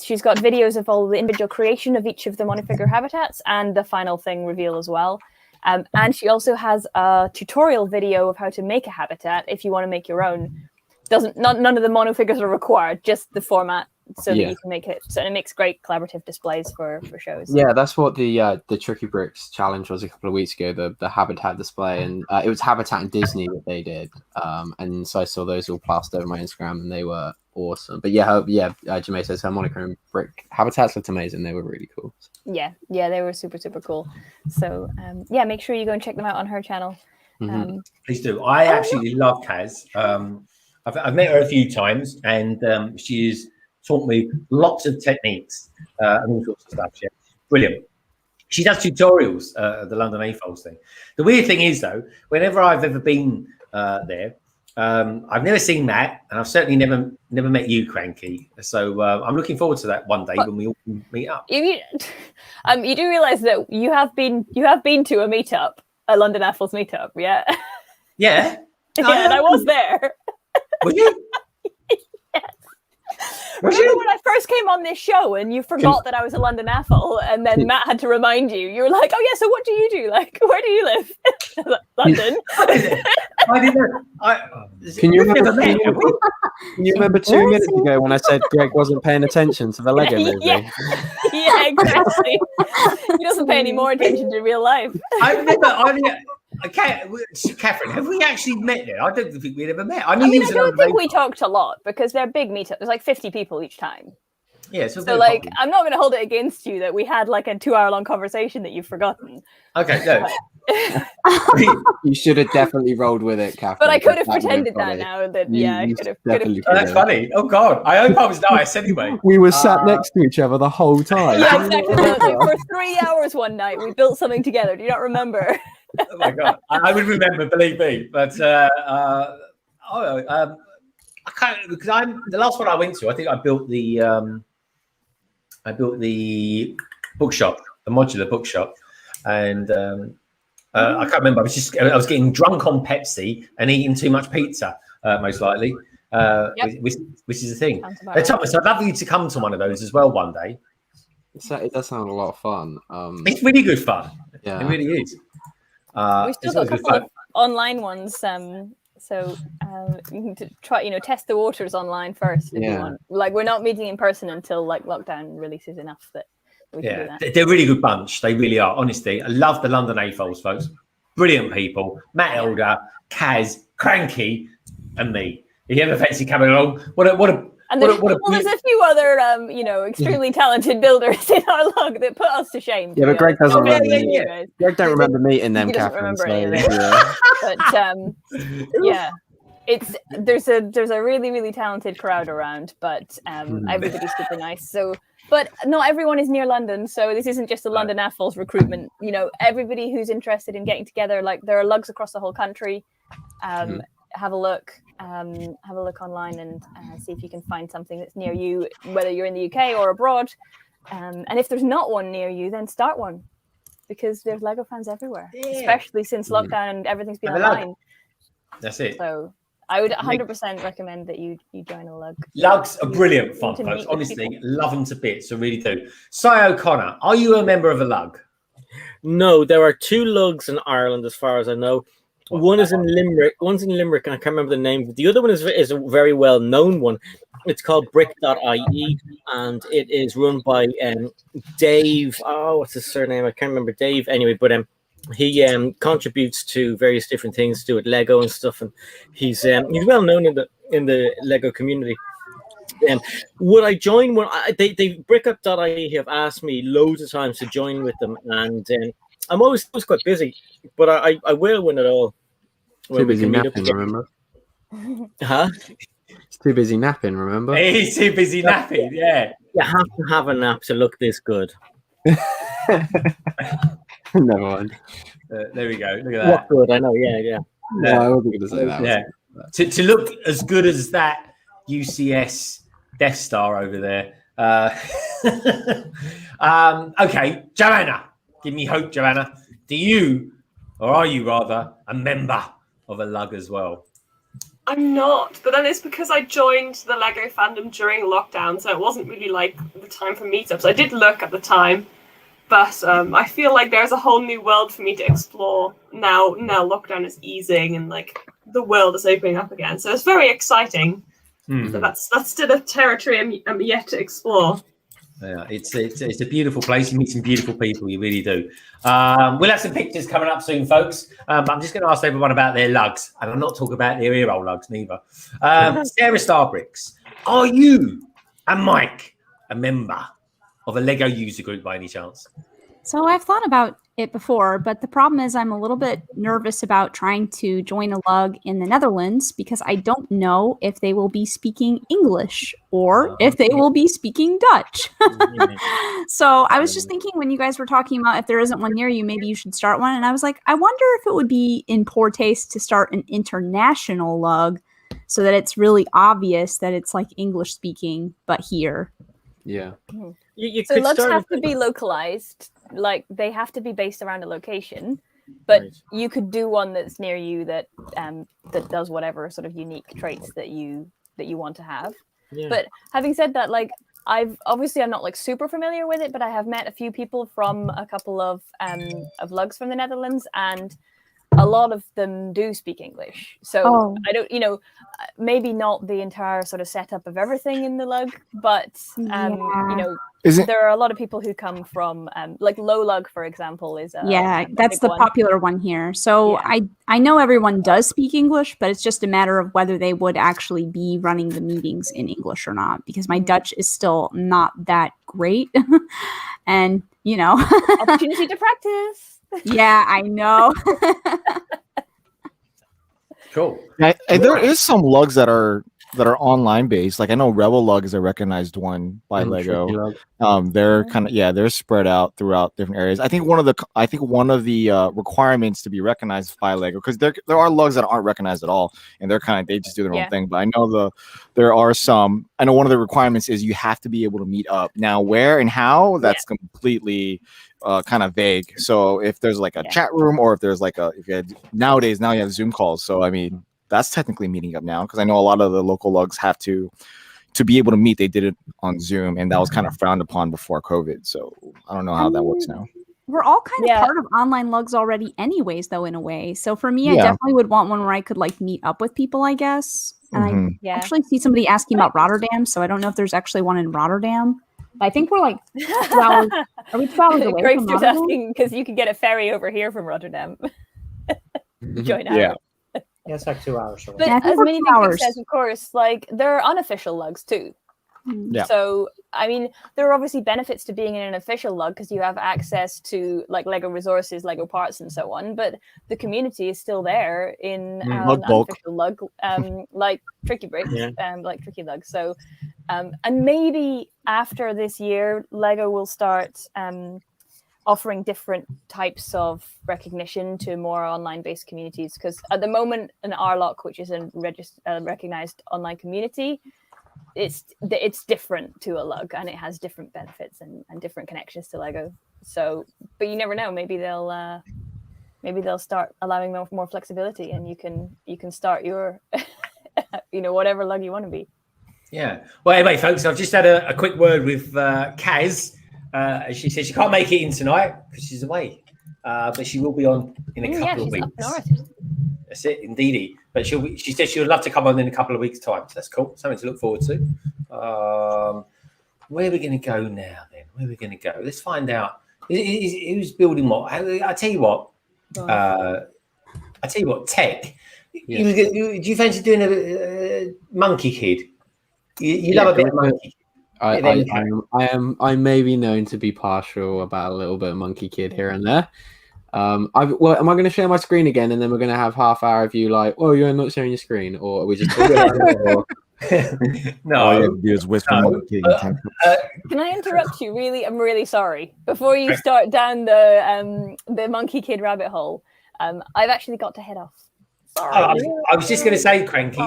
she's got videos of all the individual creation of each of the monofigure habitats and the final thing reveal as well. And she also has a tutorial video of how to make a habitat if you want to make your own. None of the monofigures are required, just the format. So that you can make it. So it makes great collaborative displays for shows. Yeah, that's what the Tricky Bricks challenge was a couple of weeks ago. The habitat display, and it was Habitat and Disney that they did. And so I saw those all plastered over my Instagram, and they were awesome. But Jamae says her monochrome brick habitats looked amazing. They were really cool. Yeah, they were super cool. So make sure you go and check them out on her channel. Mm-hmm. Please do. I absolutely love Kaz. I've met her a few times, and she's taught me lots of techniques and all sorts of stuff. Yeah, brilliant. She does tutorials, the London AFOLs thing. The weird thing is, though, whenever I've ever been there, I've never seen Matt, and I've certainly never met you, Cranky. So I'm looking forward to that one day when we all meet up. You do realise that you have been to a meetup, a London AFOLs meetup, yeah? Yeah. Yeah, and I was there. Were you? Remember when I first came on this show and you forgot that I was a London AFOL, and then Matt had to remind you. You were like, "Oh yeah, so what do you do? Like, where do you live?" London. I didn't know. Can you remember 2 minutes ago when I said Greg wasn't paying attention to the Lego movie? Yeah, exactly. He doesn't pay any more attention to real life. Catherine, have we actually met there? I don't think we'd ever met. I don't think we talked a lot because they're big meetups. There's like 50 people each time. Yeah, so like, I'm not going to hold it against you that we had like a 2-hour-long conversation that you've forgotten. Okay, no. You should have definitely rolled with it, Catherine. But I could have pretended that now. I could have. That's funny. Oh God, I hope I was nice anyway. We were sat next to each other the whole time. Yeah, exactly. For 3 hours one night, we built something together. Do you not remember? Oh my god, I would remember, believe me. But I can't, because the last one I went to. I think I built the bookshop, the modular bookshop, and I can't remember. I was getting drunk on Pepsi and eating too much pizza, most likely. Which is the thing. Thomas, I'd love you to come to one of those as well one day. It does sound a lot of fun. It's really good fun. Yeah, it really is. We still got a couple of online ones. So you can try, test the waters online first. If you want. Like, we're not meeting in person until like lockdown releases enough that we can do that. They're a really good bunch. They really are. Honestly, I love the London AFOLs, folks. Brilliant people. Matt Elder, Kaz, Cranky, and me. If you ever fancy coming along, and there's a few other, extremely talented builders in our log that put us to shame. Yeah, but Greg doesn't remember. Greg don't remember meeting them, Catherine. But there's a really, really talented crowd around, but everybody's super nice. So, but not everyone is near London, so this isn't just a London AFOLs recruitment. Everybody who's interested in getting together, like there are lugs across the whole country. Have a look online and see if you can find something that's near you, whether you're in the UK or abroad. And if there's not one near you, then start one, because there's Lego fans everywhere, especially since lockdown and everything's been online. That's it. So I would 100% recommend that you join a lug. Lugs are brilliant fun, folks. Honestly, love them to bits. I really do. Cy O'Connor, are you a member of a lug? No, there are 2 lugs in Ireland, as far as I know. One is in Limerick. One's in Limerick, and I can't remember the name. The other one is a very well-known one. It's called Brick.ie, and it is run by Dave. Oh, what's his surname? I can't remember. Dave. Anyway, but he contributes to various different things to do with Lego and stuff, and he's well known in the Lego community. Would I join one? They Brickup.ie have asked me loads of times to join with them, and I'm always quite busy, but I will win it all. Too busy napping, remember? Huh? It's too busy napping, remember? He's too busy napping, yeah. You have to have a nap to look this good. Never mind. There we go. Look at that. What good? I know, yeah. No, I wasn't going to say that. Yeah. To look as good as that UCS Death Star over there. Okay, Joanna. Give me hope, Joanna. Are you rather, a member of a lug as well? I'm not, but then it's because I joined the Lego fandom during lockdown, so it wasn't really like the time for meetups. I did look at the time, but I feel like there's a whole new world for me to explore now. Now lockdown is easing and like the world is opening up again, so it's very exciting. So that's still a territory I'm yet to explore. Yeah, it's a beautiful place. You meet some beautiful people. You really do. We'll have some pictures coming up soon, folks. But I'm just going to ask everyone about their lugs, and I'm not talking about their ear roll lugs neither. SaraStarBricks, are you and Mike a member of a Lego user group by any chance? So I've thought about it before, but the problem is I'm a little bit nervous about trying to join a lug in the Netherlands because I don't know if they will be speaking English or if they will be speaking Dutch. So I was just thinking when you guys were talking about if there isn't one near you, maybe you should start one. And I was like, I wonder if it would be in poor taste to start an international lug so that it's really obvious that it's like English speaking, but here. Yeah. So lugs have to be localized. Like they have to be based around a location, but you could do one that's near you that that does whatever sort of unique traits that you want to have. Yeah. But having said that, like I'm not like super familiar with it, but I have met a few people from a couple of lugs from the Netherlands, and a lot of them do speak English. So I don't, maybe not the entire sort of setup of everything in the lug, but there are a lot of people who come from like Low Lug, for example, is that's the popular one here. So I know everyone does speak English, but it's just a matter of whether they would actually be running the meetings in English or not, because my Dutch is still not that great. And opportunity to practice. Yeah, I know. Cool. And there is some lugs that are that are online based. Like I know Rebel Lug is a recognized one by Lego. They're kind of they're spread out throughout different areas. I think one of the requirements to be recognized by Lego, because there are lugs that aren't recognized at all, and they just do their own thing. But I know there are some. I know one of the requirements is you have to be able to meet up. Now where and how, that's completely kind of vague. So if there's like a chat room, or if there's like nowadays you have Zoom calls. So I mean, that's technically meeting up now, because I know a lot of the local lugs have to be able to meet. They did it on Zoom, and that was kind of frowned upon before COVID. So I don't know how that works now. We're all kind of part of online lugs already anyways, though, in a way. So for me, I definitely would want one where I could like meet up with people, I guess. And I actually see somebody asking about Rotterdam, so I don't know if there's actually one in Rotterdam. I think we're like 2 hours. Are we 2 hours away Greg's from just Rotterdam? asking because you can get a ferry over here from Rotterdam. Join out. Yeah, it's like 2 hours away. But as many things says, of course, like there are unofficial lugs too. Yeah. So I mean, there are obviously benefits to being in an official lug because you have access to like Lego resources, Lego parts, and so on. But the community is still there in an unofficial lug, like Tricky Bricks, like Tricky Lug. So, and maybe after this year, Lego will start offering different types of recognition to more online-based communities. Because at the moment, an RLOC, which is a recognized online community, it's different to a lug, and it has different benefits and different connections to Lego. So, but you never know. Maybe they'll start allowing more flexibility, and you can start your whatever lug you want to be. Yeah. Well, anyway, folks, I've just had a quick word with Kaz. She says she can't make it in tonight because she's away, but she will be on in a couple of weeks. Up north. That's it, indeedy. But she said she would love to come on in a couple of weeks' time. So that's cool. Something to look forward to. Where are we going to go now, then? Where are we going to go? Let's find out. Who's building what? I tell you what. Tek. Yes. Do you fancy doing a Monkey Kid? You love a bit of Monkey Kid. I may be known to be partial about a little bit of Monkey Kid here and there. Am I going to share my screen again, and then we're going to have half hour of you like, oh, you're not sharing your screen, or are we just talking about it? No, all you have to do is whisper. Can I interrupt you? Really, I'm really sorry. Before you start down the Monkey Kid rabbit hole, I've actually got to head off. Sorry. I was just going to say, Cranky,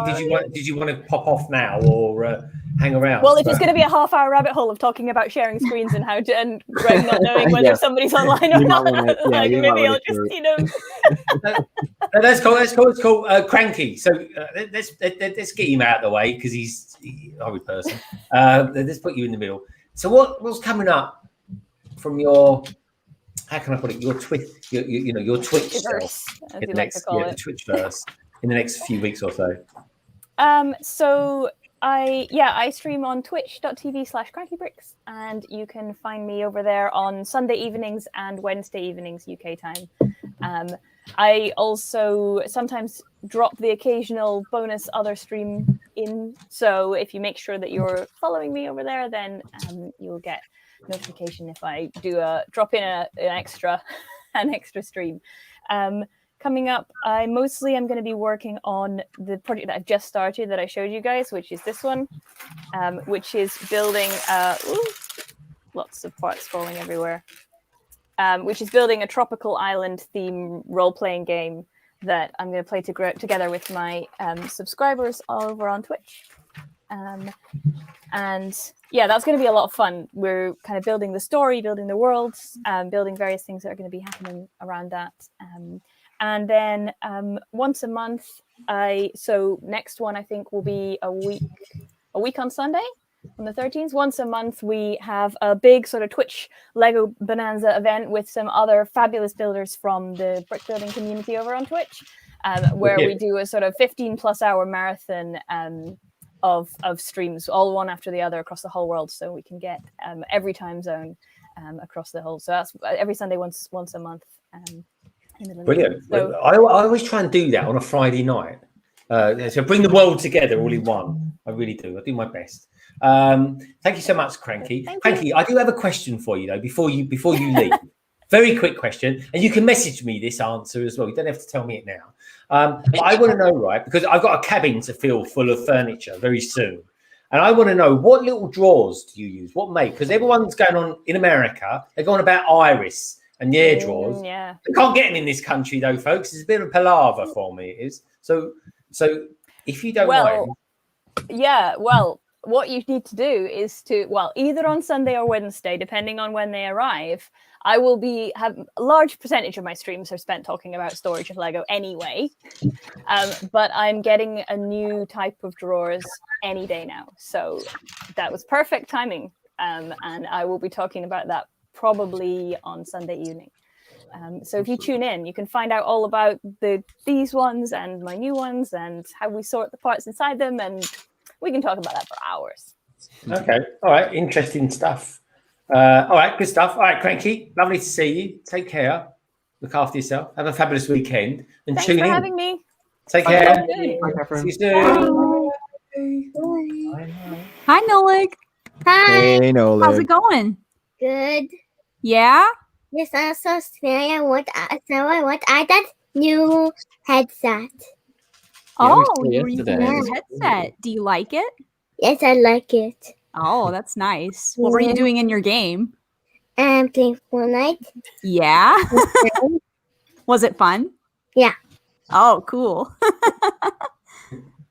did you want to pop off now or hang around? Well, if it's going to be a half-hour rabbit hole of talking about sharing screens and how to, and Greg not knowing whether somebody's online or not, maybe I'll just, That's cool. That's cool. Cranky. So let's get him out of the way because he's a horrid person. Let's put you in the middle. So what's coming up from your? How can I put it? Your Twitch, your Twitch verse, as you like to call it, the Twitch verse in the next few weeks or so. So I stream on twitch.tv/crankybricks, and you can find me over there on Sunday evenings and Wednesday evenings UK time. I also sometimes drop the occasional bonus other stream in. So if you make sure that you're following me over there, then you'll get notification if I do drop in an extra stream. Coming up, I mostly am going to be working on the project that I've just started that I showed you guys, which is this one, which is building lots of parts falling everywhere, which is building a tropical island theme role-playing game that I'm going to play together with my subscribers all over on Twitch. And yeah, that's going to be a lot of fun. We're kind of building the story, building the worlds, building various things that are going to be happening around that. And then once a month, so next one I think will be a week on Sunday, on the 13th. Once a month, we have a big sort of Twitch Lego Bonanza event with some other fabulous builders from the brick building community over on Twitch, where we do a sort of 15+ hour marathon of streams, all one after the other across the whole world, so we can get every time zone across the whole. So that's every Sunday, once a month. Brilliant. So, I always try and do that on a Friday night. So bring the world together all in one. I really do. I do my best. Thank you so much, Cranky. Cranky, I do have a question for you though. Before you leave, Very quick question, and you can message me this answer as well. You don't have to tell me it now. But I want to know, right, because I've got a cabin to fill full of furniture very soon. And I want to know, what little drawers do you use? What make? Because everyone's going on in America. They're going about Iris and their drawers. Yeah. They can't get them in this country, though, folks. It's a bit of a palaver for me. It is. So if you don't mind. Yeah, well, what you need to do is either on Sunday or Wednesday, depending on when they arrive, I will have a large percentage of my streams are spent talking about storage of Lego anyway. But I'm getting a new type of drawers any day now. So that was perfect timing. And I will be talking about that probably on Sunday evening. So if you tune in, you can find out all about these ones and my new ones and how we sort the parts inside them. And we can talk about that for hours. Okay. All right. Interesting stuff. All right. Good stuff. All right, Cranky. Lovely to see you. Take care. Look after yourself. Have a fabulous weekend. And Thanks tune for in. having me. Take care. Bye, See you soon. Hi, Nolik. Hi. Hey, Nolan. How's it going? Good. Yeah? Yes, also today I want that new headset. Oh, we you saw were using yesterday. your headset. Do you like it? Yes, I like it. Oh, that's nice. What were you doing in your game? I'm playing Fortnite. Yeah? Was it fun? Yeah. Oh, cool.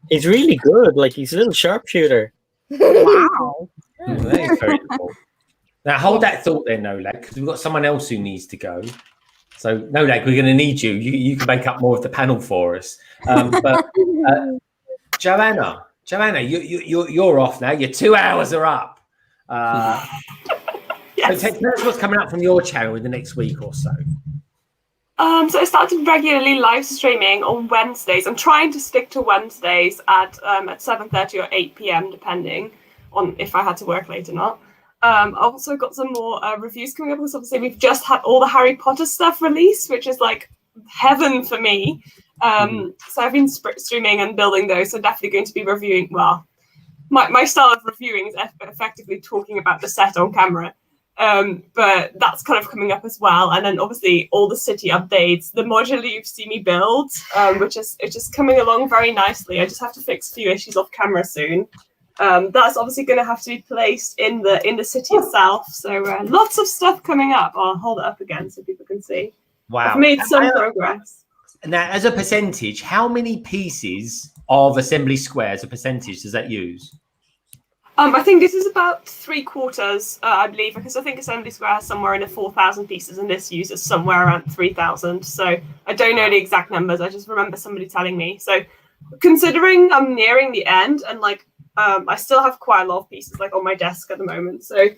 He's really good. Like, he's a little sharpshooter. Wow. That is very cool. Now hold that thought there, Nolag, because we've got someone else who needs to go. So Nolag, we're going to need you. You can make up more of the panel for us. But Joanna, you're off now. Your 2 hours are up. Yes. So tell us what's coming up from your channel in the next week or so. So I started regularly live streaming on Wednesdays. I'm trying to stick to Wednesdays at 7:30 or 8 p.m. depending on if I had to work late or not. I've also got some more reviews coming up because obviously we've just had all the Harry Potter stuff released, which is like heaven for me. So I've been streaming and building those. So definitely going to be reviewing. Well, my style of reviewing is effectively talking about the set on camera. But that's kind of coming up as well. And then obviously all the city updates, the modular you've seen me build, which is just coming along very nicely. I just have to fix a few issues off camera soon. That's obviously going to have to be placed in the city itself. So lots of stuff coming up. I'll hold it up again so people can see. Wow. I've made some progress. Now, as a percentage, how many pieces of assembly square as a percentage does that use? I think this is about 3/4, I believe, because I think Assembly Square has somewhere in the 4,000 pieces and this uses somewhere around 3,000. So I don't know the exact numbers. I just remember somebody telling me. So considering I'm nearing the end and like I still have quite a lot of pieces like on my desk at the moment. So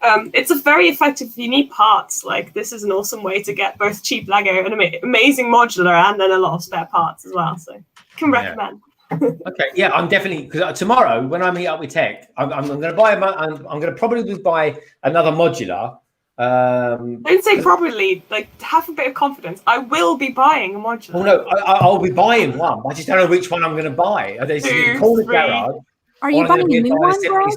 it's a very effective, if you need parts, like this is an awesome way to get both cheap Lego and amazing modular and then a lot of spare parts as well. So can recommend. Okay, yeah, I'm definitely, because tomorrow when I meet up with Tech, I'm going to buy I'm going to probably buy another modular. Don't say probably, like have a bit of confidence. I will be buying a modular. Well, no, I'll be buying one. I just don't know which one I'm going to buy. Are they in the garage? Are you buying a new one, Greg?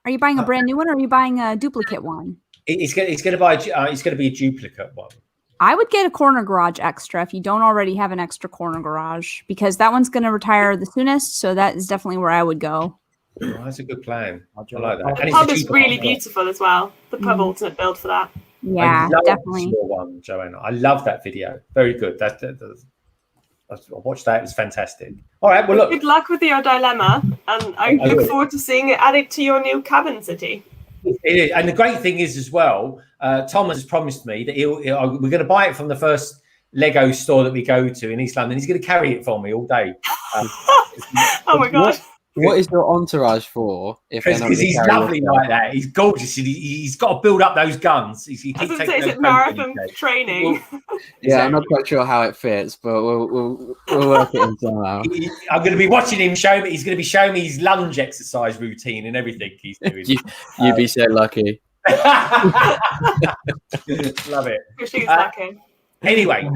Are you buying a brand new one, or are you buying a duplicate one? It's going to be a duplicate one. I would get a corner garage extra if you don't already have an extra corner garage, because that one's going to retire the soonest. So that is definitely where I would go. Oh, that's a good plan. I like that. The pub is really beautiful as well. The pub alternate build for that. Yeah, definitely. The small one, Joanna. I love that video. Very good. I watched that. It was fantastic. All right. Well, look. Good luck with your dilemma, and I look forward to seeing it added to your new cabin city. It is. And the great thing is as well, Tom has promised me that we're going to buy it from the first Lego store that we go to in East London. He's going to carry it for me all day. Oh my god. What is your entourage for? Because he's lovely like that. He's gorgeous. He's got to build up those guns. He keeps taking is it marathon training? Yeah, I'm not quite sure how it fits, but we'll work it in somehow. I'm going to be watching him show me. He's going to be showing me his lunge exercise routine and everything he's doing. You'd be so lucky. Love it. She's lucky. Anyway,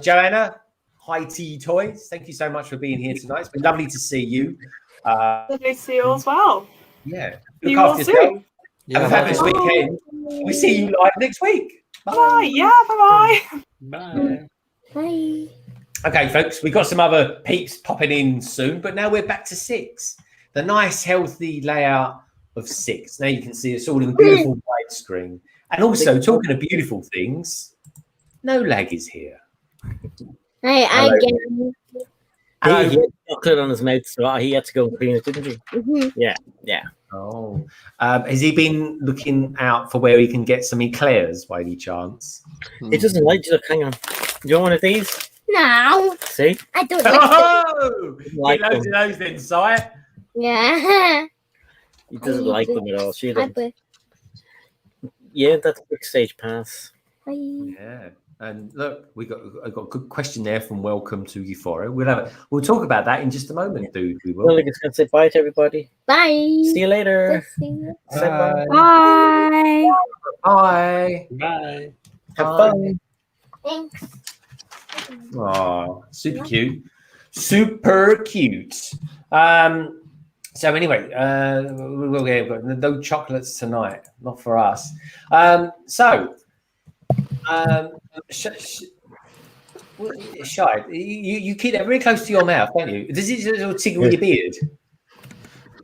Joanna, HighTeaToys, thank you so much for being here tonight. It's been lovely to see you. Lovely to see you as well. Yeah. You all soon. Have a fabulous weekend. We see you live next week. Bye. Yeah, bye-bye. Bye. Bye. Okay, folks, we've got some other peeps popping in soon, but now we're back to 6. The nice, healthy layout of 6. Now you can see it's all in beautiful widescreen. And also, talking of beautiful things, no lag is here. I get He had chocolate on his mouth, so he had to go and clean it, didn't he? Yeah. Oh. Has he been looking out for where he can get some eclairs by any chance? He doesn't like to look. Hang on. Do you want one of these? No, See? I don't like Oh! Like Get loads them. of those then, Sire. Yeah. He doesn't like them at all. She I doesn't. bet. Yeah, that's a quick stage pass. Bye. Yeah. And look, I got a good question there from Welcome to Euphoria. We'll talk about that in just a moment, dude. We will. Well, I'm just gonna say bye to everybody. Bye. See you later. See you. Say bye. Bye. Bye. Bye. Have fun. Thanks. Oh, super cute. Super cute. So anyway, we've got no chocolates tonight, not for us. Shy, you keep that very close to your mouth, don't you? Does it sort of tickle your beard?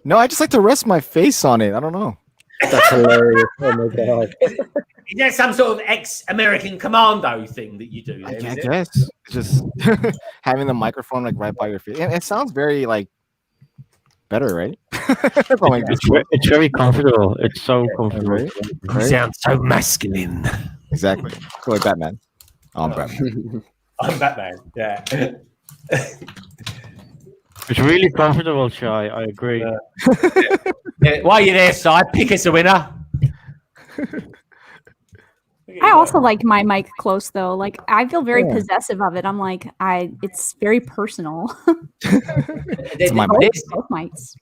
No, I just like to rest my face on it. I don't know. That's hilarious. Oh my god. Is that some sort of ex-American commando thing that you do? I There, is it? guess it's just having the microphone like right by your face. It sounds very like better, right? It's very comfortable. It's so comfortable. Right? You sound so masculine. Exactly. Feel like Batman. Oh, I'm Batman. I'm Batman. Yeah. It's really comfortable, Shy. I agree. Yeah. While you're there, Si, pick us a winner. I also like my mic close though. Like I feel very possessive of it. I'm like, it's very personal. It's my mic. Both mics.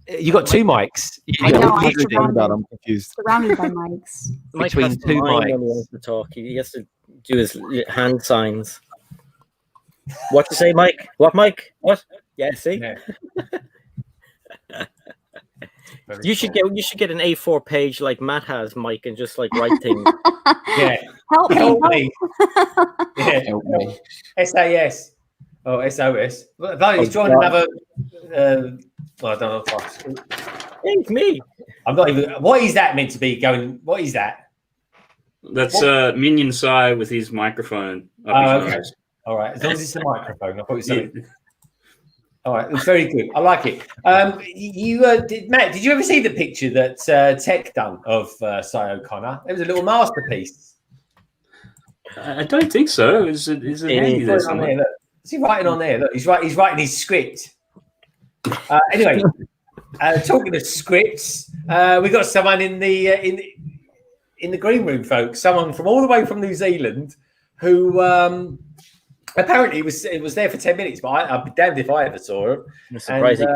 You got 2 mics. I know. I'm I'm confused. surrounded by mics. Mike Between has to 2 mind mics. when he wants to talk. He has to do his hand signs. What to say, Mike? What, Mike? What? Yeah, see? Yeah. You should get an A4 page like Matt has, Mike, and just like write things. Yeah. Help me. Help help. me. Yeah. Help me. SAS. Oh, SOS. But he's joined another. Well, I don't know. It's me. I'm not even. What is that meant to be going? What is that? That's Minion Sai with his microphone up his Okay. nose. All right. As long as it's the microphone, I thought it was something. All right. It's very good. I like it. Matt, did you ever see the picture that Tek done of Cy O'Connor? It was a little masterpiece. I don't think so. Is it handy there somewhere? Is he writing on there? Look, he's writing his script. Anyway, talking of scripts, we got someone in the green room, folks. Someone from all the way from New Zealand who apparently was there for 10 minutes, but I'd be damned if I ever saw him. Surprising.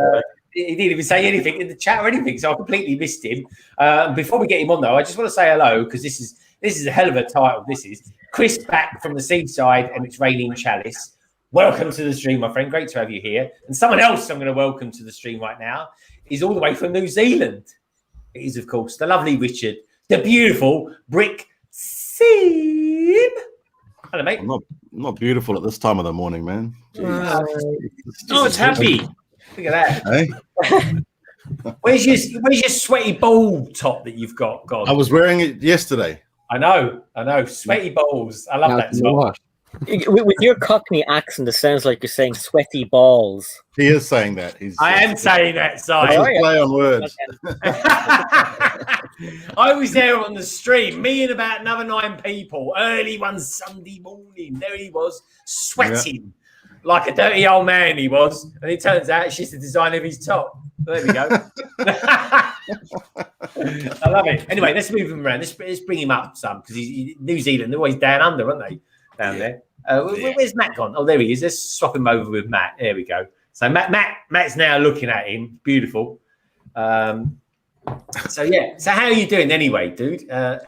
He didn't even say anything in the chat or anything, so I completely missed him. Before we get him on, though, I just want to say hello because this is a hell of a title. This is Chris back from the seaside, and it's raining Chalice. Welcome to the stream, my friend. Great to have you here. And someone else I'm going to welcome to the stream right now is all the way from New Zealand. It is, of course, the lovely Richard, the beautiful Brick Scene. Hello, mate. I'm not beautiful at this time of the morning, man. Oh, it's happy. Look at that. Hey? Where's your sweaty ball top that you've got? God, I was wearing it yesterday. I know. Sweaty balls. I love that top. With your Cockney accent, it sounds like you're saying sweaty balls. He is saying that. I am saying that, It's side. a play on words. I was there on the stream, me and about another 9 people, early one Sunday morning. There he was, sweating like a dirty old man he was. And it turns out it's just the design of his top. There we go. I love it. Anyway, let's move him around. Let's bring him up some because he's New Zealand. They're always down under, aren't they? Down there. Where's Matt gone? Oh, there he is. Let's swap him over with Matt. There we go. So Matt's now looking at him. Beautiful. So how are you doing anyway, dude? I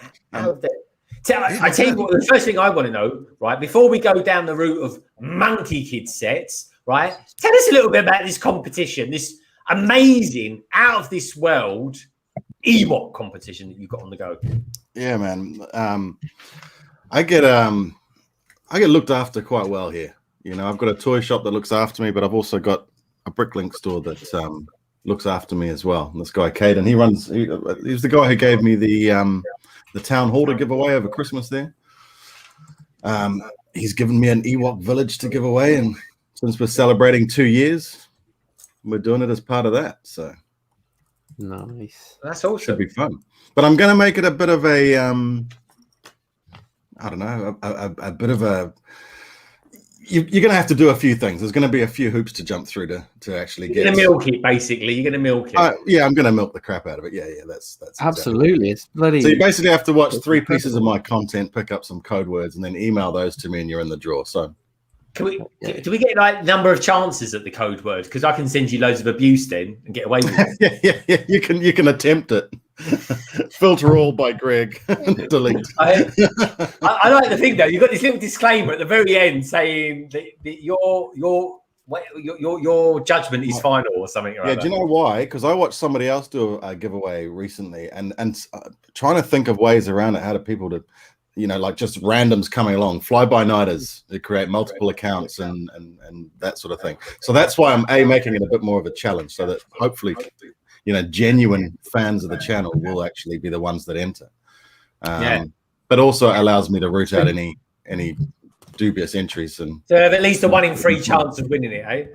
tell you what, the first thing I want to know, right, before we go down the route of Monkey Kid sets, right, tell us a little bit about this competition, this amazing, out of this world Ewok competition that you've got on the go. Yeah, man. I get looked after quite well here. You know, I've got a toy shop that looks after me, but I've also got a Bricklink store that looks after me as well. And this guy, Caden, he's the guy who gave me the town hall to give away over Christmas there. He's given me an Ewok village to give away, and since we're celebrating 2 years, we're doing it as part of that. So nice. That's awesome. Should be fun. But I'm going to make it a bit of a, I don't know, a bit of a. You're going to have to do a few things. There's going to be a few hoops to jump through to actually get. You're going to milk it, basically. You're going to milk it. Yeah, I'm going to milk the crap out of it. Yeah, that's absolutely. It's bloody. So you basically have to watch 3 pieces of my content, pick up some code words, and then email those to me, and you're in the draw. So. Do we get like number of chances at the code word? Because I can send you loads of abuse then and get away with it. yeah. You can attempt it. Filter all by Greg. Delete. I like the thing though. You've got this little disclaimer at the very end saying that your judgment is final or something. Yeah. Do you know why? Because I watched somebody else do a giveaway recently, and trying to think of ways around it. How do people to like just randoms coming along, fly-by-nighters who create multiple accounts and that sort of thing. So that's why I'm making it a bit more of a challenge, so that hopefully, genuine fans of the channel will actually be the ones that enter. But also allows me to root out any dubious entries. And so have at least a 1 in 3 chance of winning it, eh?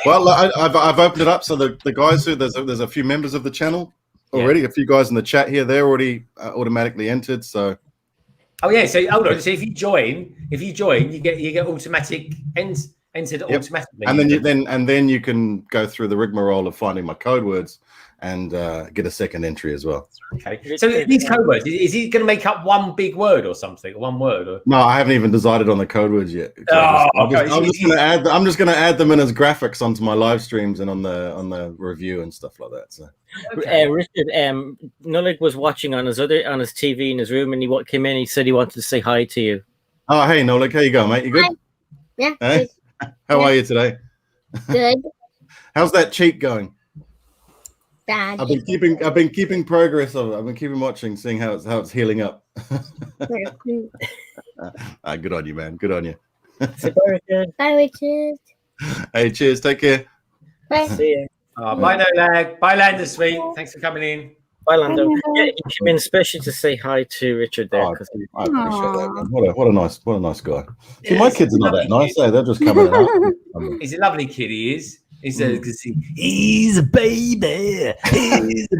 Well, I've opened it up so the guys who there's a few members of the channel. Already a few guys in the chat here, they're already automatically entered. So, so hold on. So if you join, you get automatic entered automatically, and then you can go through the rigmarole of finding my code words and get a second entry as well. Okay. So these code words, is he going to make up one big word or something, one word? Or? No, I haven't even decided on the code words yet. I'm just going to add them in as graphics onto my live streams and on the review and stuff like that. So. Richard, Nullig was watching on his TV in his room, and he came in. He said he wanted to say hi to you. Oh, hey Nullig, how you going, mate? You good? Hi. Yeah. Hey? How are you today? Good. How's that cheek going? Bad. I've been keeping progress of it. I've been keeping watching, seeing how it's healing up. Good on you, man. Good on you. Bye, Richard. Hey, cheers. Take care. Bye. See you. Bye, No Lag. Bye, Lander Sweet. Thanks for coming in. Bye, Lando. Yeah, he came in especially to say hi to Richard there. I appreciate that, man. What a nice guy. See, my kids are not that nice. They're just coming out. He's a lovely kid. He is. He's a baby. He's a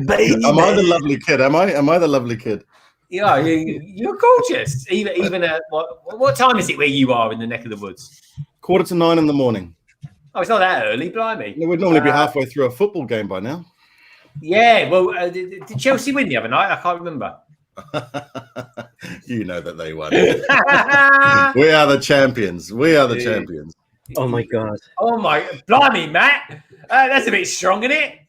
baby. Am I the lovely kid? Am I the lovely kid? Yeah, you're gorgeous. Even at what time is it where you are in the neck of the woods? 8:45 in the morning. Oh, it's not that early, blimey. We'd normally be halfway through a football game by now. Yeah, well, did Chelsea win the other night? I can't remember. You know that they won. We are the champions. Champions. Oh my God. Oh my, blimey, Matt. That's a bit strong, isn't it?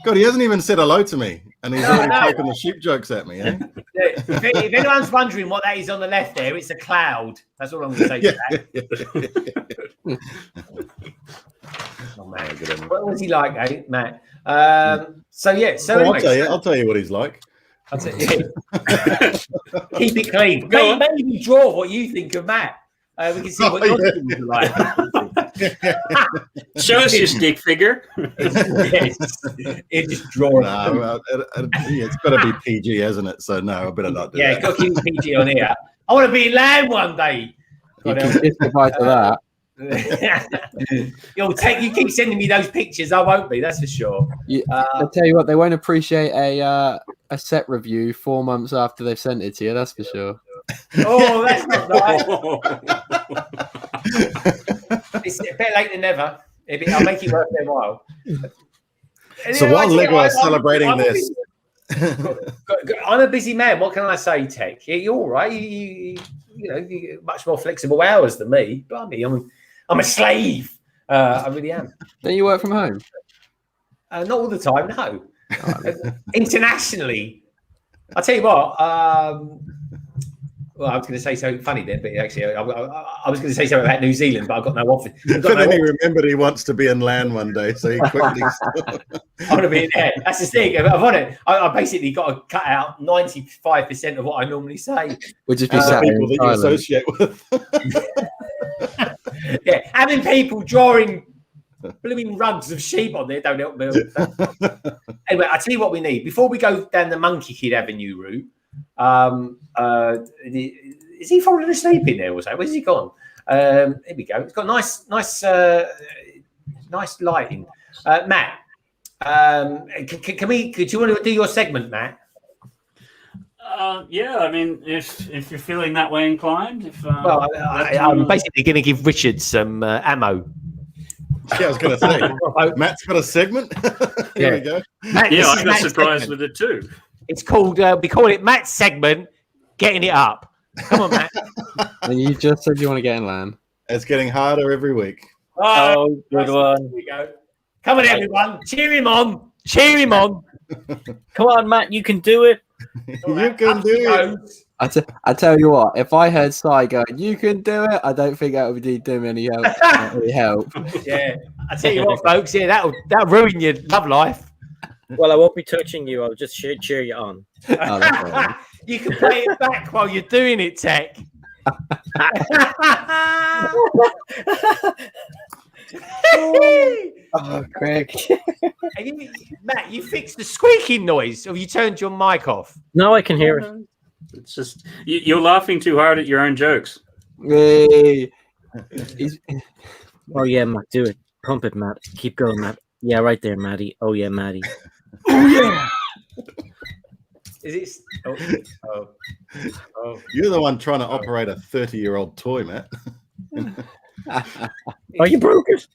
God, he hasn't even said hello to me, and he's already taking the sheep jokes at me. Eh? If anyone's wondering what that is on the left there, it's a cloud. That's all I'm going to say to that. Oh man, what was he like, eh, Matt? Anyway, I'll tell you what he's like. Keep it clean. Maybe draw what you think of Matt. We can see what your things are like. Show us your stick figure. Yes. It just draw. It's got to be PG, hasn't it? So no, I better not do that. Yeah, got to keep PG on here. I want to be in land one day. You can testify to that. You keep sending me those pictures. I won't be. That's for sure. I'll tell you what, they won't appreciate a set review 4 months after they've sent it to you. That's for sure. Oh, that's not right. It's better late than never. I'll make it worth their while. So while Lego is celebrating this, I'm a busy man. What can I say, Tek? You're all right. You get much more flexible hours than me. Blimey, I'm a slave. I really am. Don't you work from home? Not all the time, no. Internationally, I'll tell you what. Well, I was going to say something funny then, but actually, I was going to say something about New Zealand, but I've got no offer. But then he remembered he wants to be in land one day, so he quickly. I want to be in there. That's the thing. I've on it. I basically got to cut out 95% of what I normally say. Would just be people that you associate with. Yeah, having people drawing blooming rugs of sheep on there don't help me. Anyway, I'll tell you what we need before we go down the Monkey Kid Avenue route. Is he falling asleep in there or something? Where's he gone? Here we go. It's got nice lighting. Matt, can we? Could you want to do your segment, Matt? Yeah, I mean, if you're feeling that way inclined, well, I'm basically going to give Richard some ammo. Yeah, I was going to say, Matt's got a segment. Here we go. Matt, yeah, I got surprised with it too. It's called. We call it Matt's segment. Getting it up. Come on, Matt. And you just said you want to get in land. It's getting harder every week. Oh, good one. Here we go. Come on, everyone. Cheer him on. Cheer him on. Come on, Matt. You can do it. You can do it. I tell you what, if I heard Sai going, "You can do it," I don't think that would do him any help. Yeah, I tell you what, folks. Yeah, that'll ruin your love life. Well, I won't be touching you. I'll just cheer you on. Oh, you can play it back while you're doing it, Tek. Oh, Craig. Matt, you fixed the squeaking noise, or you turned your mic off? No, I can hear it. It's just you're laughing too hard at your own jokes. Hey. Oh yeah, Matt, do it. Pump it, Matt. Keep going, Matt. Yeah, right there, Maddie. Oh yeah, Maddie. Oh yeah. Is it? Oh. You're the one trying to operate a 30-year-old toy, Matt. Oh, you broke it.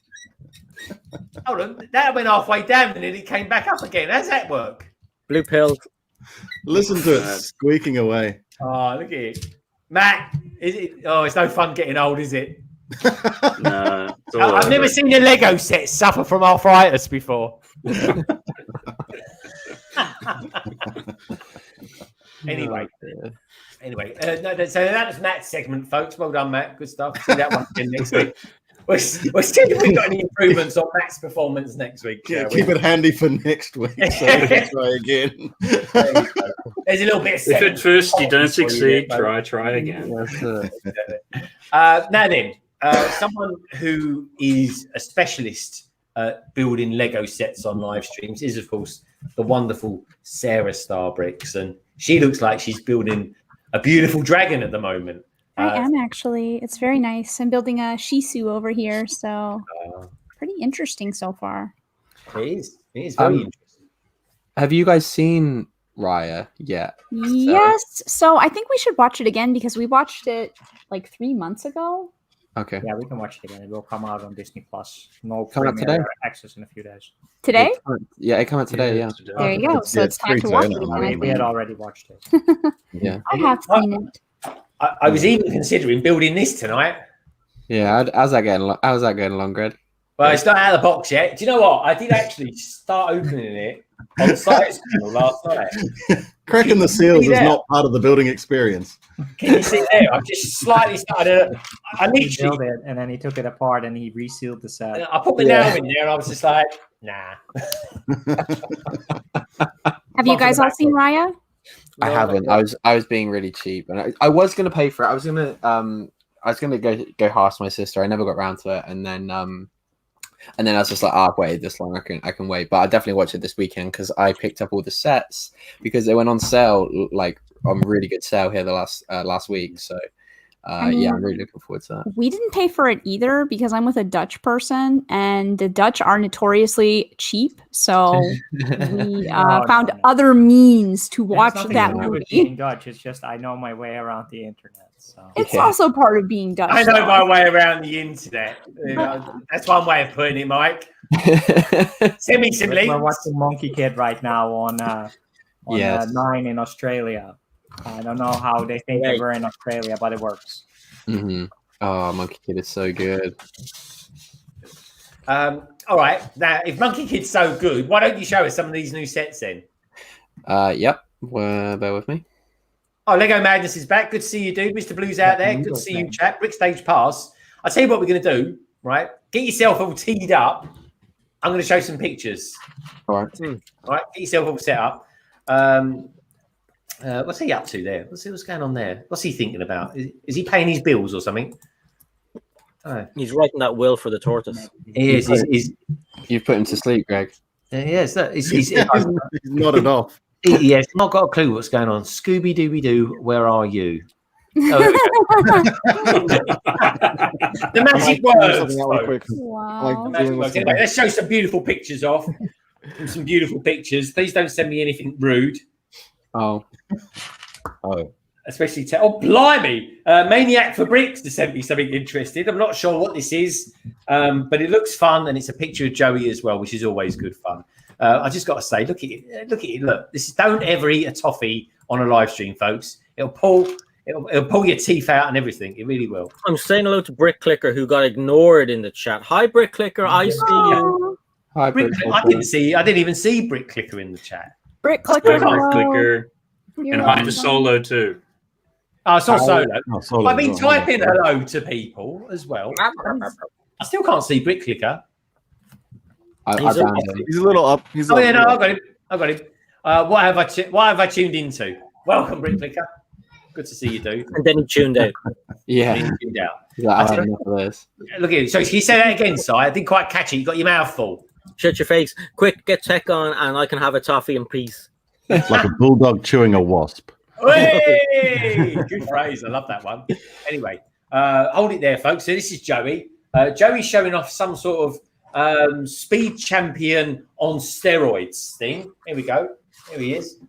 Hold on, that went halfway down and then it came back up again. How's that work? Blue pill. Listen to it squeaking away. Oh, look at it, Matt. Is it? Oh, it's no fun getting old, is it? No, I've never seen a Lego set suffer from arthritis before. Anyway, so that was Matt's segment, folks. Well done, Matt. Good stuff. See that one again next week. We'll see if we've got any improvements on Matt's performance next week. Yeah, keep it handy for next week. So we can try again. There's a little bit of if at first you don't succeed, try again. Now then, someone who is a specialist at building Lego sets on live streams is, of course, the wonderful SaraStarBricks, and she looks like she's building a beautiful dragon at the moment. I am actually. It's very nice. I'm building a Shih Tzu over here, so pretty interesting so far. It is. It is very interesting. Have you guys seen Raya yet? Yes. So I think we should watch it again because we watched it like 3 months ago. Okay. Yeah, we can watch it again. It will come out on Disney Plus. No Come out today? access in a few days. Today? Yeah, it came out today. Yeah. There you go. So it's time to watch it again. We had already watched it. Yeah. I have seen it. I was even considering building this tonight. Yeah. How's that going along, Greg? Well, it's not out of the box yet. Do you know what? I did actually start opening it on site last night. Cracking the seals is not part of the building experience. Can you see there? I've just slightly started. I He literally, built it, and then he took it apart and he resealed the set. I put my nail in there, and I was just like, nah. Have you guys all seen Raya? I haven't. I was being really cheap, and I was gonna pay for it. I was gonna go ask my sister. I never got around to it, and then I was just like, I've waited this long. I can wait, but I definitely watch it this weekend because I picked up all the sets because they went on sale, like on really good sale here the last week. So yeah, I'm really looking forward to that. We didn't pay for it either because I'm with a Dutch person, and the Dutch are notoriously cheap. So we found other means to watch that movie. Being Dutch, it's just I know my way around the internet. So. It's also part of being Dutch. I know my way around the internet. That's one way of putting it, Mike. Send me some links. We're watching Monkey Kid right now on 9 in Australia. I don't know how they think we're in Australia, but it works. Mm-hmm. Oh, Monkey Kid is so good. All right. Now, if Monkey Kid's so good, why don't you show us some of these new sets then? Yep. Bear with me. Oh, Lego Madness is back. Good to see you, dude. Mr. Blue's out there. Good to see you, chat. Brick Stage Pass. I'll tell you what we're going to do, right? Get yourself all teed up. I'm going to show some pictures. All right. All right, get yourself all set up. What's he up to there? Let's see what's going on there. What's he thinking about? Is he paying his bills or something? Oh. He's writing that will for the tortoise. He is. You've put him to sleep, Greg. Yes, he's nodded off. Yes, not got a clue what's going on. Scooby Dooby Doo, where are you? Oh, the magic words. Wow. Anyway, let's show some beautiful pictures off. Some beautiful pictures. Please don't send me anything rude. Oh. Especially oh, blimey! Maniac for Bricks to send me something interesting. I'm not sure what this is, but it looks fun, and it's a picture of Joey as well, which is always good fun. I just got to say, look at it! Look at it! Look, this is don't ever eat a toffee on a live stream, folks. It'll pull your teeth out and everything. It really will. I'm saying hello to Brick Clicker, who got ignored in the chat. Hi, Brick Clicker. I see you. Hi, Brick, I didn't even see Brick Clicker in the chat. Brick Clicker. Brick Clicker. And hi to Solo too. Oh, it's not Solo. Solo. I've been typing hello to people as well. I still can't see Brick Clicker. He's a little up. I got him. What have I tuned into? Welcome, Brick Clicker. Good to see you, dude. And then he tuned out. Yeah. He tuned out. I had enough of this. Look at you. So can you say that again, Si? I didn't quite catch it. You got your mouth full. Shut your face. Quick, get Tech on, and I can have a toffee in peace. It's like a bulldog chewing a wasp. Hey! Good phrase. I love that one. Anyway, hold it there, folks. So this is Joey. Joey's showing off some sort of speed champion on steroids thing. Here we go. Here he is.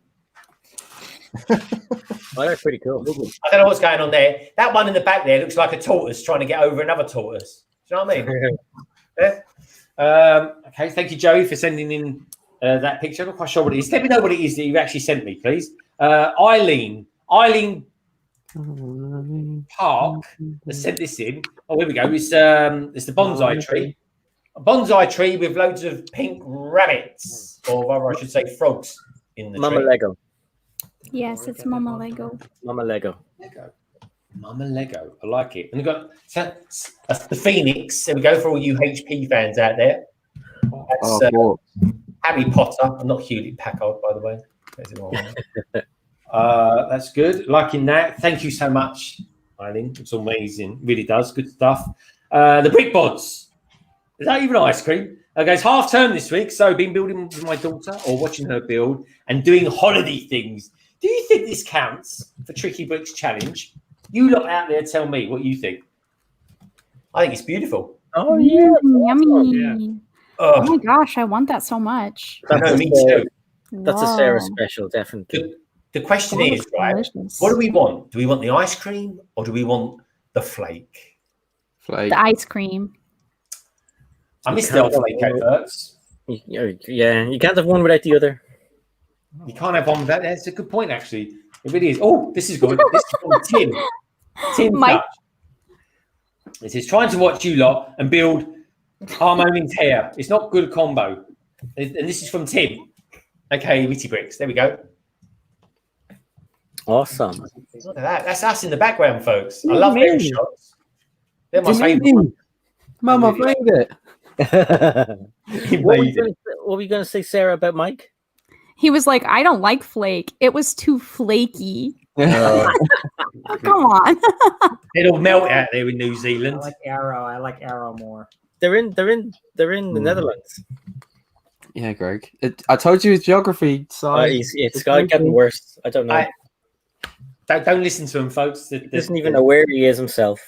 Oh, that's pretty cool. I don't know what's going on there. That one in the back there looks like a tortoise trying to get over another tortoise. Do you know what I mean? Yeah. Okay, thank you, Joey, for sending in that picture. I'm not quite sure what it is. Let me know what it is that you've actually sent me, please. Eileen Park has sent this in. Oh, here we go. It's the bonsai tree. A bonsai tree with loads of pink rabbits, or rather, I should say, frogs in the Mama tree. Lego. Yes, it's Mama Lego. Mama Lego. Mama Lego. I like it. And we've got that's the Phoenix. There we go for all you HP fans out there. That's Harry Potter. I'm not Hewlett Packard, by the way. That's good. Liking that. Thank you so much, Eileen. It's amazing. Really does. Good stuff. The Brick Bods. Is that even ice cream? Okay, it's half term this week, so I've been building with my daughter or watching her build and doing holiday things. Do you think this counts for Tricky Bricks Challenge? You lot out there, tell me what you think. I think it's beautiful. Oh yeah, yummy. Yeah. Oh my gosh, I want that so much. Me too. That's a Sarah special, definitely. The question is, right? What do we want? Do we want the ice cream or do we want the flake? The ice cream. I miss the old flake adverts. Yeah, you can't have one without the other. You can't have one without. That's a good point, actually. It really is. Oh, this is good. This is from Tim. Tim Touch. It says, trying to watch you lot and build Harmoni's hair. It's not good combo. And this is from Tim. Okay, Witty Bricks. There we go. Awesome. Look at that. That's us in the background, folks. I love their shots. They're my favorite. Mama played it. What were you going to say, Sarah, about Mike? He was like, I don't like flake. It was too flaky. Come on. It'll melt out there in New Zealand. I like Arrow more. They're in the Netherlands. Yeah, Greg. I told you his geography side. It's getting worse. I don't know. Don't listen to him, folks. He doesn't even know where he is himself.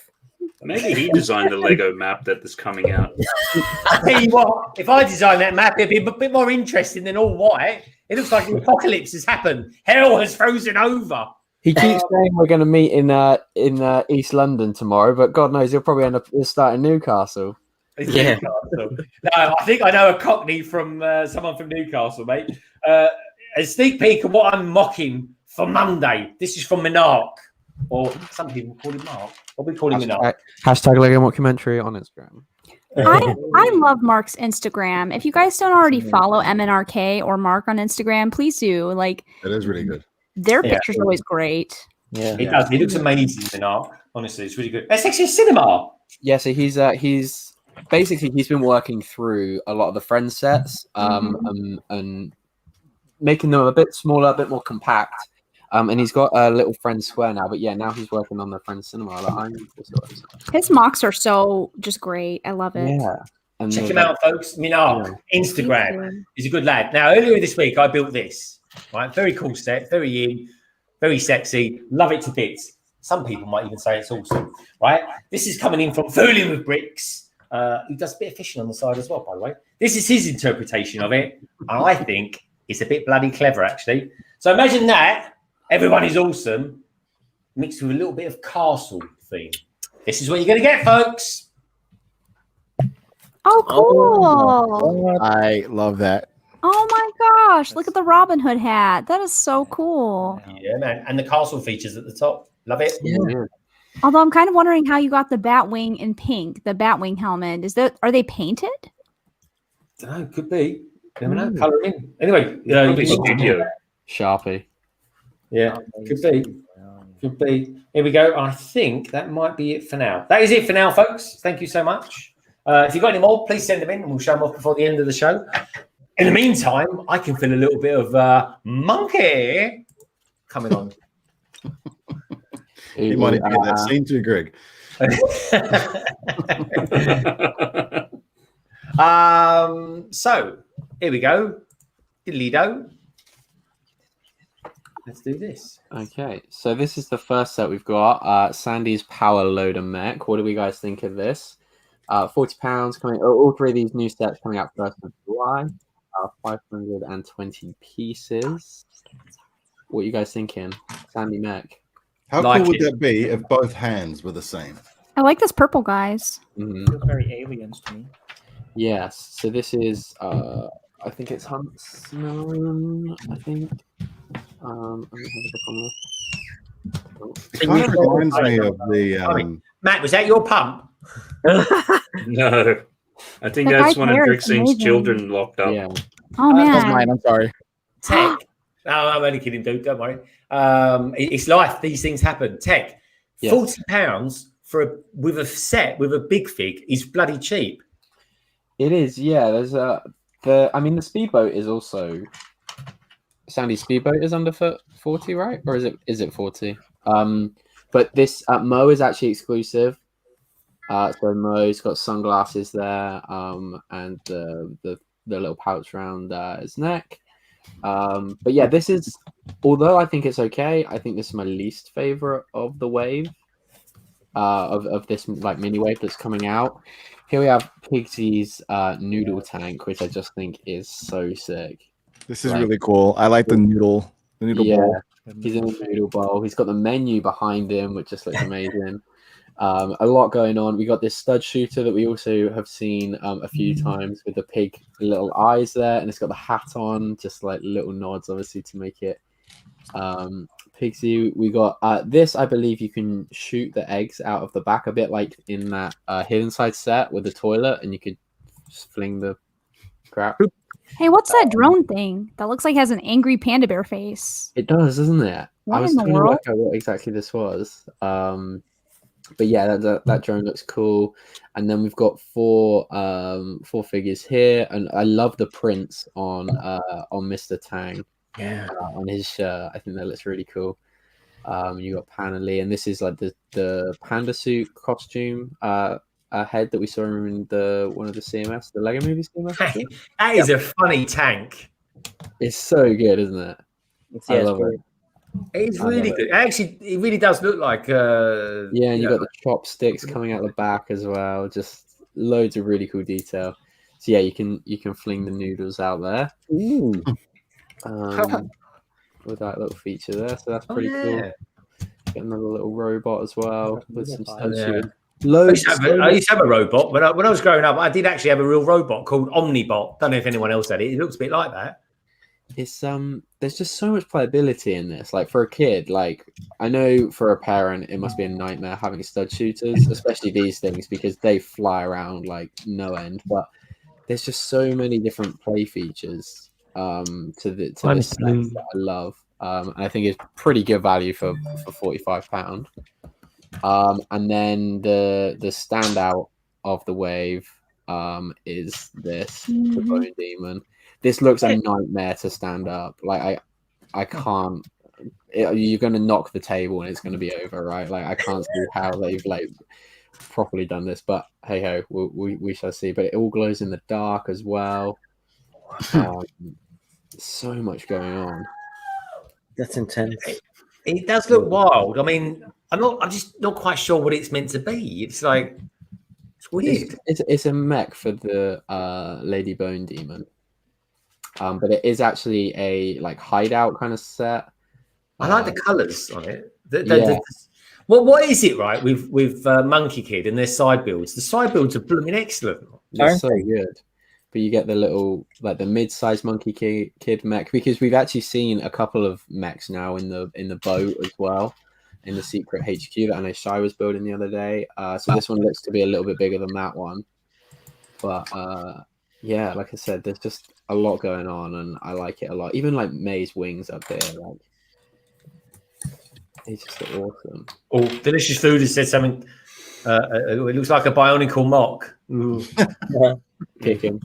Maybe he designed the Lego map that is coming out. I tell you what, if I design that map, it'd be a bit more interesting than all white. It looks like the apocalypse has happened. Hell has frozen over. He keeps saying we're going to meet in East London tomorrow, but God knows he'll probably end up starting Newcastle. Yeah. No, I think I know a Cockney from someone from Newcastle, mate. A sneak peek of what I'm mocking for Monday. This is from Minark, or some people call him Mark. What we call him Minark. Hashtag Lego Mockumentary on Instagram. I love Mark's Instagram. If you guys don't already follow MNRK or Mark on Instagram, please do. Like, it is really good. Their pictures are always great. Yeah, It does. He looks amazing in art. Honestly, it's really good. It's actually cinema. Yeah, so he's basically he's been working through a lot of the friend sets, and making them a bit smaller, a bit more compact. And he's got a little friend square now, but yeah, now he's working on the friend cinema. His mocks are so just great. I love it. Yeah. And Check him out, folks. Minark, Instagram. He's a good lad. Now, earlier this week, I built this. Right, very cool set, very in, very sexy. Love it to bits. Some people might even say it's awesome. Right, this is coming in from Fooling with Bricks. He does a bit of fishing on the side as well, by the way. This is his interpretation of it, and I think it's a bit bloody clever, actually. So imagine that. Everyone is awesome, mixed with a little bit of castle theme. This is what you're going to get, folks. Oh, cool. I love that. Oh my gosh, look at the Robin Hood hat. That is so cool. Yeah, man. And the castle features at the top. Love it. Yeah. Although I'm kind of wondering how you got the Batwing in pink, the Batwing helmet. Are they painted? Don't know, could be. Never know. Colour in. Anyway, studio. Sharpie. Yeah, could be. Could be. Here we go. I think that might be it for now. That is it for now, folks. Thank you so much. If you've got any more, please send them in and we'll show them off before the end of the show. In the meantime, I can feel a little bit of monkey coming on. You might even get that scene too, Greg. So here we go. Diddly-do. Let's do this. Okay, so this is the first set we've got. Sandy's Power Loader Mech. What do we guys think of this? £40 coming. All three of these new sets coming out 1st of July. 520 pieces. What are you guys thinking? Sandy Mech. How cool would that be if both hands were the same? I like this purple, guys. Feels very aliens to me. Yes. So this is, I think it's Huntsman. I think. Let me have a look on this. It kind of reminds me of the. Matt, was that your pump? No. I think that's one of Brixie's children locked up. Yeah. Oh, man. That's mine. I'm sorry. Tech. No, I'm only kidding, dude. Don't worry. It's life. These things happen. Tech. Yes. £40 with a set with a big fig is bloody cheap. It is. Yeah. There's the speedboat is also. Sandy's speedboat is under 40, right? Or is it 40? But this Mo is actually exclusive. So Mo's got sunglasses there, and the little pouch around his neck. But yeah, this is, although I think it's okay, I think this is my least favorite of the wave, of this like mini wave that's coming out. Here we have Pigsy's noodle tank, which I just think is so sick. This is really cool. I like the noodle bowl. He's in a noodle bowl. He's got the menu behind him, which just looks amazing. A lot going on. We got this stud shooter that we also have seen a few times with the pig little eyes there, and it's got the hat on, just like little nods, obviously, to make it Pigsy. We got this. I believe you can shoot the eggs out of the back, a bit like in that Hidden Side set with the toilet, and you could just fling the crap. Hey, what's that drone thing? That looks like it has an angry panda bear face. It does, doesn't it? What I was in the trying to world? work out what exactly this was. But yeah, that drone looks cool. And then we've got four figures here, and I love the prints on Mr. Tang. Yeah, on his shirt. I think that looks really cool. You got Panelly, and this is like the panda suit costume head that we saw in one of the CMS, the Lego Movie CMS. That is a funny tank. It's so good, isn't it? I love it. It's really good. Actually, it really does look like. Yeah, and you got the chopsticks coming out the back as well. Just loads of really cool detail. So yeah, you can fling the noodles out there. Ooh. With that little feature there, so that's pretty cool. Get another little robot as well with some stuff. I used to have a robot when I was growing up. I did actually have a real robot called Omnibot. Don't know if anyone else had it. It looks a bit like that. It's there's just so much playability in this. Like for a kid, like I know for a parent it must be a nightmare having stud shooters, especially these things, because they fly around like no end. But there's just so many different play features to this set that I love. and I think it's pretty good value for £45. And then the standout of the wave is this the Bone Demon. This looks a nightmare to stand up. Like I can't. You're going to knock the table and it's going to be over, right? Like I can't see how they've like properly done this, but hey ho, we shall see. But it all glows in the dark as well. So much going on. That's intense. It does look wild. I mean, I'm just not quite sure what it's meant to be. It's like it's weird. It's a mech for the Lady Bone Demon. But it is actually a like hideout kind of set. I like the colours on it. What is it, right? With Monkey Kid and their side builds. The side builds are blooming excellent. They're so good. But you get the little like the mid-sized Monkey Kid mech, because we've actually seen a couple of mechs now in the boat as well, in the secret HQ that I know Shy was building the other day. So this one looks to be a little bit bigger than that one. But yeah, like I said, there's just a lot going on, and I like it a lot. Even like May's wings up there, like they just look awesome. Oh, Delicious Food has said something. It looks like a Bionicle mock. Kick him.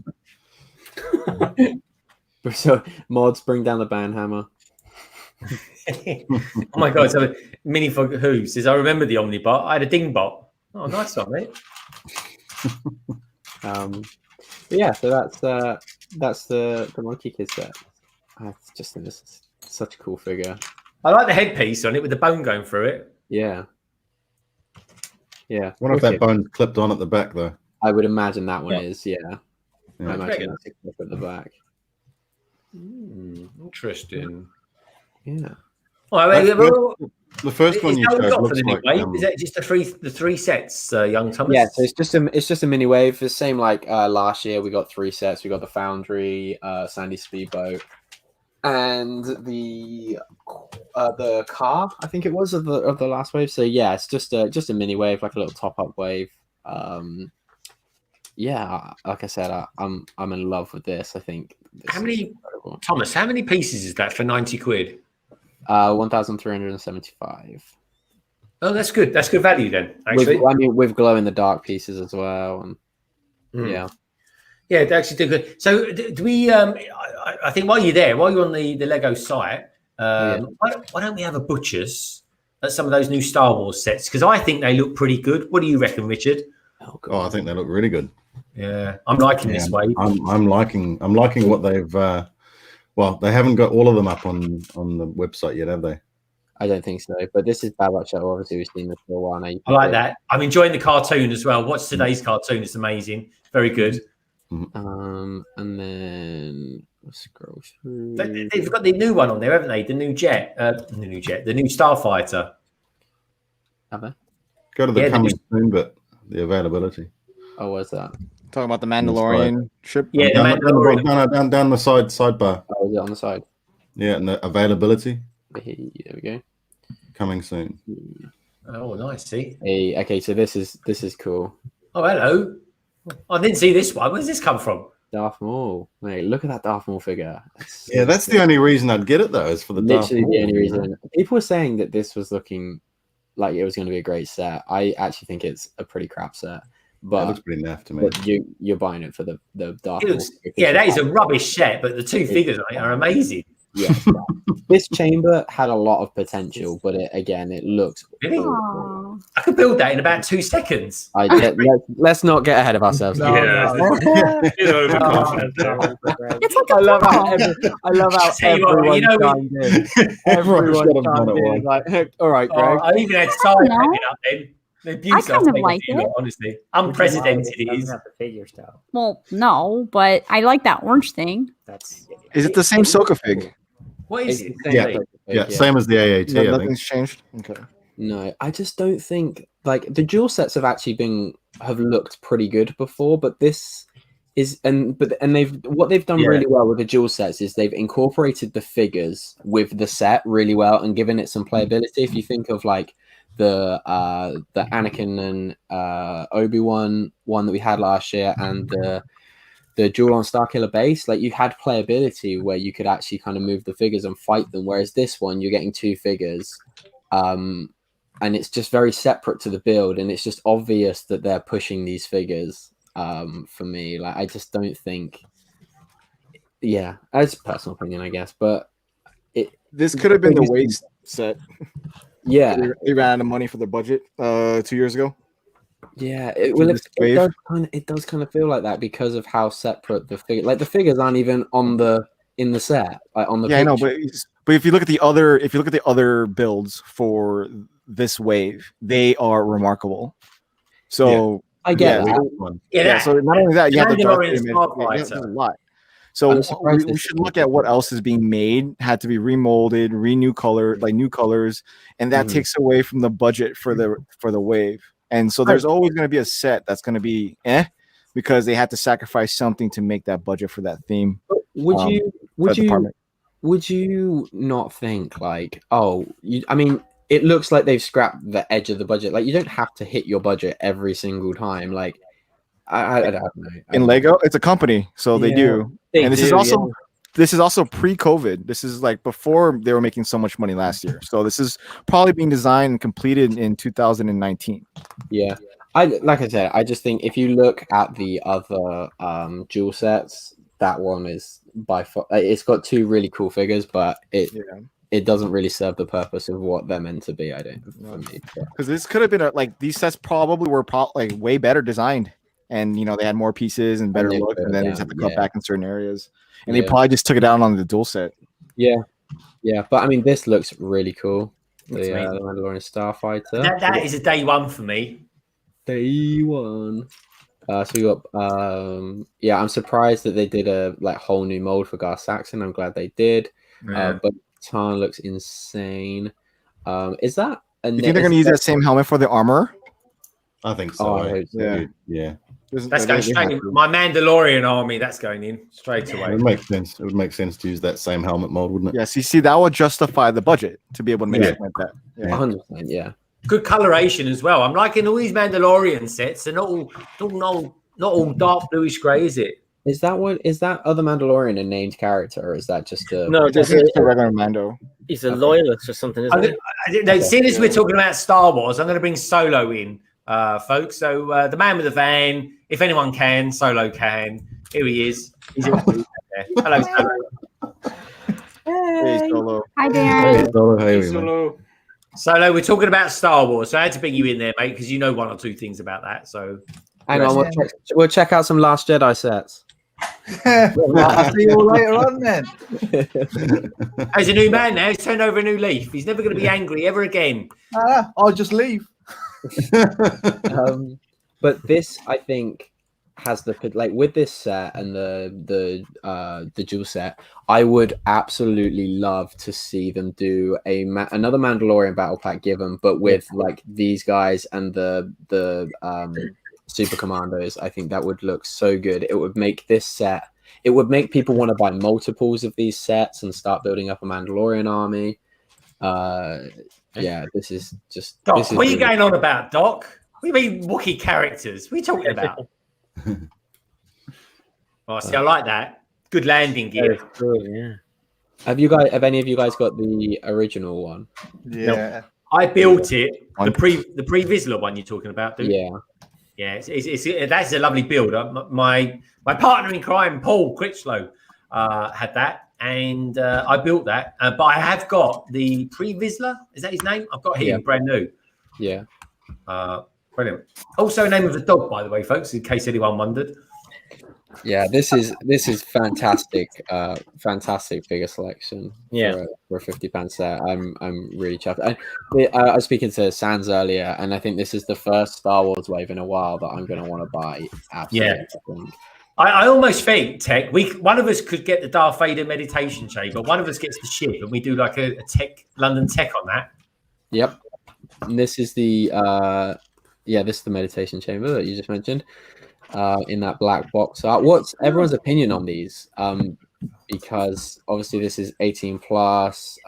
So mods, bring down the band hammer. Oh my god! So Mini for who says, "I remember the Omnibot. I had a Dingbot." Oh, nice one, mate. Yeah, so that's the Monkey Kid set. I just think this is such a cool figure. I like the headpiece on it with the bone going through it. Yeah. Yeah. What if that bone clipped on at the back though? I would imagine that one is, yeah. I imagine Dragon. that's a clip at the back. Interesting. Yeah. The first one you showed looks like is that just the three sets, young Thomas? Yeah, so it's just a mini wave. The same like last year. We got 3 sets. We got the Foundry, Sandy Speedboat, and the car. I think it was of the last wave. So yeah, it's just a mini wave, like a little top up wave. Yeah, like I said, I'm in love with this. I think. How many pieces is that for 90 quid? 1,375. Oh, that's good. That's good value then. Actually, with glow in the dark pieces as well, and yeah, they actually do good. So, do we? I think while you're on the Lego site, why don't we have a butcher's at some of those new Star Wars sets? Because I think they look pretty good. What do you reckon, Richard? Oh, I think they look really good. Yeah, I'm liking this wave. I'm liking what they've. Well, they haven't got all of them up on the website yet, have they? I don't think so. But this is Bad Luck Show. Obviously, we've seen this for a while now. I like that. I'm enjoying the cartoon as well. Watch today's cartoon. It's amazing. Very good. And then let's scroll through. They've got the new one on there, haven't they? The new jet. The new Starfighter. Have they? Go to the coming soon, but the availability. Oh, what's that? Talking about the Mandalorian ship. Yeah, the Mandalorian. Down the sidebar. Oh, is it on the side? Yeah, and the availability. There we go. Coming soon. Oh, nice. See. Hey, okay, so this is cool. Oh, hello. I didn't see this one. Where does this come from? Darth Maul. Mate, look at that Darth Maul figure. That's the only reason I'd get it though, is for the literally Darth Maul. The only reason. People were saying that this was looking like it was going to be a great set. I actually think it's a pretty crap set. But it looks pretty naff to me. But you're buying it for the Darth Maul. That is a rubbish set, but the two figures on it are amazing. Yeah. This chamber had a lot of potential, but it looks. Really? I could build that in about 2 seconds. Let's not get ahead of ourselves. No. It's like I love how everyone chimed in. Everyone chimed in. Like, all right, Greg. I even had side hanging up then. I kind of like it. Honestly, unprecedented it is. The figure stuff. Well, no, but I like that orange thing. Is it the same Soka fig? What is it? Yeah, same as the AAT. No, I think. nothing's changed. Okay. No, I just don't think like the dual sets have looked pretty good before, but this is what they've done really well with the dual sets is they've incorporated the figures with the set really well and given it some playability. If you think of like the Anakin and Obi-Wan one that we had last year, and Duel on Starkiller base, like you had playability where you could actually kind of move the figures and fight them, whereas this one you're getting 2 figures, and it's just very separate to the build, and it's just obvious that they're pushing these figures. For me, like I just don't think. Yeah, it's a personal opinion, I guess, but this could have been the waste set. Yeah, they ran out of money for the budget 2 years ago. Yeah, it does kind of feel like that because of how separate the figures aren't even in the set, like on the I know, picture. but if you look at the other builds for this wave, they are remarkable. So I get that. Yeah, so not only that, you have the dark image, Starfighter. a lot. So we should look at what else is being made, had to be remolded, new colors, and that takes away from the budget for the wave. And so there's always going to be a set that's going to be because they had to sacrifice something to make that budget for that theme. Would you not think like, I mean, it looks like they've scrapped the edge of the budget. Like you don't have to hit your budget every single time. Like I don't know. In Lego, it's a company, so they do. And this is also pre-COVID. This is like before they were making so much money last year. So this is probably being designed and completed in 2019. Yeah. Like I said, I just think if you look at the other dual sets, that one is by far, it's got 2 really cool figures, but it doesn't really serve the purpose of what they're meant to be, I don't for me. Because this could have been these sets probably were way better designed. And they had more pieces and better look, and then they just have to cut back in certain areas. And they probably just took it down on the dual set. Yeah. But I mean, this looks really cool. The Mandalorian Starfighter. That is a day one for me. Day one. So we got I'm surprised that they did a whole new mold for Gar Saxon. I'm glad they did. But Tarn looks insane. Is that you think they're going to use that same helmet for the armor? I think so. Yeah. That's going straight in. My Mandalorian army, that's going in straight away. It would make sense. It would make sense to use that same helmet mold, wouldn't it? Yeah, see, that would justify the budget to be able to make it like that. 100%, yeah. Good coloration as well. I'm liking all these Mandalorian sets. They're not all dark bluish grey, is it? Is that other Mandalorian a named character, or is that just a just a regular Mando? He's a loyalist or something, isn't he? Seeing as we're talking about Star Wars, I'm going to bring Solo in, folks. So the man with the van, if anyone can, Solo can. Here he is. He's in the there. Hello, Solo. Hey. Solo. Hi, Darren. Hey, Solo. Hey, Solo. Solo, we're talking about Star Wars, so I had to bring you in there, mate, because you know 1 or 2 things about that. So hang on, we'll check out some Last Jedi sets. I'll see you all later on then. He's a new man now. He's turned over a new leaf. He's never going to be angry ever again. I'll just leave. But this, I think, has with this set and the dual set, I would absolutely love to see them do another Mandalorian battle pack given, but with these guys and the Super Commandos. I think that would look so good. It would make this set. It would make people want to buy multiples of these sets and start building up a Mandalorian army. This is just. Doc, what are you going on about, Doc? What do you mean Wookiee characters? What are you talking about? See, I like that. Good landing gear. Cool, yeah. Have any of you guys got the original one? Yeah. No, I built it. The pre-Vizsla one you're talking about, dude. Yeah. Yeah, that's a lovely build. My partner in crime, Paul Critchlow, had that, and I built that. But I have got the pre-Vizsla. Is that his name? I've got him brand new. Yeah. Brilliant. Also, name of the dog, by the way, folks, in case anyone wondered. Yeah, this is fantastic. Fantastic figure selection. Yeah, for a £50 set, I'm really chuffed. I was speaking to Sans earlier, and I think this is the first Star Wars wave in a while that I'm going to want to buy. Absolutely. Yeah. I almost think, Tech, one of us could get the Darth Vader meditation chamber, one of us gets the ship, and we do like a London Tech on that. Yep. And this is the meditation chamber that you just mentioned. In that black box art. What's everyone's opinion on these? Because obviously this is 18 plus,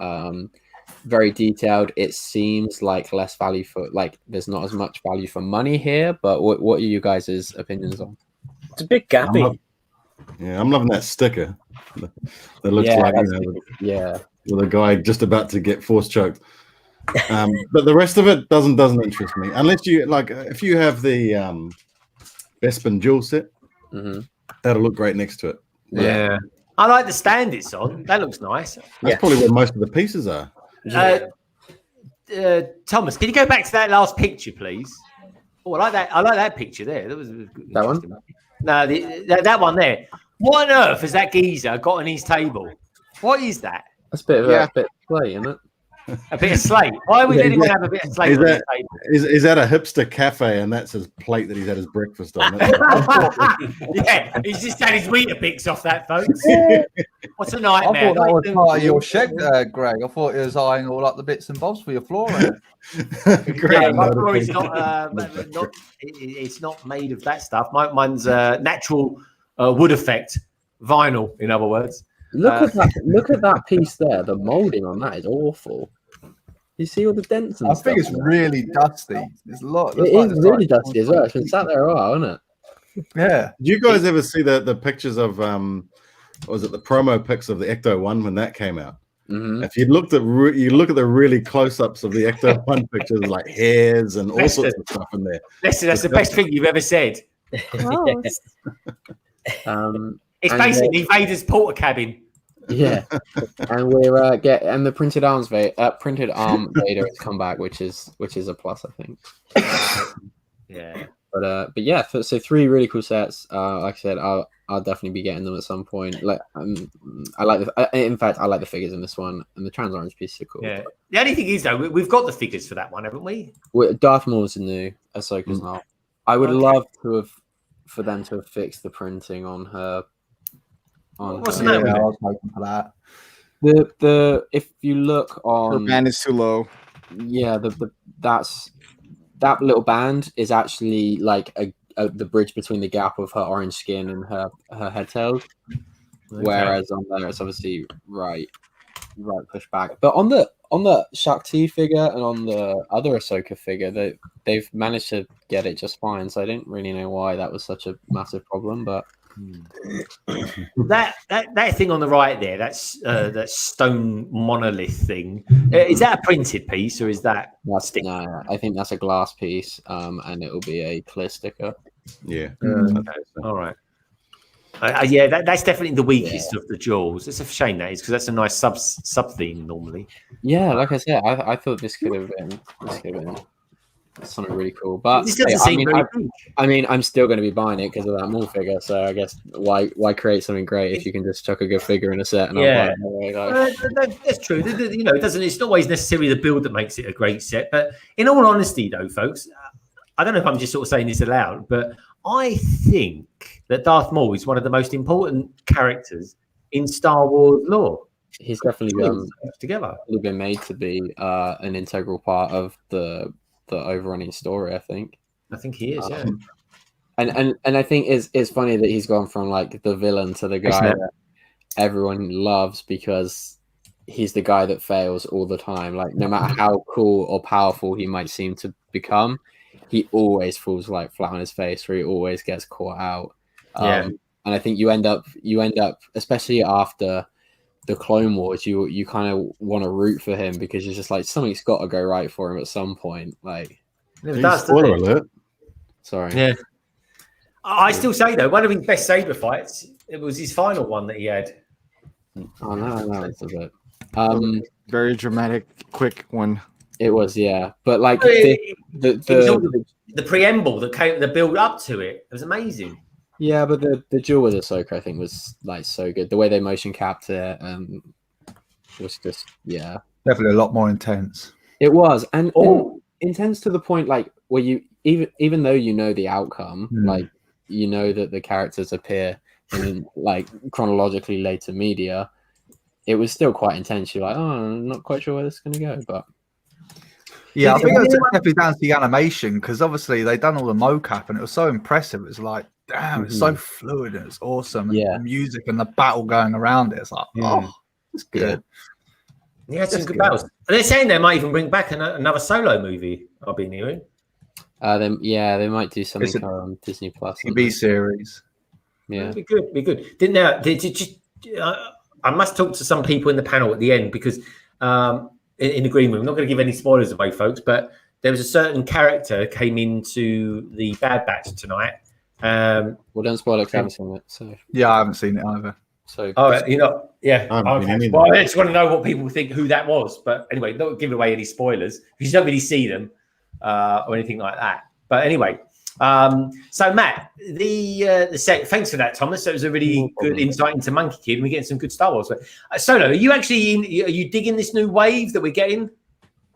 very detailed. It seems like less value for there's not as much value for money here. But what are you guys' opinions on? It's a bit gappy. Yeah, I'm loving that sticker. That looks like with a guy just about to get force choked. But the rest of it doesn't interest me unless you like. If you have the Bespin dual set, that'll look great next to it. Yeah, I like the stand it's on. That looks nice. That's probably where most of the pieces are. Thomas, can you go back to that last picture, please? Oh, I like that. I like that picture there. That was that one. No, that one there. What on earth has that geezer got on his table? What is that? That's a bit of a bit of play, isn't it? A bit of slate. Why would anyone have a bit of slate on his table? Is that a hipster cafe and that's his plate that he's had his breakfast on? Yeah, he's just had his Weetabix off that, folks. What's a nightmare? I thought that was part of your shed, Greg. I thought it was eyeing all up the bits and bobs for your flooring. Yeah, my floor is not, it's not made of that stuff. Mine's natural wood effect vinyl, in other words. Look at that piece there. The molding on that is awful. You see all the dents and stuff. I think it's really dusty. There's a lot. It is really dusty as well. It's been sat there a while, isn't it? Yeah. Do you guys ever see the pictures of was it the promo pics of the Ecto 1 when that came out? If you look at the really close-ups of the Ecto 1 pictures, like hairs and all sorts of stuff in there. Listen, that's the best thing you've ever said. It's basically Vader's porter cabin. Yeah, and we're and the printed arm Vader has come back, which is a plus, I think. Yeah, but yeah, so 3 really cool sets. Like I said, I'll definitely be getting them at some point. Like I like the figures in this one, and the trans orange piece are cool. Yeah. The only thing is though, we've got the figures for that one, haven't we? Darth Maul's new, Ahsoka's not. I would love for them to have fixed the printing on her. What's the matter with it? I was hoping for that. The if you look on, her band is too low. Yeah, that little band is actually like the bridge between the gap of her orange skin and her head tails. Okay. Whereas on there it's obviously right push back. But on the Shakti figure and on the other Ahsoka figure, they've managed to get it just fine. So I didn't really know why that was such a massive problem, but. That thing on the right there, that's that stone monolith thing. Is that a printed piece or is that stick? No, I think that's a glass piece, and it will be a clear sticker. Yeah. Okay. All right. Yeah, that's definitely the weakest of the jewels. It's a shame that is because that's a nice sub theme normally. Yeah, like I said, I thought this could have been something really cool, but this doesn't seem very big. I mean, I'm still going to be buying it because of that Maul figure. So I guess why create something great if you can just chuck a good figure in a set? And yeah, I'll buy it that's true. You know, it's not always necessarily the build that makes it a great set. But in all honesty, though, folks, I don't know if I'm just sort of saying this aloud, but I think that Darth Maul is one of the most important characters in Star Wars lore. He's definitely together. Been made to be an integral part of the overrunning story. I think he is. Yeah. And I think it's funny that he's gone from like the villain to the guy that everyone loves because he's the guy that fails all the time. Like no matter how cool or powerful he might seem to become, he always falls like flat on his face, or he always gets caught out. And I think you end up, especially after the Clone Wars, you kind of want to root for him because you're just like something's got to go right for him at some point. Like, spoiler alert. Sorry. Yeah. I still say though, one of his best saber fights, it was his final one that he had. Oh no, it's a bit. Very dramatic, quick one. It was, yeah, but like the preamble that came, the build up to it, it was amazing. Yeah, but the duel with Ahsoka, I think, was like so good. The way they motion capped it was just, yeah, definitely a lot more intense. It was, and intense to the point like where you even though you know the outcome, like you know that the characters appear in like chronologically later media, it was still quite intense. You're like, oh, I'm not quite sure where this is going to go, but. Yeah, I think it was definitely down to the animation because obviously they done all the mocap and it was so impressive. It was like, damn, it's so fluid and it's awesome. And the music and the battle going around it, it's like, oh, it's good. Yeah, it's some good battles. And they're saying they might even bring back another solo movie. I've been hearing. They might do something on Disney Plus. TV series. Yeah, It'd be good. Be good. Did you? I must talk to some people in the panel at the end because in the green room, I'm not going to give any spoilers away, folks, but there was a certain character came into the Bad Batch tonight. Well, don't spoil it because I haven't seen it. So yeah, I haven't seen it either. So you know, yeah. Okay. Well, I just want to know what people think who that was. But anyway, don't give away any spoilers because you don't really see them or anything like that. But anyway, so Matt, the set. Thanks for that, Thomas. That was a really good insight into Monkey Kid. We're getting some good Star Wars. Solo, are you actually are you digging this new wave that we're getting?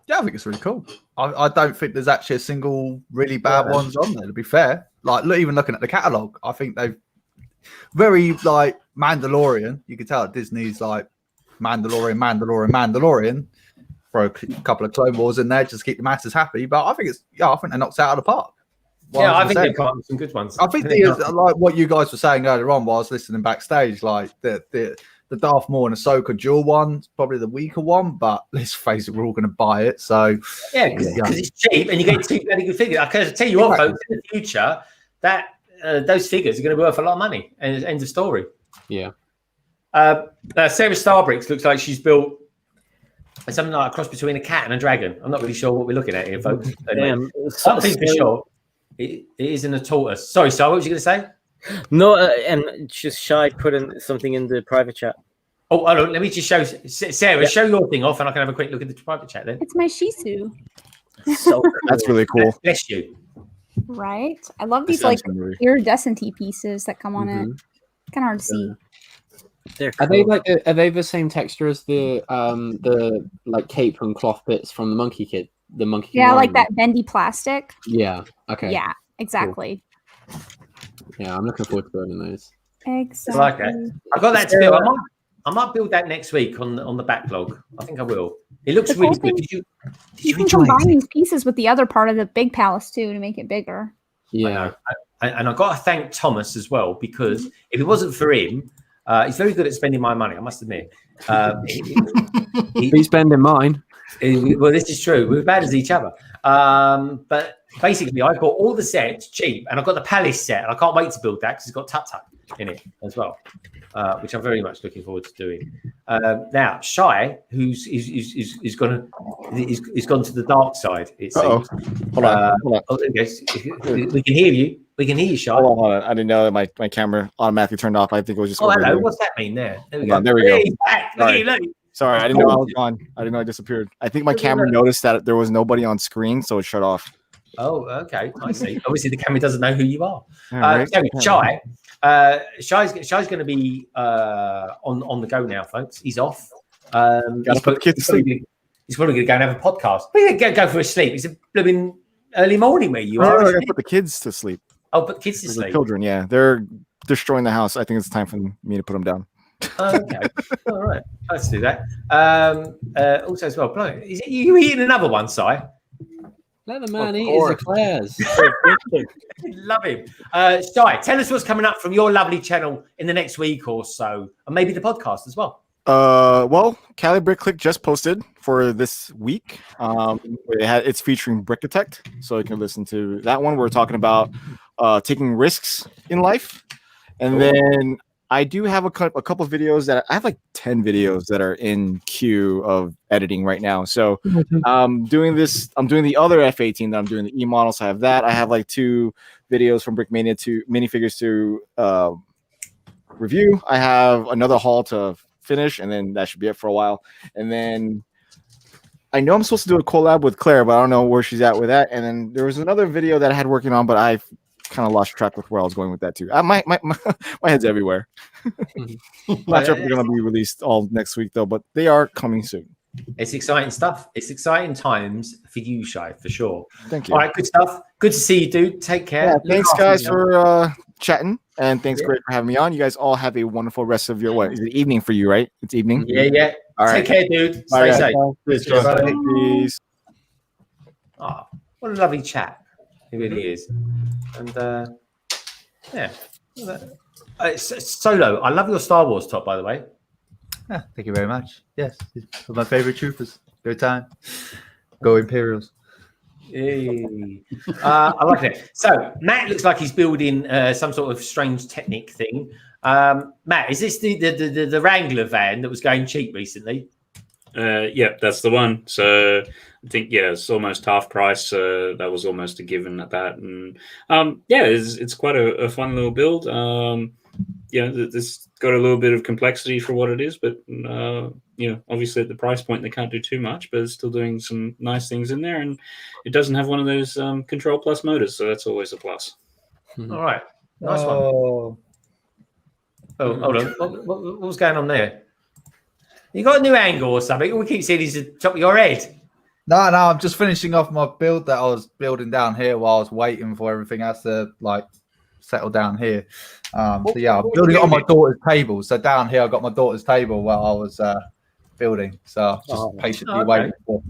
Yeah, I think it's really cool. I don't think there's actually a single really bad ones on there. To be fair, like even looking at the catalog, I think they've very like Mandalorian. You can tell Disney's like Mandalorian. Throw a couple of Clone Wars in there just to keep the masses happy. But I think I think they knocked it out of the park. 100%. Yeah, I think they've got some good ones. I think like what you guys were saying earlier on while I was listening backstage, like the Darth Maul and Ahsoka dual one's probably the weaker one, but let's face it, we're all going to buy it. So yeah, because it's cheap and you get two very good figures. I can tell you what, folks, in the future, that those figures are going to be worth a lot of money. And end of story. Yeah. SaraStarBricks looks like she's built something like a cross between a cat and a dragon. I'm not really sure what we're looking at here, folks. Anyway, something for sure. It isn't a tortoise. Sorry, Star, what was you going to say? No, and just Shy put in something in the private chat. Oh, hold on. Let me just show Sarah. Yeah. Show your thing off, and I can have a quick look at the private chat then. It's my Shih Tzu. So that's really cool. Bless you. Right. I love these like iridescent pieces that come on it. Kind of hard to see. Cool. Are they the same texture as the like cape and cloth bits from the Monkey Kid? The Monkey Kid. Yeah, like that bendy plastic. Yeah. Okay. Yeah. Exactly. Cool. Yeah, I'm looking forward to building those. Exactly. I like that. I got that to build. I might build that next week on the backlog. I think I will. It looks really good. Did you can combine these pieces with the other part of the big palace too to make it bigger. Yeah. And I've got to thank Thomas as well because if it wasn't for him, he's very good at spending my money, I must admit. He's spending mine. Well, this is true. We're bad as each other. But basically, I got all the sets cheap, and I've got the Palace set, and I can't wait to build that because it's got Tut-Tut in it as well, which I'm very much looking forward to doing. Now, Shy, who's gone to the dark side. It seems. Hold on. We can hear you. We can hear you, Shy. Hold on. I didn't know that my camera automatically turned off. I think it was just. Oh, hello. What's that mean there? There we go. There we go. Hey, back. Look at you, look. Sorry, I didn't know I was gone. I didn't know I disappeared. I think my camera noticed that there was nobody on screen, so it shut off. Oh, okay. I see. Obviously, the camera doesn't know who you are. Right. Shy. Shy's going to be on the go now, folks. He's off. He's probably going to go and have a podcast. But go for a sleep. It's a blooming early morning where you are. I got to put the kids to sleep. Oh, put the kids to sleep. The children, yeah. They're destroying the house. I think it's time for me to put them down. Okay. All right. Let's do that. Also, as well, is it you eating another one, Si? Let the man eat his eclairs. Love him. Si, tell us what's coming up from your lovely channel in the next week or so, and maybe the podcast as well. Well, Cali Brick Click just posted for this week. It's featuring Brickitect, so you can listen to that one. We're talking about taking risks in life, and then I do have a couple of videos that I have like 10 videos that are in queue of editing right now. So I'm doing the other F-18 that I'm doing the E-model. So I have that. I have like 2 videos from Brickmania to minifigures to review. I have another haul to finish, and then that should be it for a while. And then I know I'm supposed to do a collab with Claire, but I don't know where she's at with that. And then there was another video that I had working on, but I've kind of lost track with where I was going with that too. My head's everywhere. Not sure if they're going to be released all next week though, but they are coming soon. It's exciting stuff. It's exciting times for you, Shy, for sure. Thank you. All right, good stuff. Good to see you, dude. Take care. Yeah, thanks, guys, for chatting, and thanks, Greg, for having me on. You guys all have a wonderful rest of your what? Is it evening for you, right? It's evening. Yeah. All right. Take care, dude. Stay safe. Peace. Oh, what a lovely chat. It really is. And yeah. Solo, I love your Star Wars top, by the way. Yeah, thank you very much. Yes, it's my favorite troopers. Go time. Go Imperials. Hey. I like it. So Matt looks like he's building some sort of strange Technic thing. Matt, is this the Wrangler van that was going cheap recently? Yeah, that's the one. So I think it's almost half price. That was almost a given at that, and it's quite a fun little build. This got a little bit of complexity for what it is, but obviously at the price point they can't do too much, but it's still doing some nice things in there, and it doesn't have one of those Control Plus motors, so that's always a plus. All right, nice one. Oh, hold on. What was going on there? You got a new angle or something? All we keep seeing is the top of your head. No, I'm just finishing off my build that I was building down here while I was waiting for everything else to settle down here. I'm building it on my daughter's table. So down here, I got my daughter's table while I was building. So just patiently waiting for.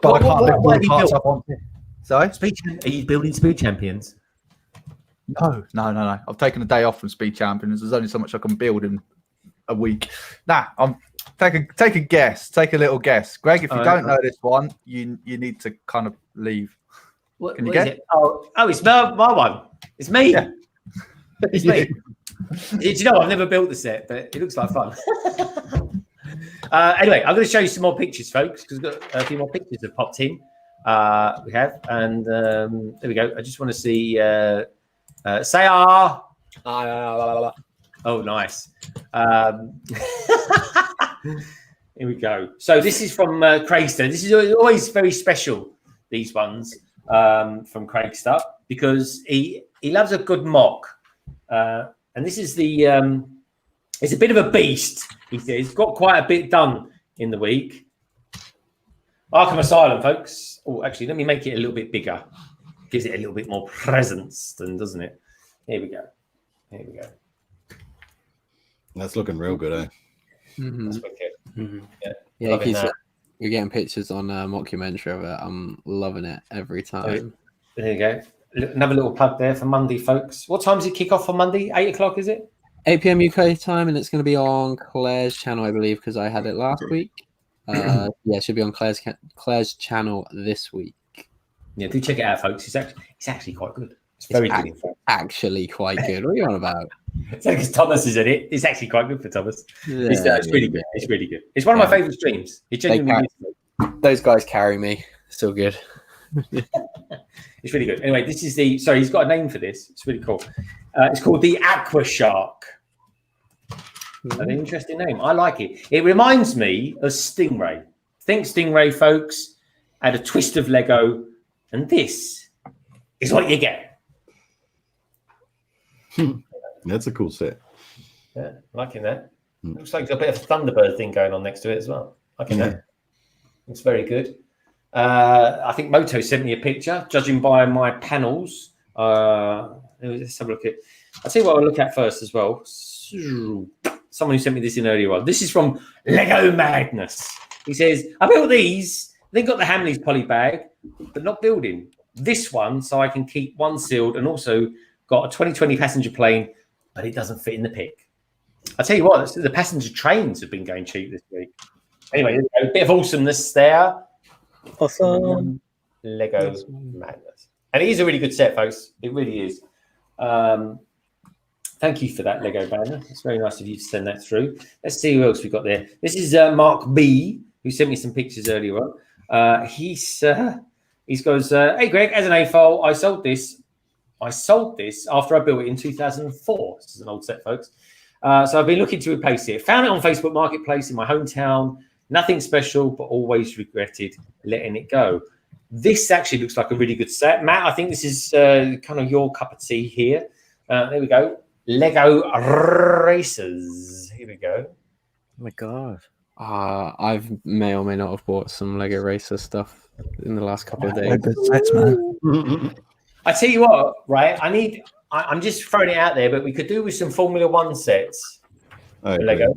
But I can't lift all the parts up on. Sorry, are you building Speed Champions? No. I've taken a day off from Speed Champions. There's only so much I can build in a week. I'm take a guess. Take a little guess, Greg. If you don't know this one, you need to kind of leave. Can you get? Oh, it's my one. It's me. Yeah. It's me. Do you know I've never built the set, but it looks like fun. Anyway, I'm going to show you some more pictures, folks, because we've got a few more pictures have popped in. We have, and there we go. I just want to see Sayar. Oh, nice. Here we go. So this is from Craigster. This is always very special, these ones from Craigster, because he loves a good mock. And this is it's a bit of a beast, he says. He's got quite a bit done in the week. Arkham Asylum, folks. Oh, actually, let me make it a little bit bigger. Gives it a little bit more presence, doesn't it? Here we go. That's looking real good, eh? Mm-hmm. That's wicked. Mm-hmm. Yeah, you're getting pictures on mockumentary of it. I'm loving it every time. There you go. Another little plug there for Monday, folks. What time does it kick off on Monday? 8 o'clock, is it? 8 p.m. UK time, and it's going to be on Claire's channel, I believe, because I had it last week. It should be on Claire's channel this week. Yeah, do check it out, folks. It's actually quite good. It's very good. Actually quite good. What are you on about? It's because Thomas is in it. It's actually quite good for Thomas. It's really good. It's really good. It's one of my favorite streams. It genuinely is. Those guys carry me. Still good. It's really good. Anyway, this is he's got a name for this. It's really cool. It's called the Aqua Shark. An interesting name. I like it. It reminds me of Stingray. Think Stingray, folks. Add a twist of Lego, and this is what you get. That's a cool set. Yeah, liking that. Looks like there's a bit of a Thunderbird thing going on next to it as well. Liking that. It's very good. I think Moto sent me a picture, judging by my panels. Let's have a look at. I'll tell you what I'll look at first as well. Someone who sent me this in earlier on. This is from Lego Madness. He says, I built these. Then got the Hamleys poly bag, but not building this one, so I can keep one sealed, and also got a 2020 passenger plane, but it doesn't fit in the pick. I'll tell you what, the passenger trains have been going cheap this week. Anyway, a bit of awesomeness there. Awesome. Lego Madness. And it is a really good set, folks. It really is. Thank you for that, Lego Banner. It's very nice of you to send that through. Let's see who else we've got there. This is Mark B, who sent me some pictures earlier on. He goes, hey, Greg, as an AFOL, I sold this after I built it in 2004. This is an old set, folks. So I've been looking to replace it. Found it on Facebook Marketplace in my hometown. Nothing special, but always regretted letting it go. This actually looks like a really good set. Matt, I think this is kind of your cup of tea here. There we go. Lego Racers. Here we go. Oh my God. I may or may not have bought some Lego Racer stuff in the last couple of days. Sets, man. I tell you what, right? I'm just throwing it out there, but we could do with some Formula One sets. Lego.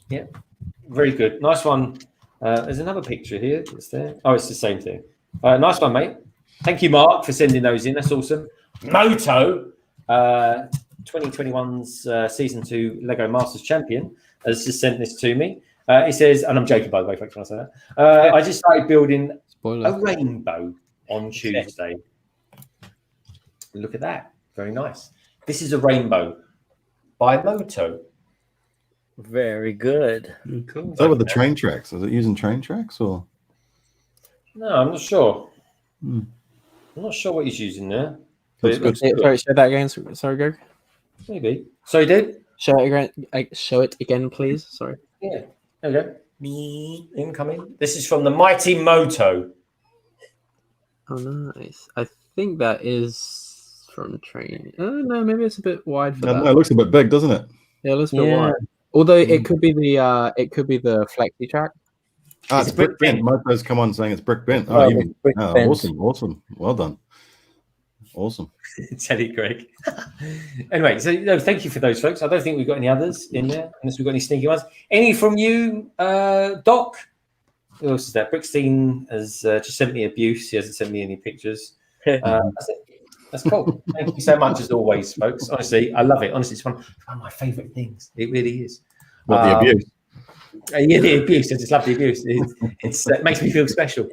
Yeah, very good. Nice one. There's another picture here. It's there. Oh, it's the same thing. Nice one, mate. Thank you, Mark, for sending those in. That's awesome. Moto, 2021's Season 2 Lego Masters Champion, has just sent this to me. It says, and I'm joking by the way, folks, when I say that. I just started building a rainbow on Tuesday. Look at that. Very nice. This is a rainbow by Moto. Very good. Cool. Is that with the train tracks? Is it using train tracks or? No, I'm not sure. I'm not sure what he's using there. Looks good. Sorry, say that again. Sorry, Greg. Maybe. Sorry, dude. Show it again. Show it again, please. Sorry. Yeah. There we go. Incoming. This is from the mighty Moto. Oh, nice. I think that is from training. Oh no, maybe it's a bit wide for that. No, it looks a bit big, doesn't it? Yeah, it looks a bit wide. Although it could be the flexi track. Ah, it's brick bent. Moto's come on saying it's brick bent. Brick bent. Awesome. Well done. Awesome. Tell it, Greg. Anyway, so thank you for those, folks. I don't think we've got any others in there, unless we've got any sneaky ones. Any from you, Doc? Who else is that? Brickstein has just sent me abuse. He hasn't sent me any pictures. That's it. That's cool. Thank you so much, as always, folks. Honestly, I love it. Honestly, it's one of my favourite things. It really is. What, the abuse? Yeah, the abuse. I just love the abuse. It makes me feel special.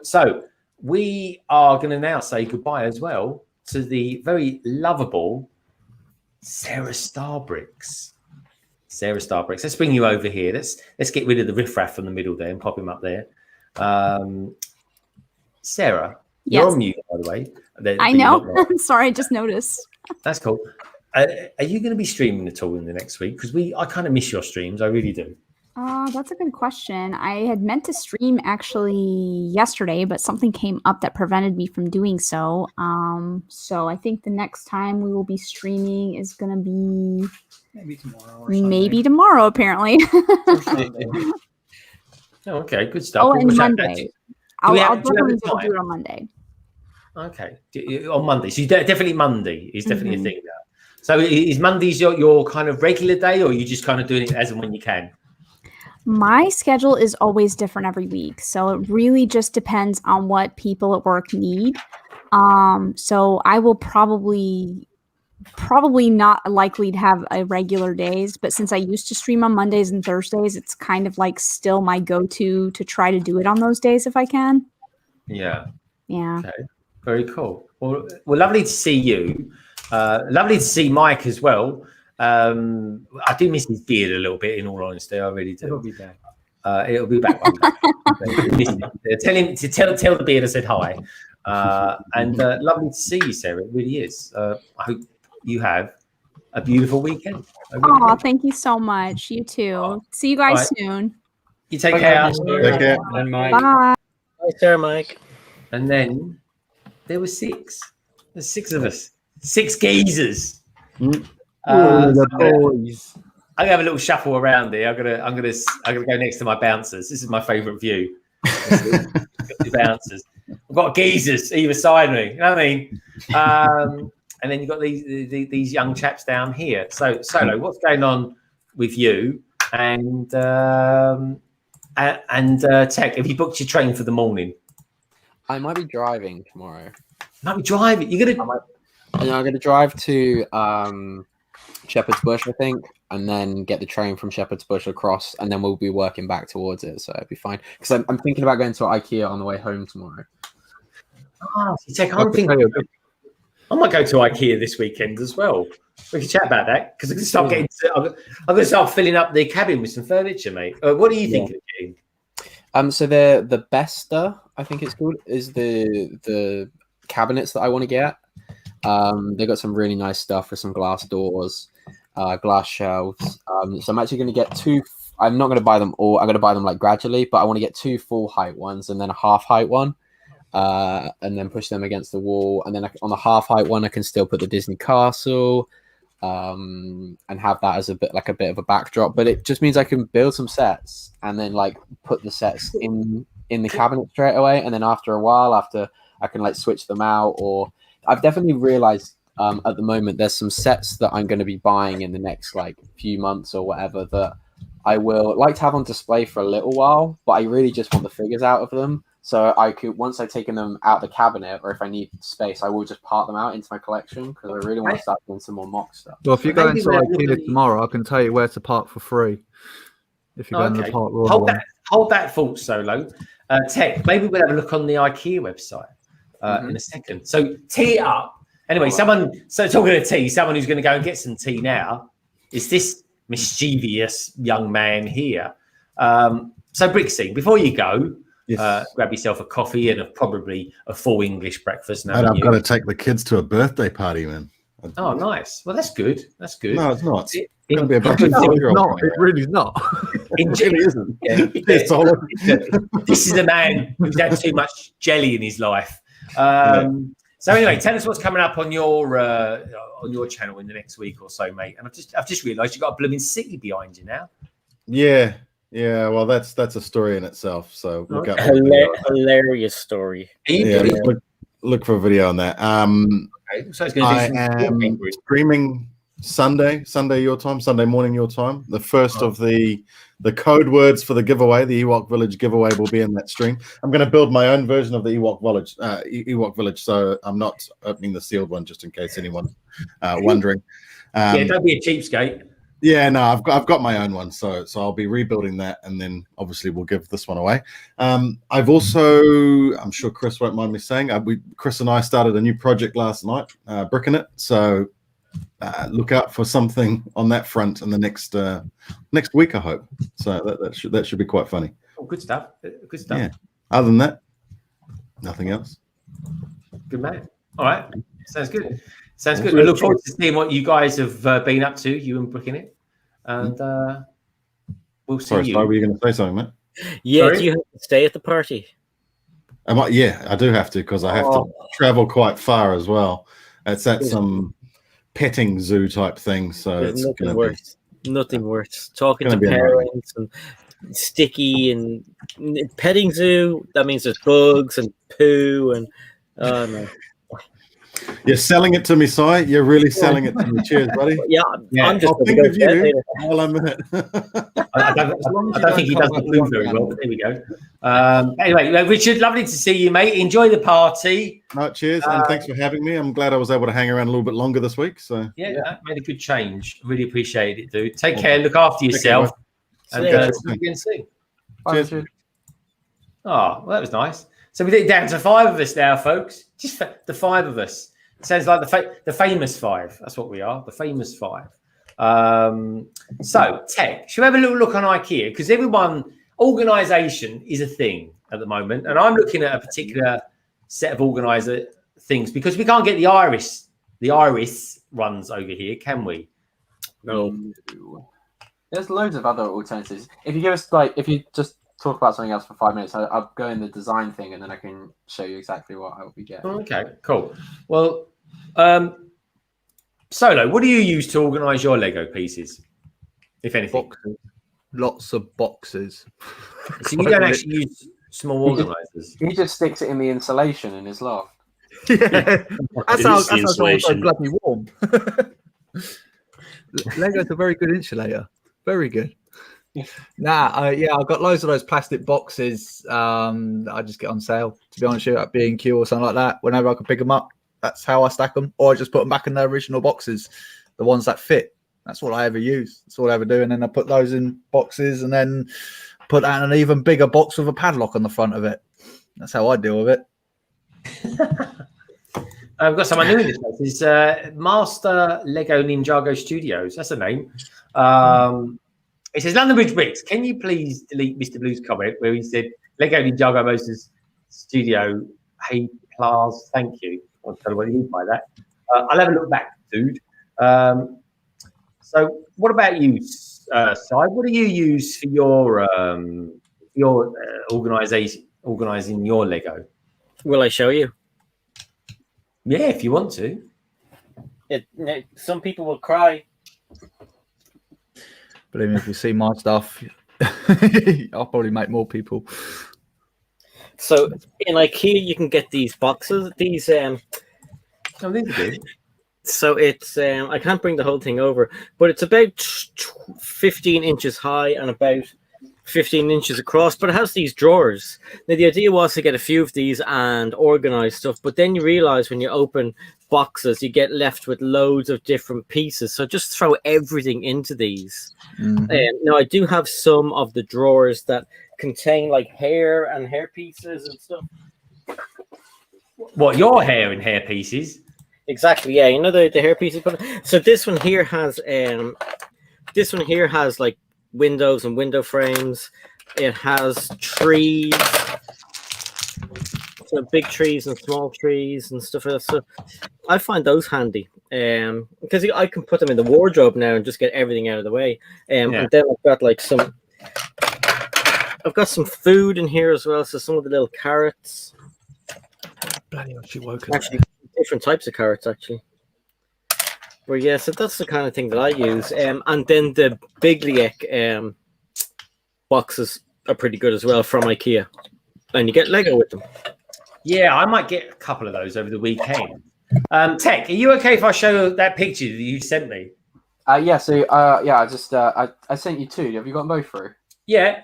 So we are going to now say goodbye as well to the very lovable SaraStarBricks. SaraStarBricks. Let's bring you over here. Let's get rid of the riffraff from the middle there and pop him up there. Sarah, you're on mute, by the way. I know. Sorry, I just noticed. That's cool. Are you going to be streaming at all in the next week? Because I kind of miss your streams. I really do. That's a good question. I had meant to stream actually yesterday, but something came up that prevented me from doing so. So I think the next time we will be streaming is going to be maybe tomorrow, apparently. Oh, okay, good stuff. Oh, and Monday. I'll definitely do it on Monday. Okay, on Monday. So definitely Monday is definitely a thing now. So is Mondays your kind of regular day, or are you just kind of doing it as and when you can? My schedule is always different every week, so it really just depends on what people at work need. So I will probably not likely to have a regular days, but since I used to stream on Mondays and Thursdays, it's kind of like still my go-to to try to do it on those days if I can. Yeah. Okay. Very cool. Well, lovely to see you. Lovely to see Mike as well. I do miss his beard a little bit, in all honesty. I really do. It'll be back. It'll be back one day. Tell him to tell the beard I said hi. And lovely to see you, Sarah. It really is. I hope you have a beautiful weekend. Thank you so much. You too. See you guys soon. You take care. Take care. And Mike. Bye. Bye, Sarah, Mike. And then there were six. There's six of us. Six geezers. The boys. I'm gonna have a little shuffle around here. I'm gonna go next to my bouncers. This is my favourite view. The bouncers. I've got geezers either side of me. You know what I mean? And then you've got these young chaps down here. So Solo, what's going on with you? And Tek, have you booked your train for the morning? I might be driving tomorrow. Might be driving. I'm going to drive to Shepherd's Bush, I think, and then get the train from Shepherd's Bush across, and then we'll be working back towards it, so it'll be fine. Because I'm thinking about going to IKEA on the way home tomorrow. Tek, I might go to IKEA this weekend as well. We can chat about that because I'm going to start filling up the cabin with some furniture, mate. What are you thinking of getting? So the Besta, I think it's called, is the cabinets that I want to get. They got some really nice stuff with some glass doors, glass shelves. So I'm actually going to get two. I'm not going to buy them all. I'm going to buy them like gradually, but I want to get two full height ones and then a half height one, and then push them against the wall. And then on the half height one, I can still put the Disney castle, and have that as a bit of a backdrop. But it just means I can build some sets and then like put the sets in the cabinet straight away. And then after a while, after I can like switch them out. Or I've definitely realized at the moment there's some sets that I'm going to be buying in the next like few months or whatever that I will like to have on display for a little while, but I really just want the figures out of them. So I could, once I've taken them out the cabinet, or if I need space, I will just part them out into my collection because I really want to start doing some more mock stuff. Well, if you go into IKEA tomorrow, I can tell you where to park for free. If you go into the Park Royal one. Hold that thought, Solo. Tek, maybe we'll have a look on the IKEA website in a second. So tee it up. Anyway, talking to tea, someone who's going to go and get some tea now is this mischievous young man here. So Brixie, before you go, grab yourself a coffee and probably a full English breakfast. And I've got to take the kids to a birthday party, man. Oh, nice. Well, that's good. That's good. No, it's not. It really is not. It really isn't. This is a man who's had too much jelly in his life. So anyway, tell us what's coming up on your channel in the next week or so, mate. And I've just realised you've got a blooming city behind you now. Yeah. Well, that's a story in itself. So look out. Hilarious story. Yeah, look for a video on that. So it's going to do I am streaming Sunday your time, Sunday morning your time. The first of the code words for the giveaway, the Ewok Village giveaway, will be in that stream. I'm going to build my own version of the Ewok Village, so I'm not opening the sealed one just in case anyone's wondering. Don't be a cheapskate. Yeah, no, I've got my own one, so I'll be rebuilding that, and then obviously we'll give this one away. I've also, I'm sure Chris won't mind me saying, Chris and I started a new project last night, Bricking It. So look out for something on that front in the next week, I hope. So that should be quite funny. Oh, good stuff. Good stuff. Yeah. Other than that, nothing else. Good man. All right. Sounds good. Sounds good. I look forward to seeing what you guys have been up to, you and Bricking It. And we'll see you. Sorry, were you going to say something, mate? Yeah, Sorry? do you have to stay at the party? Yeah, I do have to, because I have to travel quite far as well. It's at some petting zoo type thing, so There's it's nothing worse. Nothing worse. Talking to be parents and sticky and petting zoo. That means there's bugs and poo and no. You're selling it to me, Si. You're really selling it to me. Cheers, buddy. Yeah, I'm just I'll think of you while I'm in it. I don't think he does the food very well, but there we go. Anyway, Richard, lovely to see you, mate. Enjoy the party. No, cheers, and thanks for having me. I'm glad I was able to hang around a little bit longer this week. So that made a good change. Really appreciate it, dude. Take care. Look after yourself. And see you again soon. Cheers. Oh, well, that was nice. So we did it down to 5 of us now, folks. Just the 5 of us. Sounds like the famous 5. That's what we are, the famous 5. So, Tek, should we have a little look on IKEA? Because organisation is a thing at the moment. And I'm looking at a particular set of organizer things because we can't get the iris runs over here, can we? No. There's loads of other alternatives. If you give us if you just talk about something else for 5 minutes, I'll go in the design thing and then I can show you exactly what I will be getting. Okay, cool. Well, Solo, what do you use to organize your Lego pieces, if anything? Boxes. Lots of boxes. So you don't actually use small organizers? He just sticks it in the insulation in his loft. Yeah, that's how it's so bloody warm. Lego's a very good insulator. Very good. I've got loads of those plastic boxes. I just get on sale, to be honest with you, at B&Q or something like that. Whenever I can pick them up, that's how I stack them. Or I just put them back in their original boxes, the ones that fit. That's all I ever use. That's all I ever do. And then I put those in boxes and then put out an even bigger box with a padlock on the front of it. That's how I deal with it. I've got someone new in this place. It's Master Lego Ninjago Studios. That's the name. It says, London Bridge Bricks, can you please delete Mr. Blue's comment where he said, Lego Ninjago Moses Studio, hey, class, thank you. I don't know what you mean by that. I'll have a look back, dude. So what about you, Si? What do you use for your organising your Lego? Will I show you? Yeah, if you want to. Some people will cry. Believe me, if you see my stuff, I'll probably make more people. So in IKEA, you can get these boxes. These oh, these are good. So it's I can't bring the whole thing over, but it's about 15 inches high and about 15 inches across, but it has these drawers. Now, the idea was to get a few of these and organize stuff, but then you realize when you open boxes, you get left with loads of different pieces. So just throw everything into these. Now, I do have some of the drawers that contain like hair and hair pieces and stuff. What, your hair and hair pieces? Exactly, yeah. You know the hair pieces. So this one here has like windows and window frames. It has trees, so big trees and small trees and stuff like that. So I find those handy because I can put them in the wardrobe now and just get everything out of the way. And then I've got like I've got some food in here as well. So some of the little carrots. Bloody hell, she woke actually different types of carrots actually. But yeah, so that's the kind of thing that I use. And then the Bigliec boxes are pretty good as well from IKEA. And you get Lego with them. Yeah, I might get a couple of those over the weekend. Tek, are you okay if I show that picture that you sent me? Yeah, so I just I sent you two. Have you got them both through? Yeah.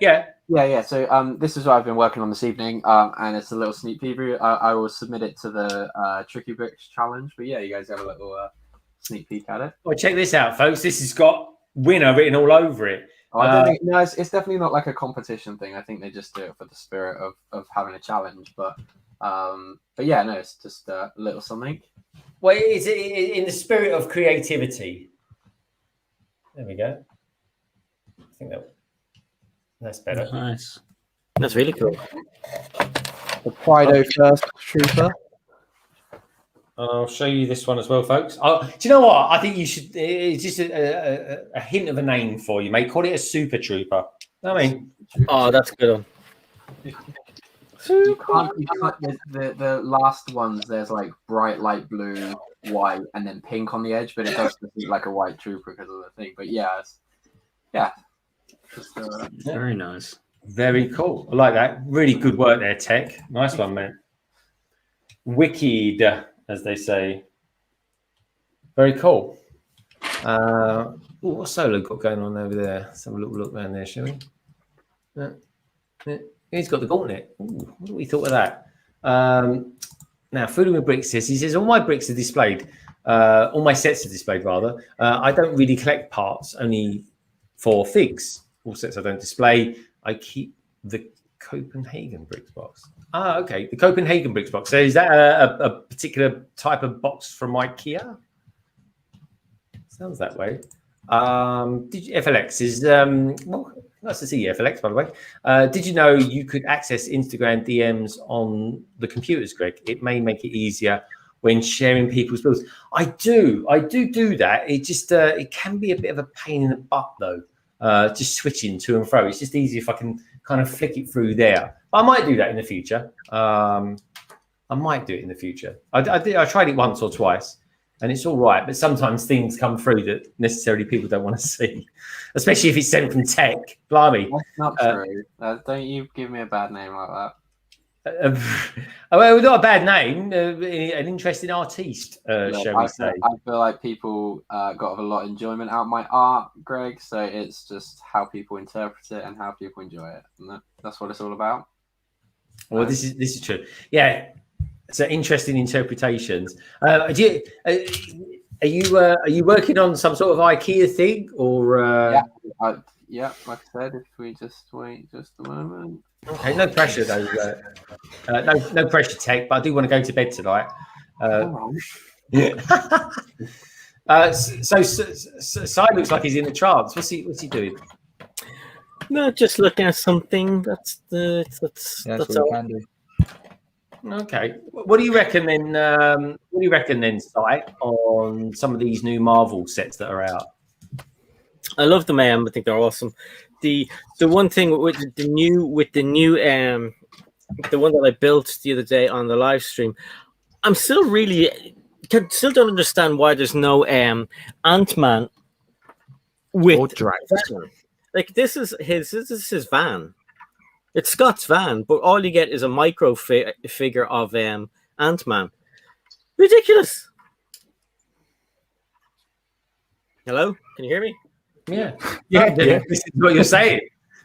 So this is what I've been working on this evening, and it's a little sneak preview. I will submit it to the Cranky Bricks challenge. But yeah, you guys have a little sneak peek at it. Well, check this out, folks. This has got winner written all over it. I don't think, no, it's definitely not like a competition thing. I think they just do it for the spirit of having a challenge. But yeah, no, it's just a little something. Well, it's in the spirit of creativity. There we go. I think that's better. Nice. That's really cool. The Prido first trooper. I'll show you this one as well, folks. Do you know what? I think you should. It's just a hint of a name for you, mate. Call it a super trooper. I mean, oh, that's a good one. You can't the last ones. There's like bright light blue, white, and then pink on the edge, but it does look like a white trooper because of the thing. But yeah, just, very nice, very cool. I like that. Really good work there, Tek. Nice one, man. Wicked, as they say. Very cool. What's Solo got going on over there? Let's have a little look around there, shall we? He's got the gauntlet. Ooh, what do we thought of that? Now, Fooding with Bricks says, all my bricks are displayed. All my sets are displayed, rather. I don't really collect parts, only for figs. All sets I don't display. I keep the Copenhagen Bricks box. Ah, okay. The Copenhagen Bricks box. So is that a particular type of box from IKEA? Sounds that way. FLX is well, nice to see you, FLX, by the way. Did you know you could access Instagram DMs on the computers, Greg? It may make it easier when sharing people's builds. I do that. It just it can be a bit of a pain in the butt though. Just switching to and fro. It's just easier if I can kind of flick it through there. But I might do that in the future. I might do it in the future. I tried it once or twice. And it's all right, but sometimes things come through that necessarily people don't want to see, especially if it's sent from Tek. Blimey. That's not true. Don't you give me a bad name like that. Well, not a bad name, an interesting artiste, shall we say. I feel like people got a lot of enjoyment out of my art, Greg, so it's just how people interpret it and how people enjoy it. And that's what it's all about. Well, this is true. Yeah. So interesting interpretations. Are you working on some sort of IKEA thing or? Yeah, like I said, if we just wait just a moment. Okay, no pressure though. No pressure, Tek. But I do want to go to bed tonight. So Si looks like he's in a trance. What's he doing? No, just looking at something. That's what we can do. Okay. What do you reckon then, Si, on some of these new Marvel sets that are out? I love them, I think they're awesome. The one thing with the new the one that I built the other day on the live stream, I'm still don't understand why there's no Ant-Man with Dragon. Like this is his van. It's Scott's van, but all you get is a micro figure of Ant-Man. Ridiculous. Hello? Can you hear me? Yeah. This is what you're saying.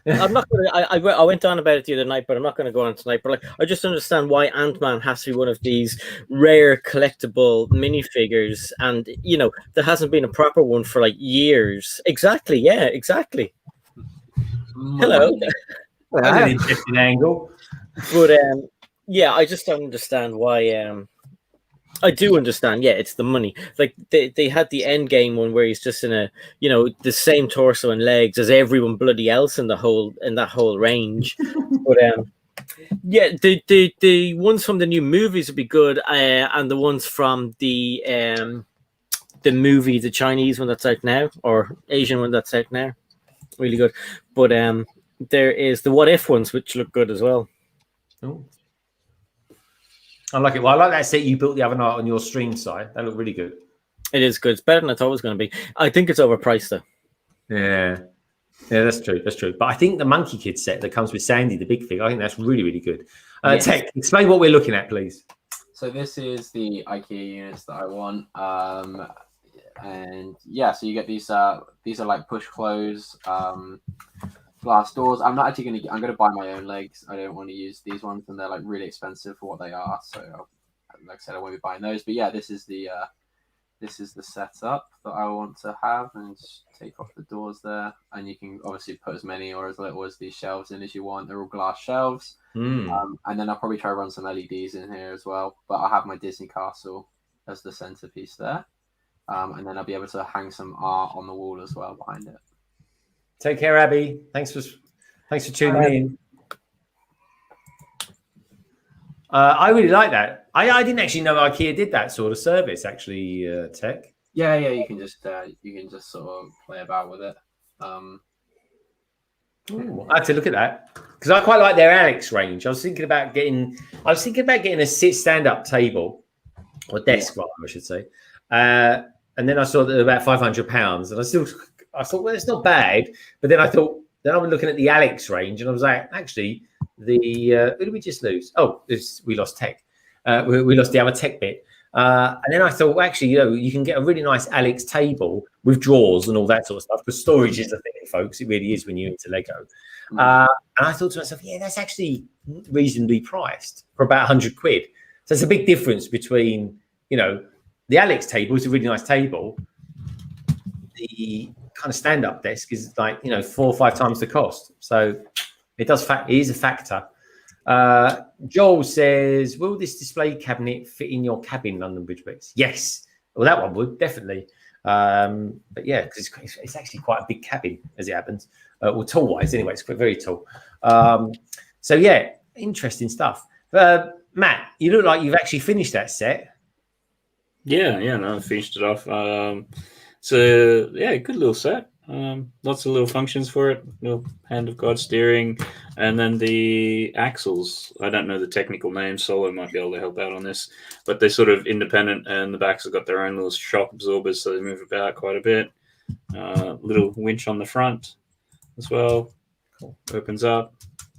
I'm not gonna. I went on about it the other night, but I'm not going to go on tonight. But like, I just understand why Ant-Man has to be one of these rare collectible minifigures, and there hasn't been a proper one for like years. Exactly. Yeah. Exactly. Hello. That's an interesting angle. But yeah, I just don't understand why. I do understand. Yeah, it's the money. Like they had the end game one where he's just in a the same torso and legs as everyone bloody else in that whole range. But yeah, the ones from the new movies would be good, and the ones from the movie, the Chinese one that's out now, or Asian one that's out now, really good. But there is the What If ones, which look good as well. Oh. I like it. Well, I like that set you built the other night on your stream side. That looked really good. It is good. It's better than I thought it was going to be. I think it's overpriced though. Yeah, that's true. That's true. But I think the Monkey Kid set that comes with Sandy, the big figure, I think that's really, really good. Yes. Tek, explain what we're looking at, please. So this is the IKEA units that I want. And yeah, so you get these are like push close glass doors. I'm not actually I'm gonna buy my own legs. I don't want to use these ones, and they're like really expensive for what they are. So like I said, I won't be buying those. But yeah, this is the setup that I want to have, and just take off the doors there. And you can obviously put as many or as little as these shelves in as you want. They're all glass shelves. And then I'll probably try to run some LEDs in here as well. But I'll have my Disney castle as the centerpiece there. And then I'll be able to hang some art on the wall as well behind it. Take care, Abby. Thanks for tuning in. I really like that. I didn't actually know IKEA did that sort of service. Actually, Tek. Yeah. You can just sort of play about with it. Ooh, I have to look at that because I quite like their Alex range. I was thinking about getting a stand up table or desk, rather, I should say. And then I saw that they're about £500, and I thought, well, it's not bad. But then I thought, then I was looking at the Alex range, and I was like, actually, who did we just lose? Oh, we lost Tek. We lost the other Tek bit. And then I thought, well, actually, you can get a really nice Alex table with drawers and all that sort of stuff. Because storage is the thing, folks. It really is when you're into Lego. And I thought to myself, yeah, that's actually reasonably priced for about £100. So it's a big difference between, the Alex table is a really nice table. The kind of stand-up desk is like 4 or 5 times the cost. So it is a factor. Joel says, will this display cabinet fit in your cabin, London Bridge Bricks? Yes. Well, that one would definitely. But yeah, because it's actually quite a big cabin as it happens. Well, tall-wise anyway, it's very tall. So yeah, interesting stuff. Matt, you look like you've actually finished that set. Yeah, no, I finished it off. So yeah, good little set. Lots of little functions for it. Little hand of God steering, and then the axles. I don't know the technical name. Solo might be able to help out on this, but they're sort of independent, and the backs have got their own little shock absorbers, so they move about quite a bit. Little winch on the front as well. Opens up.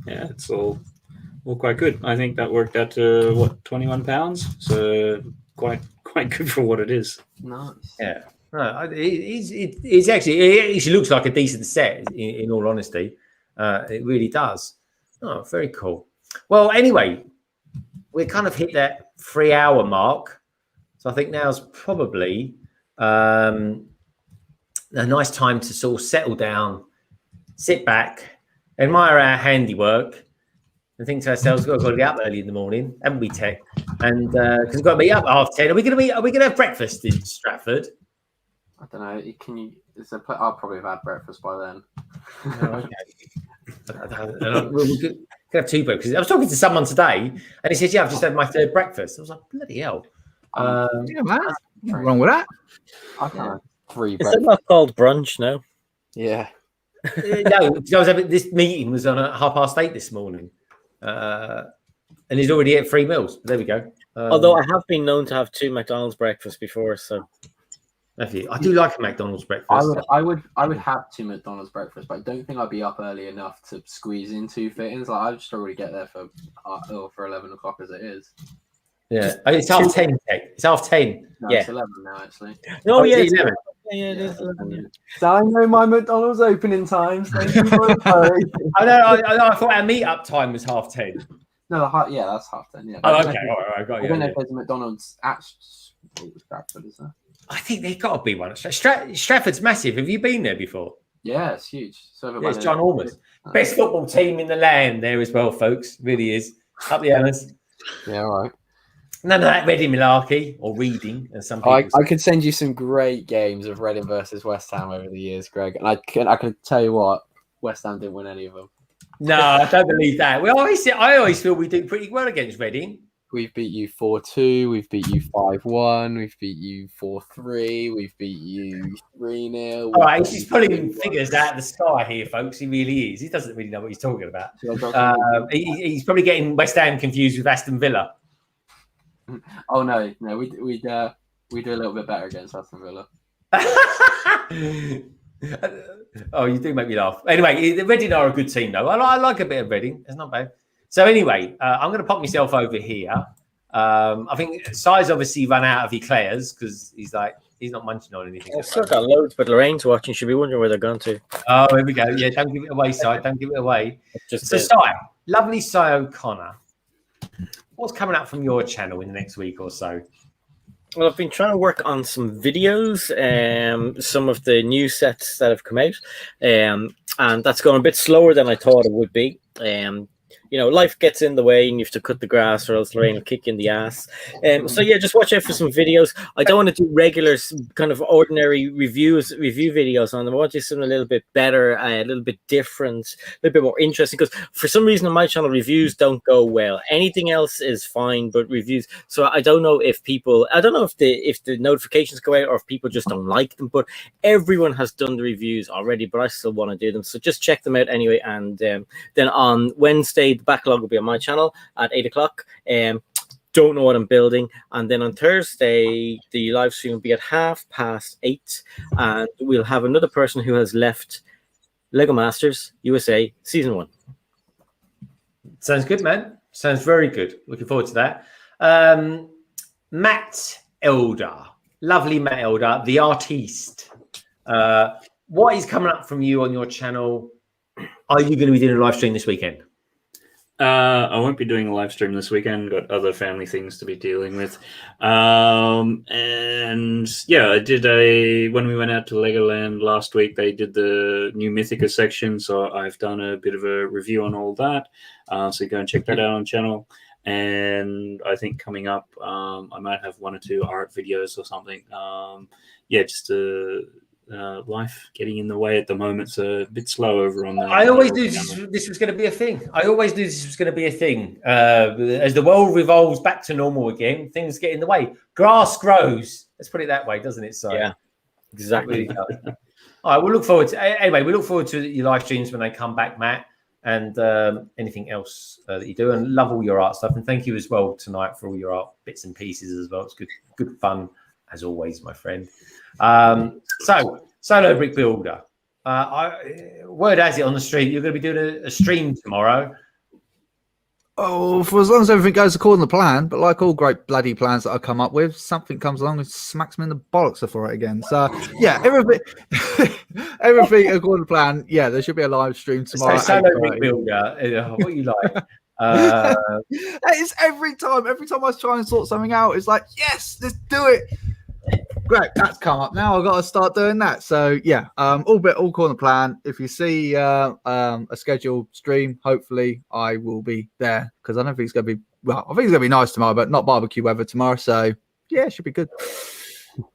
Yeah, it's all quite good. I think that worked out to £21. So quite good for what it is. Nice. Yeah. No, it actually looks like a decent set. In all honesty, it really does. Oh, very cool. Well, anyway, we kind of hit that 3-hour mark, so I think now's probably a nice time to sort of settle down, sit back, admire our handiwork, and think to ourselves, we've got to get up early in the morning, haven't we, Tek? And because we've got to be up at 10:30. Are we going to have breakfast in Stratford? I don't know. I'll probably have had breakfast by then. Oh, okay. We could have 2 breakfasts. I was talking to someone today, and he said, "Yeah, I've just had my 3rd breakfast." I was like, "Bloody hell!" Yeah, man. Nothing wrong with that. I've had 3 Is breakfasts. it not called brunch now? Yeah. No, because this meeting was on at 8:30 this morning, and he's already at 3 meals. But there we go. Although I have been known to have 2 McDonald's breakfasts before, so. I do like a McDonald's breakfast. I would have 2 McDonald's breakfasts, but I don't think I'd be up early enough to squeeze in 2 fit-ins. Like I'd just already get there for 11 o'clock as it is. Yeah, it's 10:30. Tek. It's 10:30. No, Yeah. it's 11 now actually. No, yeah, it's 11. So I know my McDonald's opening times. Thank you for sorry. I thought our meet-up time was 10:30. No, yeah, that's 10:30. Yeah. Oh, okay. All right, got you. I don't know if there's a McDonald's at Stratford, is there? I think there's got to be one. Stratford's massive. Have you been there before? Yeah, it's huge. So it's ginormous. Best football team in the land there as well, folks. Really is. Up the Ellers. Yeah, all right. None of that Reading malarkey or reading, as some people I could send you some great games of Reading versus West Ham over the years, Greg. And I can tell you what, West Ham didn't win any of them. No, I don't believe that. I always feel we do pretty well against Reading. We've beat you 4-2. We've beat you 5-1. We've beat you 4-3. We've beat you 3-0. All right, he's pulling figures out of the sky here, folks. He really is. He doesn't really know what he's talking about. He's probably getting West Ham confused with Aston Villa. Oh no, we do a little bit better against Aston Villa. Oh, you do make me laugh. Anyway, the Reading are a good team, though. I like a bit of Reading. It's not bad. So anyway, I'm going to pop myself over here. I think Si's obviously run out of eclairs because he's not munching on anything. I've still got loads, but Lorraine's watching. She'll be wondering where they're going to. Oh, here we go. Yeah, don't give it away, Si. Don't give it away. So, Si, lovely Si O'Connor. What's coming up from your channel in the next week or so? Well, I've been trying to work on some videos, some of the new sets that have come out, and that's going a bit slower than I thought it would be. Life gets in the way and you have to cut the grass or else Lorraine will kick you in the ass. So yeah, just watch out for some videos. I don't want to do regular kind of ordinary review videos on them. I want to do something a little bit better, a little bit different, a little bit more interesting, because for some reason on my channel, reviews don't go well. Anything else is fine, but reviews. So I don't know if the notifications go out or if people just don't like them, but everyone has done the reviews already, but I still want to do them. So just check them out anyway. And then on Wednesday, the backlog will be on my channel at 8 o'clock. Don't know what I'm building. And then on Thursday, the live stream will be at 8:30. And we'll have another person who has left Lego Masters USA Season 1. Sounds good, man. Sounds very good. Looking forward to that. Matt Elder. Lovely Matt Elder, the artiste. What is coming up from you on your channel? Are you going to be doing a live stream this weekend? I won't be doing a live stream this weekend. Got other family things to be dealing with. And yeah, I did when we went out to Legoland last week, they did the new Mythica section. So I've done a bit of a review on all that. So go and check that out on the channel. And I think coming up, I might have 1 or 2 art videos or something. Yeah, just life getting in the way at the moment, so a bit slow over on that. I always knew this was going to be a thing. As the world revolves back to normal again, things get in the way. Grass grows. Let's put it that way, doesn't it? So yeah, exactly. All right, we look forward to your live streams when they come back, Matt, and anything else that you do. And love all your art stuff. And thank you as well tonight for all your art bits and pieces as well. It's good fun as always, my friend. So Solo Brick Builder. Word has it on the street you're going to be doing a stream tomorrow. Oh, for as long as everything goes according to plan, but like all great bloody plans that I come up with, something comes along and smacks me in the bollocks for it again. So yeah, everything according to plan. Yeah, there should be a live stream tomorrow. So Solo Brick Builder, what you like? It's every time I try and sort something out, it's like, yes, let's do it. Great, that's come up now. I've got to start doing that. So yeah, all according to plan. If you see a scheduled stream, hopefully I will be there, because I don't think it's gonna be I think it's gonna be nice tomorrow, but not barbecue weather tomorrow. So yeah, it should be good.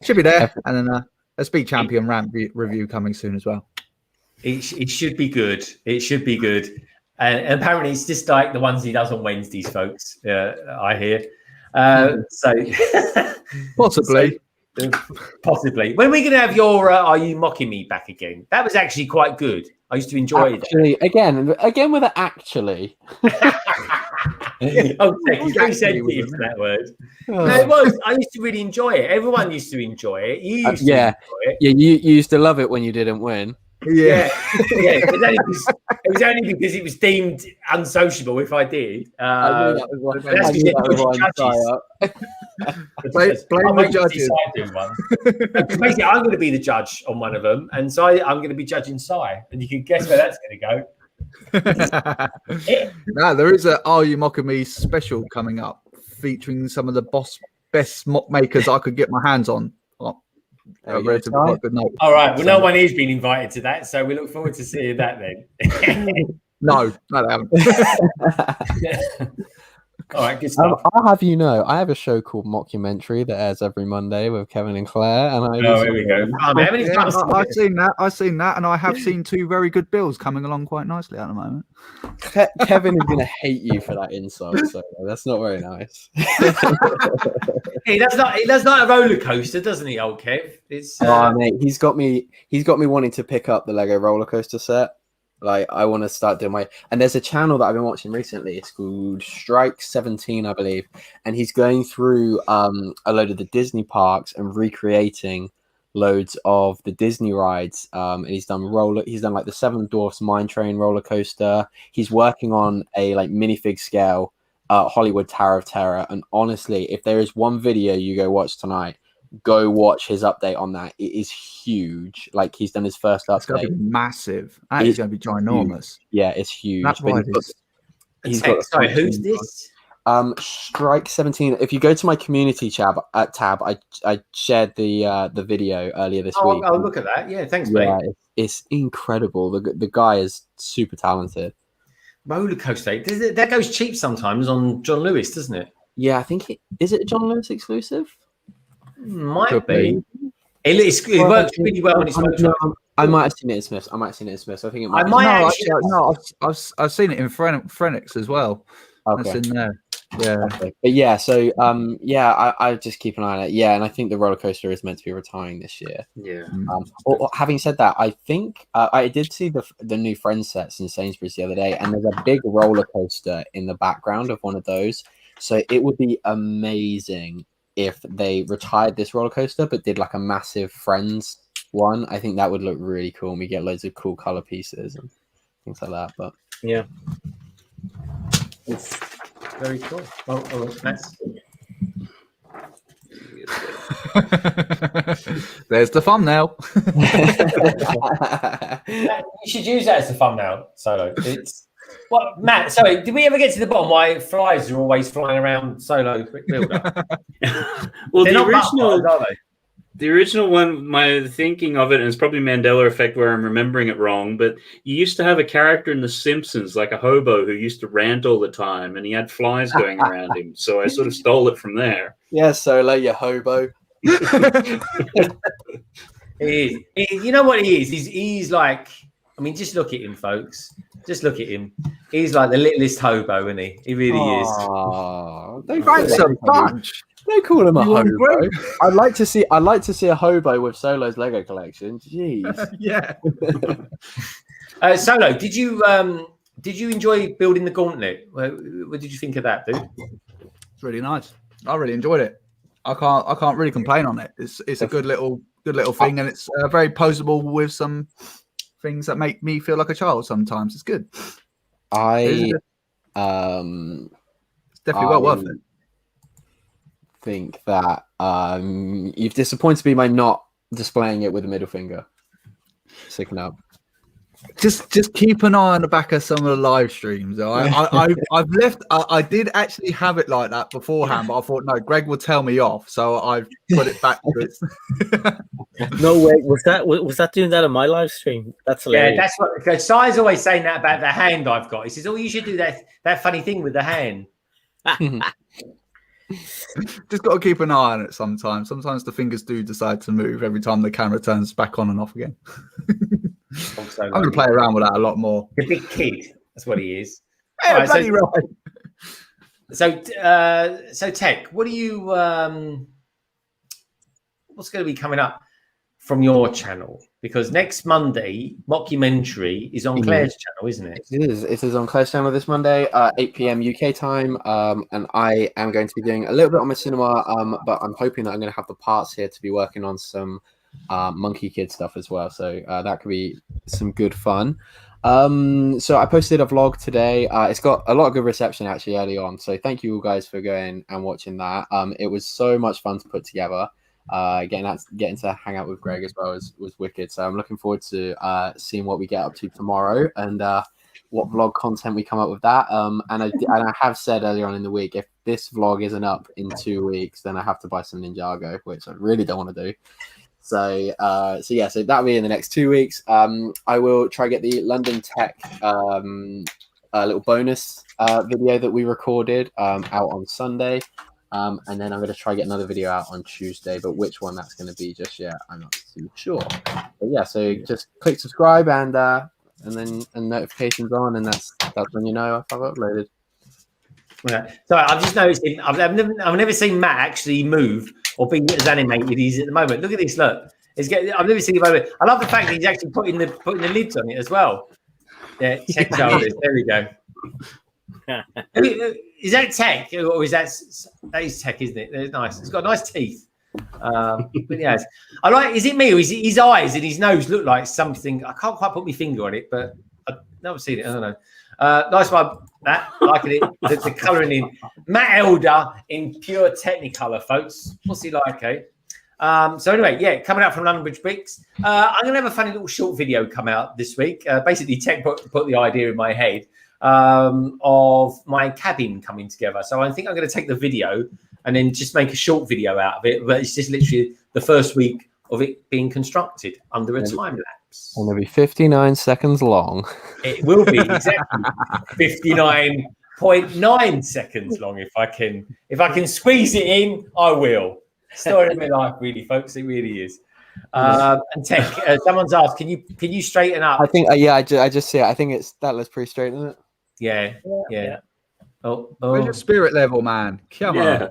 Should be there. And then a Speed Champion ramp review coming soon as well. It should be good. It should be good. And apparently it's just like the ones he does on Wednesdays, folks. I hear. So possibly. Possibly. When are we going to have your Are You Mocking Me back again? That was actually quite good. I used to enjoy it. Again with an actually. Oh, thank you. Very sensitive to that word. No, it was. I used to really enjoy it. Everyone used to enjoy it. You used to enjoy it. Yeah, you used to love it when you didn't win. Yeah. It was only because it was deemed unsociable if I did. That's because it Blame the judges. Basically, I'm going to be the judge on one of them, and so I'm going to be judging Sai, and you can guess where that's going to go. Now there is a "Are You Mocking Me" special coming up, featuring some of the best mock makers I could get my hands on. All right. Well, no one has been invited to that, so we look forward to seeing that then. No, they haven't. All right, good stuff. I'll have you know, I have a show called Mockumentary that airs every Monday with Kevin and Claire. And here we go. I've seen that, and I have seen 2 very good bills coming along quite nicely at the moment. Kevin is going to hate you for that insult, so that's not very nice. He does not a roller coaster, doesn't he, old Kev? It's, mate, he's got me wanting to pick up the Lego roller coaster set. Like, I want to start doing and there's a channel that I've been watching recently. It's called Strike 17, I believe. And he's going through a load of the Disney parks and recreating loads of the Disney rides. And he's done like the Seven Dwarfs Mine Train roller coaster. He's working on a like minifig scale Hollywood Tower of Terror. And honestly, if there is one video you go watch tonight, go watch his update on that. It is huge. Like, he's done his first update. It's going to be massive. It's going to be ginormous. Huge. Yeah, it's huge. That's why sorry, who's this? Strike 17. If you go to my community tab, I shared the video earlier this week. I'll look at that. Yeah, thanks, mate. Yeah, it's incredible. The guy is super talented. Roller coaster. That goes cheap sometimes on John Lewis, doesn't it? Yeah, I think is it a John Lewis exclusive? Might be. It works really well when it's. I might have seen it in Smiths. I think it might. I've seen it in Phoenix as well. Okay. That's in there. Yeah. Okay. But yeah, so I just keep an eye on it. Yeah, and I think the roller coaster is meant to be retiring this year. Yeah. Having said that, I think I did see the new Friends sets in Sainsbury's the other day, and there's a big roller coaster in the background of one of those. So it would be amazing if they retired this roller coaster but did like a massive Friends one. I think that would look really cool, and we get loads of cool color pieces and things like that. But yeah, it's very cool. Nice. There's the thumbnail. You should use that as the thumbnail, Solo. It's well, Matt. Sorry, did we ever get to the bottom why flies are always flying around Solo Quick Builder? Well, the original one, my thinking of it, and it's probably Mandela effect where I'm remembering it wrong, but you used to have a character in The Simpsons, like a hobo who used to rant all the time, and he had flies going around him. So I sort of stole it from there. Yeah, Solo, you hobo. He is. You know what he is? He's like, I mean, just look at him, folks. Just look at him. He's like the littlest hobo, isn't he? He really is. Don't call him a hobo. I'd like to see a hobo with Solo's Lego collection. Jeez. Yeah. Solo, did you enjoy building the gauntlet? What did you think of that, dude? It's really nice. I really enjoyed it. I can't really complain on it. It's a good little thing, and it's very posable with some things that make me feel like a child sometimes. It's good. It's definitely well worth it. Think that you've disappointed me by not displaying it with a middle finger. Sticking up. Just keep an eye on the back of some of the live streams. I've left. I did actually have it like that beforehand, but I thought no, Greg will tell me off, so I've put it back to it. No way, was that doing that on my live stream? That's hilarious. Yeah, that's what Sai's always saying that about the hand I've got. He says, "Oh, you should do that funny thing with the hand." Just got to keep an eye on it sometimes. Sometimes the fingers do decide to move every time the camera turns back on and off again. I'm going to play around with that a lot more. The big kid. That's what he is. Yeah, right, So Tek, what do you? What's going to be coming up from your channel? Because next Monday, Mockumentary is on Claire's channel, isn't it? It is. It is on Claire's channel this Monday, 8 p.m. UK time. And I am going to be doing a little bit on my cinema, but I'm hoping that I'm going to have the parts here to be working on some Monkey Kid stuff as well. So that could be some good fun. So I posted a vlog today. It's got a lot of good reception actually early on. So thank you all guys for going and watching that. It was so much fun to put together. Getting to hang out with Greg as well was wicked. So I'm looking forward to seeing what we get up to tomorrow and what vlog content we come up with that. And I have said earlier on in the week, if this vlog isn't up in 2 weeks, then I have to buy some Ninjago, which I really don't want to do. So that'll be in the next 2 weeks. I will try get the London Tech little bonus video that we recorded out on Sunday. And then I'm going to try get another video out on Tuesday, but which one that's going to be just yet, I'm not too sure. But yeah, so just click subscribe and notifications on, and that's when you know if I've uploaded. Yeah. So I've just noticed I've never seen Matt actually move or be as animated as he is at the moment. Look at this, look. I've never seen him over. I love the fact that he's actually putting the lids on it as well. Yeah, Tech shoulders. There we go. Is that Tech or is that is Tech, isn't it? It's nice. It's got nice teeth. But yeah, I like. Is it me or is it his eyes and his nose look like something? I can't quite put my finger on it, but I've never seen it. I don't know. Nice one, Matt. Liking it. The colouring in. Matt Elder in pure Technicolor, folks. What's he like, eh? So anyway, yeah, coming out from London Bridge Bricks. I'm going to have a funny little short video come out this week. Basically, Tech put the idea in my head of my cabin coming together. So I think I'm going to take the video and then just make a short video out of it. But it's just literally the first week of it being constructed under a time lapse. And it'll be 59 seconds long. It will be exactly 59.9 seconds long. If I can squeeze it in, I will. Story of my life, really, folks. It really is. And Tech, someone's asked, can you straighten up? I think I just see it. I think that looks pretty straight, isn't it? Yeah. Oh. Where's your spirit level, man? Come on.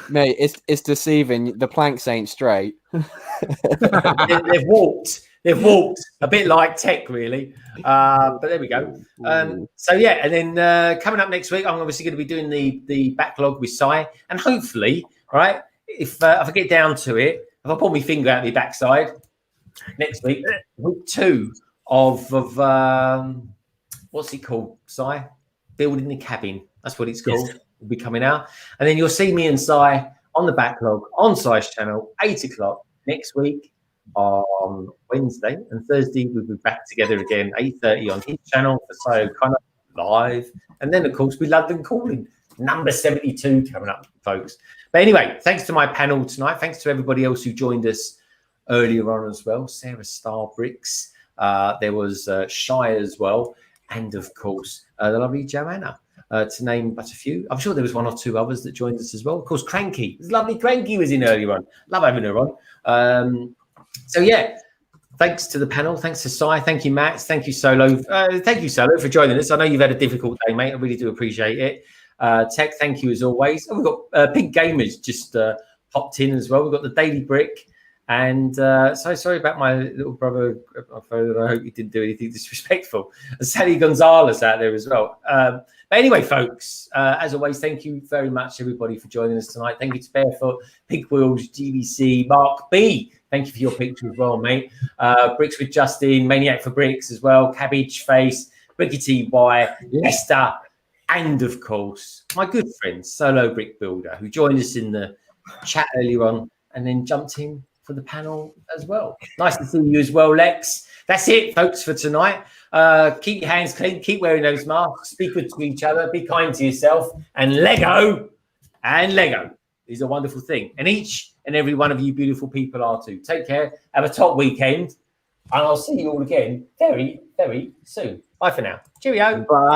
Mate, it's deceiving. The planks ain't straight. They've walked a bit like Tech, really. But there we go. So yeah, and then coming up next week, I'm obviously going to be doing the backlog with Si, and hopefully, right, if I get down to it, if I pull my finger out the backside next week 2 of what's it called, Si? Building the Cabin. That's what it's called. Yes. Will be coming out, and then you'll see me and Si on the backlog on Si's channel 8 o'clock next week on Wednesday, and Thursday we'll be back together again 8:30 on his channel for Si kind of live, and then of course we London Calling number 72 coming up, folks. But anyway, thanks to my panel tonight. Thanks to everybody else who joined us earlier on as well. SaraStarBricks. There was Shy as well, and of course the lovely Joanna. To name but a few. I'm sure there was 1 or 2 others that joined us as well. Of course, Cranky. This lovely Cranky was in earlier on. Love having her on. So yeah, thanks to the panel. Thanks to Si. Thank you, Matt. Thank you, Solo. Thank you, Solo, for joining us. I know you've had a difficult day, mate. I really do appreciate it. Tech, thank you as always. Oh, we've got Pink Gamers just popped in as well. We've got the Daily Brick. And so sorry about my little brother. I hope he didn't do anything disrespectful. And Sally Gonzalez out there as well. But anyway, folks, as always, thank you very much, everybody, for joining us tonight. Thank you to Barefoot, Pig Wheels, GBC, Mark B. Thank you for your picture as well, mate. Bricks with Justin, Maniac for Bricks as well, Cabbage Face, Ricky TY, Lester, and of course, my good friend, Solo Brick Builder, who joined us in the chat earlier on and then jumped in for the panel as well. Nice to see you as well, Lex. That's it, folks, for tonight. Keep your hands clean, keep wearing those masks, be good to each other, be kind to yourself, and Lego is a wonderful thing. And each and every one of you beautiful people are too. Take care, have a top weekend, and I'll see you all again very, very soon. Bye for now. Cheerio. Bye.